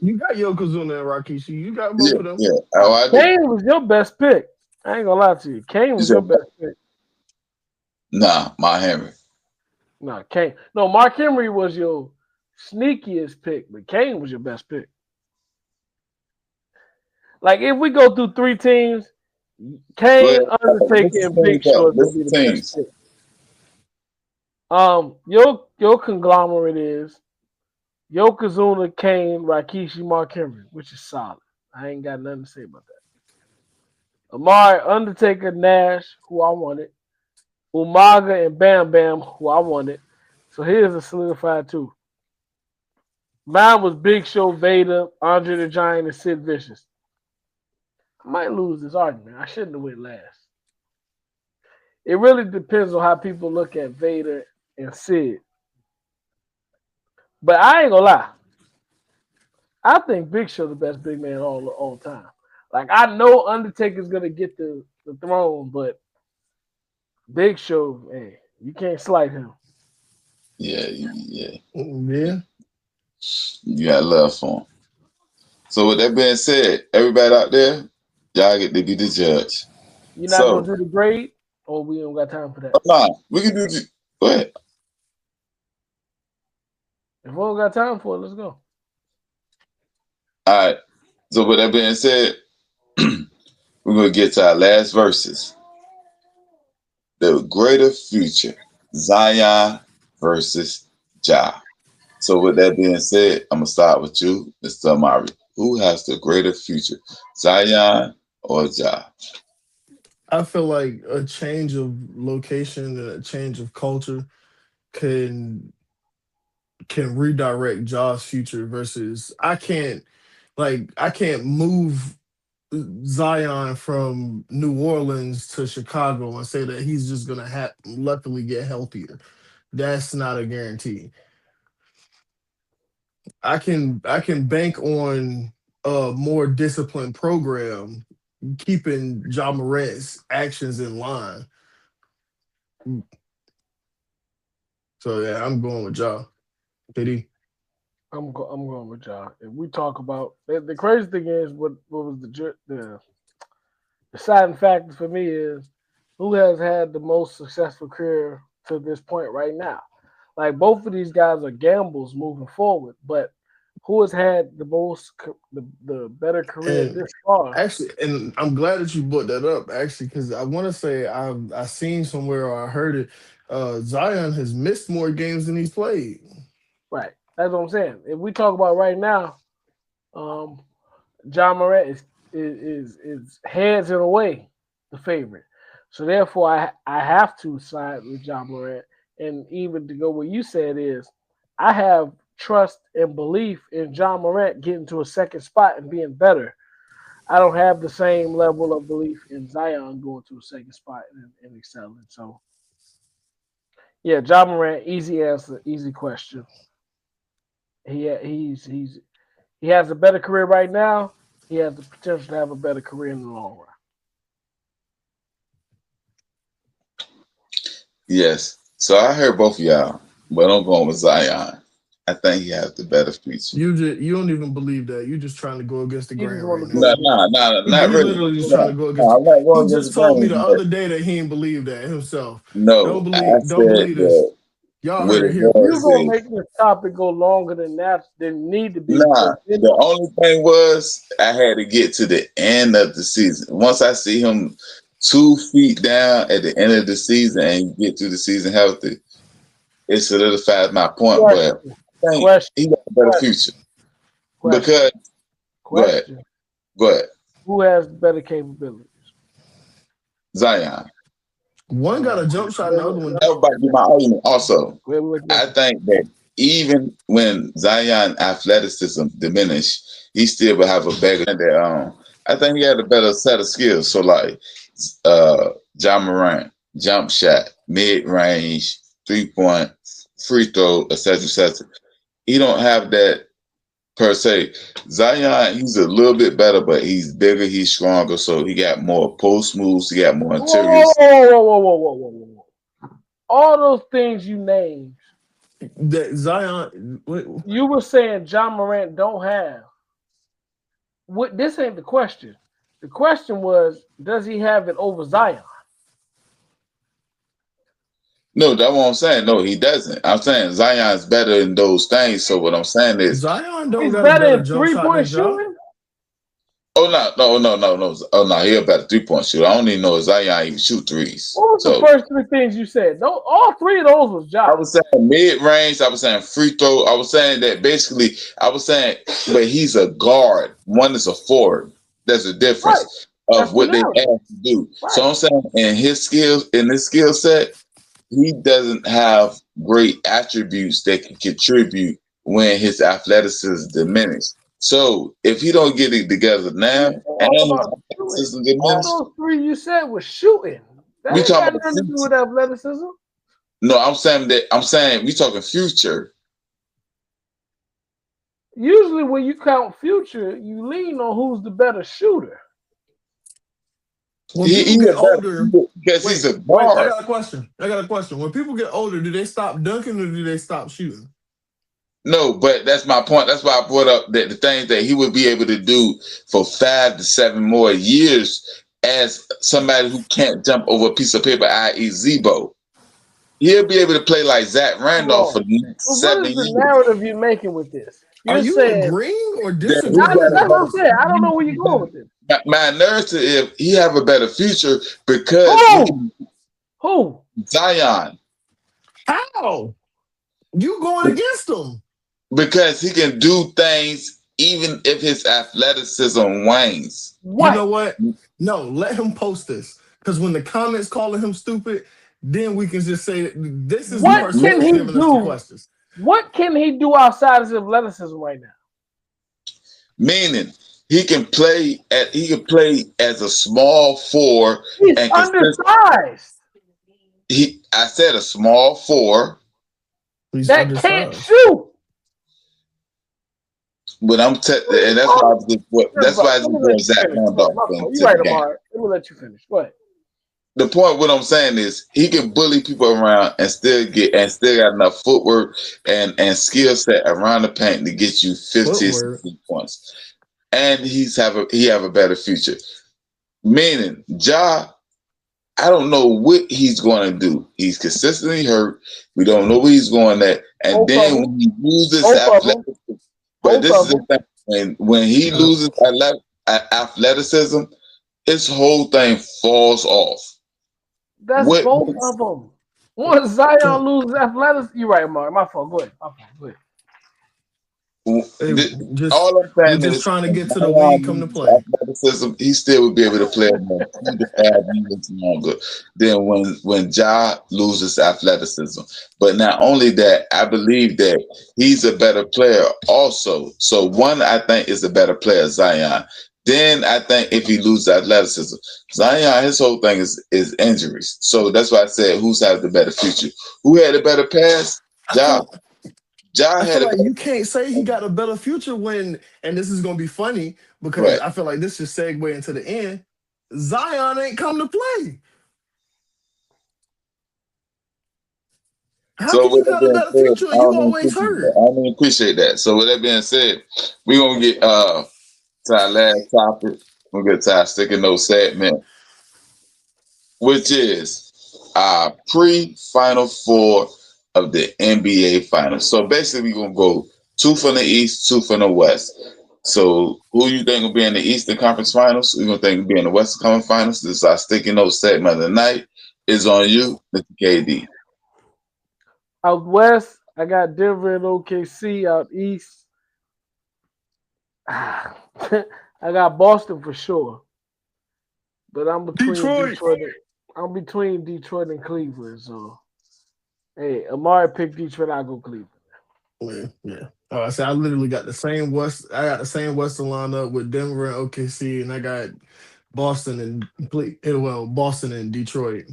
[SPEAKER 1] you got Yokozuna and Rikishi. You got both of them.
[SPEAKER 5] Yeah. Oh, I
[SPEAKER 2] Kane was your best pick. I ain't gonna lie to you. Kane was your best pick.
[SPEAKER 5] Nah, Mark Henry.
[SPEAKER 2] No, Kane. No, Mark Henry was your sneakiest pick, but Kane was your best pick. Like if we go through 3 teams, Kane,
[SPEAKER 5] Well,
[SPEAKER 2] Undertaker, and Big Show is gonna be the best pick. Your conglomerate is Yokozuna, Kane, Rikishi, Mark Henry, which is solid. I ain't got nothing to say about that. Amari, Undertaker, Nash, who I wanted. Umaga and Bam Bam, who I wanted. So here's a solidified 2. Mine was Big Show, Vader, Andre the Giant, and Sid Vicious. I might lose this argument. I shouldn't have went last. It really depends on how people look at Vader and Sid. But I ain't gonna lie. I think Big Show the best big man all time. Like I know Undertaker's gonna get the throne, but Big Show, hey, you can't slight him.
[SPEAKER 5] Yeah.
[SPEAKER 1] Yeah.
[SPEAKER 5] You got love for him. So with that being said, everybody out there, y'all get to be the judge.
[SPEAKER 2] You're not gonna do the grade, or we don't got time for that?
[SPEAKER 5] Nah, we can do. Go ahead.
[SPEAKER 2] If we don't got time for it, let's go.
[SPEAKER 5] All right. So with that being said, we're gonna get to our last verses. The greater future, Zion versus Ja. So with that being said, I'm gonna start with you, Mr. Amari. Who has the greater future, Zion or Ja?
[SPEAKER 1] I feel like a change of location and a change of culture can redirect Ja's future versus I can't move Zion from New Orleans to Chicago and say that he's just gonna luckily get healthier. That's not a guarantee. I can bank on a more disciplined program keeping Ja Morant's actions in line. So yeah, I'm going with Ja. PD.
[SPEAKER 2] I'm going with Ja. If we talk about the crazy thing is what was the deciding factor for me is who has had the most successful career to this point right now. Like both of these guys are gambles moving forward, but who has had the most the better career this far?
[SPEAKER 1] Actually, and I'm glad that you brought that up. Actually, because I want to say I seen somewhere or I heard it. Zion has missed more games than he's played.
[SPEAKER 2] Right. That's what I'm saying. If we talk about right now, Ja Morant is heads and away the favorite. So therefore, I have to side with Ja Morant. And even to go what you said is, I have trust and belief in Ja Morant getting to a second spot and being better. I don't have the same level of belief in Zion going to a second spot and excelling. So, yeah, Ja Morant, easy answer, easy question. He has a better career right now. He has the potential to have a better career in the long run.
[SPEAKER 5] Yes. So I heard both of y'all, but I'm going with Zion. I think he has the better future.
[SPEAKER 1] You don't even believe that. You're just trying to go against the grain right now.
[SPEAKER 5] Nah, not really.
[SPEAKER 1] Literally just trying to go against. He just told me the other day that he didn't believe that himself.
[SPEAKER 5] No,
[SPEAKER 1] don't believe this. Y'all heard it here.
[SPEAKER 2] You're gonna make this topic go longer than that than need to be.
[SPEAKER 5] Nah, the only thing was I had to get to the end of the season. Once I see him 2 feet down at the end of the season and get through the season healthy, it solidifies my point. But I think he got a better future. Because go ahead.
[SPEAKER 2] Who has better capabilities?
[SPEAKER 5] Zion.
[SPEAKER 1] One got a jump shot, the other one.
[SPEAKER 5] Everybody do my argument. Also, I think that even when Zion athleticism diminished, he still will have a better. I think he had a better set of skills. So like, Ja Morant, jump shot, mid range, 3-point, free throw, etc. He don't have that per se. Zion, he's a little bit better, but he's bigger, he's stronger, so he got more post moves, he got more interior.
[SPEAKER 2] Whoa. All those things you named,
[SPEAKER 1] that Zion,
[SPEAKER 2] you were saying Ja Morant don't have. This ain't the question. The question was, does he have it over Zion?
[SPEAKER 5] No, that's what I'm saying. No, he doesn't. I'm saying Zion's better in those things. So what I'm saying is
[SPEAKER 1] Zion don't
[SPEAKER 2] He's
[SPEAKER 1] got
[SPEAKER 2] better
[SPEAKER 1] a better
[SPEAKER 2] in
[SPEAKER 1] jump shot
[SPEAKER 2] 3-point
[SPEAKER 1] than Ja.
[SPEAKER 2] shooting.
[SPEAKER 5] no. Oh no, he a better 3-point shooter. I don't even know if Zion even shoot threes.
[SPEAKER 2] What was the
[SPEAKER 5] So
[SPEAKER 2] first three things you said? No, all three of those was
[SPEAKER 5] I
[SPEAKER 2] Ja.
[SPEAKER 5] was saying mid range. I was saying free throw. I was saying that basically. I was saying, but he's a guard. One is a forward. There's a difference
[SPEAKER 2] That's
[SPEAKER 5] of
[SPEAKER 2] the
[SPEAKER 5] what they have
[SPEAKER 2] narrative.
[SPEAKER 5] to do.
[SPEAKER 2] Right.
[SPEAKER 5] So I'm saying, in his skill set, he doesn't have great attributes that can contribute when his athleticism diminishes. So if he don't get it together now, and
[SPEAKER 2] All
[SPEAKER 5] his
[SPEAKER 2] about
[SPEAKER 5] athleticism
[SPEAKER 2] shooting. All
[SPEAKER 5] diminishes,
[SPEAKER 2] those three you said was shooting. That
[SPEAKER 5] we
[SPEAKER 2] ain't
[SPEAKER 5] talking
[SPEAKER 2] got
[SPEAKER 5] about
[SPEAKER 2] nothing to do
[SPEAKER 5] future.
[SPEAKER 2] with athleticism.
[SPEAKER 5] No, I'm saying we talking future.
[SPEAKER 2] Usually, when you count future, you lean on who's the better shooter.
[SPEAKER 1] When
[SPEAKER 5] He
[SPEAKER 1] people get
[SPEAKER 5] a better
[SPEAKER 1] older,
[SPEAKER 5] shooter because he's a
[SPEAKER 1] wait, I
[SPEAKER 5] guard.
[SPEAKER 1] got a question. When people get older, do they stop dunking or do they stop shooting?
[SPEAKER 5] No, but that's my point. That's why I brought up that the things that he would be able to do for 5 to 7 more years as somebody who can't jump over a piece of paper, i.e. Zebo. He'll be able to play like Zach Randolph for the next
[SPEAKER 2] So what
[SPEAKER 5] 7
[SPEAKER 2] is the
[SPEAKER 5] years.
[SPEAKER 2] narrative you're making with this?
[SPEAKER 1] Are
[SPEAKER 2] You're
[SPEAKER 1] you
[SPEAKER 2] saying
[SPEAKER 1] agreeing or
[SPEAKER 5] That he
[SPEAKER 1] disagreeing
[SPEAKER 5] got
[SPEAKER 2] that's
[SPEAKER 5] a
[SPEAKER 1] with
[SPEAKER 2] what I'm
[SPEAKER 1] this?
[SPEAKER 2] saying. I don't know where you're going with this.
[SPEAKER 5] my narrative, he have a better future because
[SPEAKER 2] Who?
[SPEAKER 5] Zion,
[SPEAKER 1] How? You going against them?
[SPEAKER 5] because he can do things even if his athleticism wanes.
[SPEAKER 2] What?
[SPEAKER 1] You know what? No, let him post this. Because when the comments calling him stupid, then we can just say this is the
[SPEAKER 2] What
[SPEAKER 1] person
[SPEAKER 2] can
[SPEAKER 1] that's
[SPEAKER 2] he
[SPEAKER 1] giving us the
[SPEAKER 2] do?
[SPEAKER 1] questions.
[SPEAKER 2] What can he do outside of his athleticism right now?
[SPEAKER 5] Meaning he can play as a small 4
[SPEAKER 2] He's
[SPEAKER 5] and
[SPEAKER 2] undersized.
[SPEAKER 5] I said a small 4.
[SPEAKER 1] He's
[SPEAKER 2] That can't
[SPEAKER 1] undersized.
[SPEAKER 2] shoot.
[SPEAKER 5] But and that's why that's why I'm going Zach Randolph
[SPEAKER 2] You're
[SPEAKER 5] into
[SPEAKER 2] right,
[SPEAKER 5] the game.
[SPEAKER 2] Amari. Let me let you finish. Go ahead.
[SPEAKER 5] The point, what I'm saying is, he can bully people around and still got enough footwork and skill set around the paint to get you 15, 16 points. And he have a better future. Meaning, Ja, I don't know what he's going to do. He's consistently hurt. We don't know where he's going at. And then when he loses athleticism, but this is the thing. When he loses athleticism, his whole thing falls off.
[SPEAKER 2] That's both of them. Once Zion loses athleticism, you're right, Amari. My fault. Go ahead.
[SPEAKER 5] All I'm saying
[SPEAKER 1] we're just
[SPEAKER 5] is,
[SPEAKER 1] trying to get to the wing come to play.
[SPEAKER 5] Athleticism, he still would be able to play 2 to 5 minutes longer than when Ja loses athleticism. But not only that, I believe that he's a better player also. So one, I think, is a better player, Zion. Then I think if he loses athleticism, Zion, his whole thing is injuries. So that's why I said, who's had the better future? Who had a better pass? Ja.
[SPEAKER 1] I feel like you can't say he got a better future when, and this is gonna be funny because I feel like this should segue into the end. Zion ain't come to play. How can you got a better future and you always hurt?
[SPEAKER 5] I don't appreciate that. So with that being said, we're gonna get to our last topic. We'll get to our sticky note segment, which is our pre-Final Four of the NBA Finals. So basically, we're gonna go 2 from the East, 2 from the West. So who you think will be in the Eastern Conference Finals? Who you gonna think will be in the Western Conference Finals? This is our sticky note segment of the night. It's on you, Mr. KD.
[SPEAKER 2] Out west, I got Denver and OKC. Out east, I got Boston for sure. But I'm between Detroit and Cleveland. So, hey, Amari picked Detroit. I go Cleveland.
[SPEAKER 1] Yeah. I said I literally got the same West. I got the same Western lineup with Denver and OKC, and I got Boston and Detroit.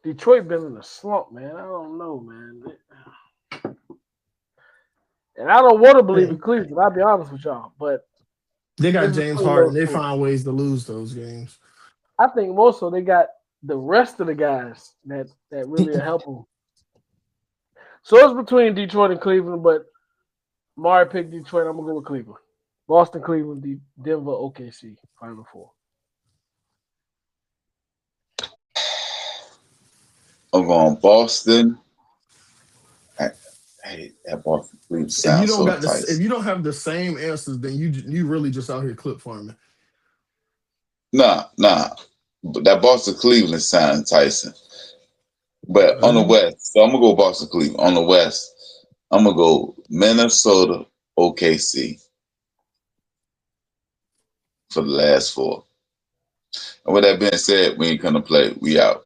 [SPEAKER 2] Detroit been in a slump, man. I don't know, man. And I don't want to believe in Cleveland. I'll be honest with y'all, but
[SPEAKER 1] they got James Harden. They find ways to lose those games.
[SPEAKER 2] I think more so they got the rest of the guys that really help them. So it's between Detroit and Cleveland, but Mari picked Detroit. I'm gonna go with Cleveland. Boston, Cleveland, Denver, OKC, Final Four.
[SPEAKER 5] I'm going Boston, Hey, that Boston Cleveland
[SPEAKER 1] If you
[SPEAKER 5] sounds
[SPEAKER 1] don't
[SPEAKER 5] so
[SPEAKER 1] got this, if
[SPEAKER 5] enticing.
[SPEAKER 1] you don't have the same answers, then you really just out here clip farming.
[SPEAKER 5] Nah. But that Boston Cleveland sounds enticing. But on the West, so I'm gonna go Boston Cleveland. On the West, I'm gonna go Minnesota OKC for the last four. And with that being said, we ain't gonna play. We out.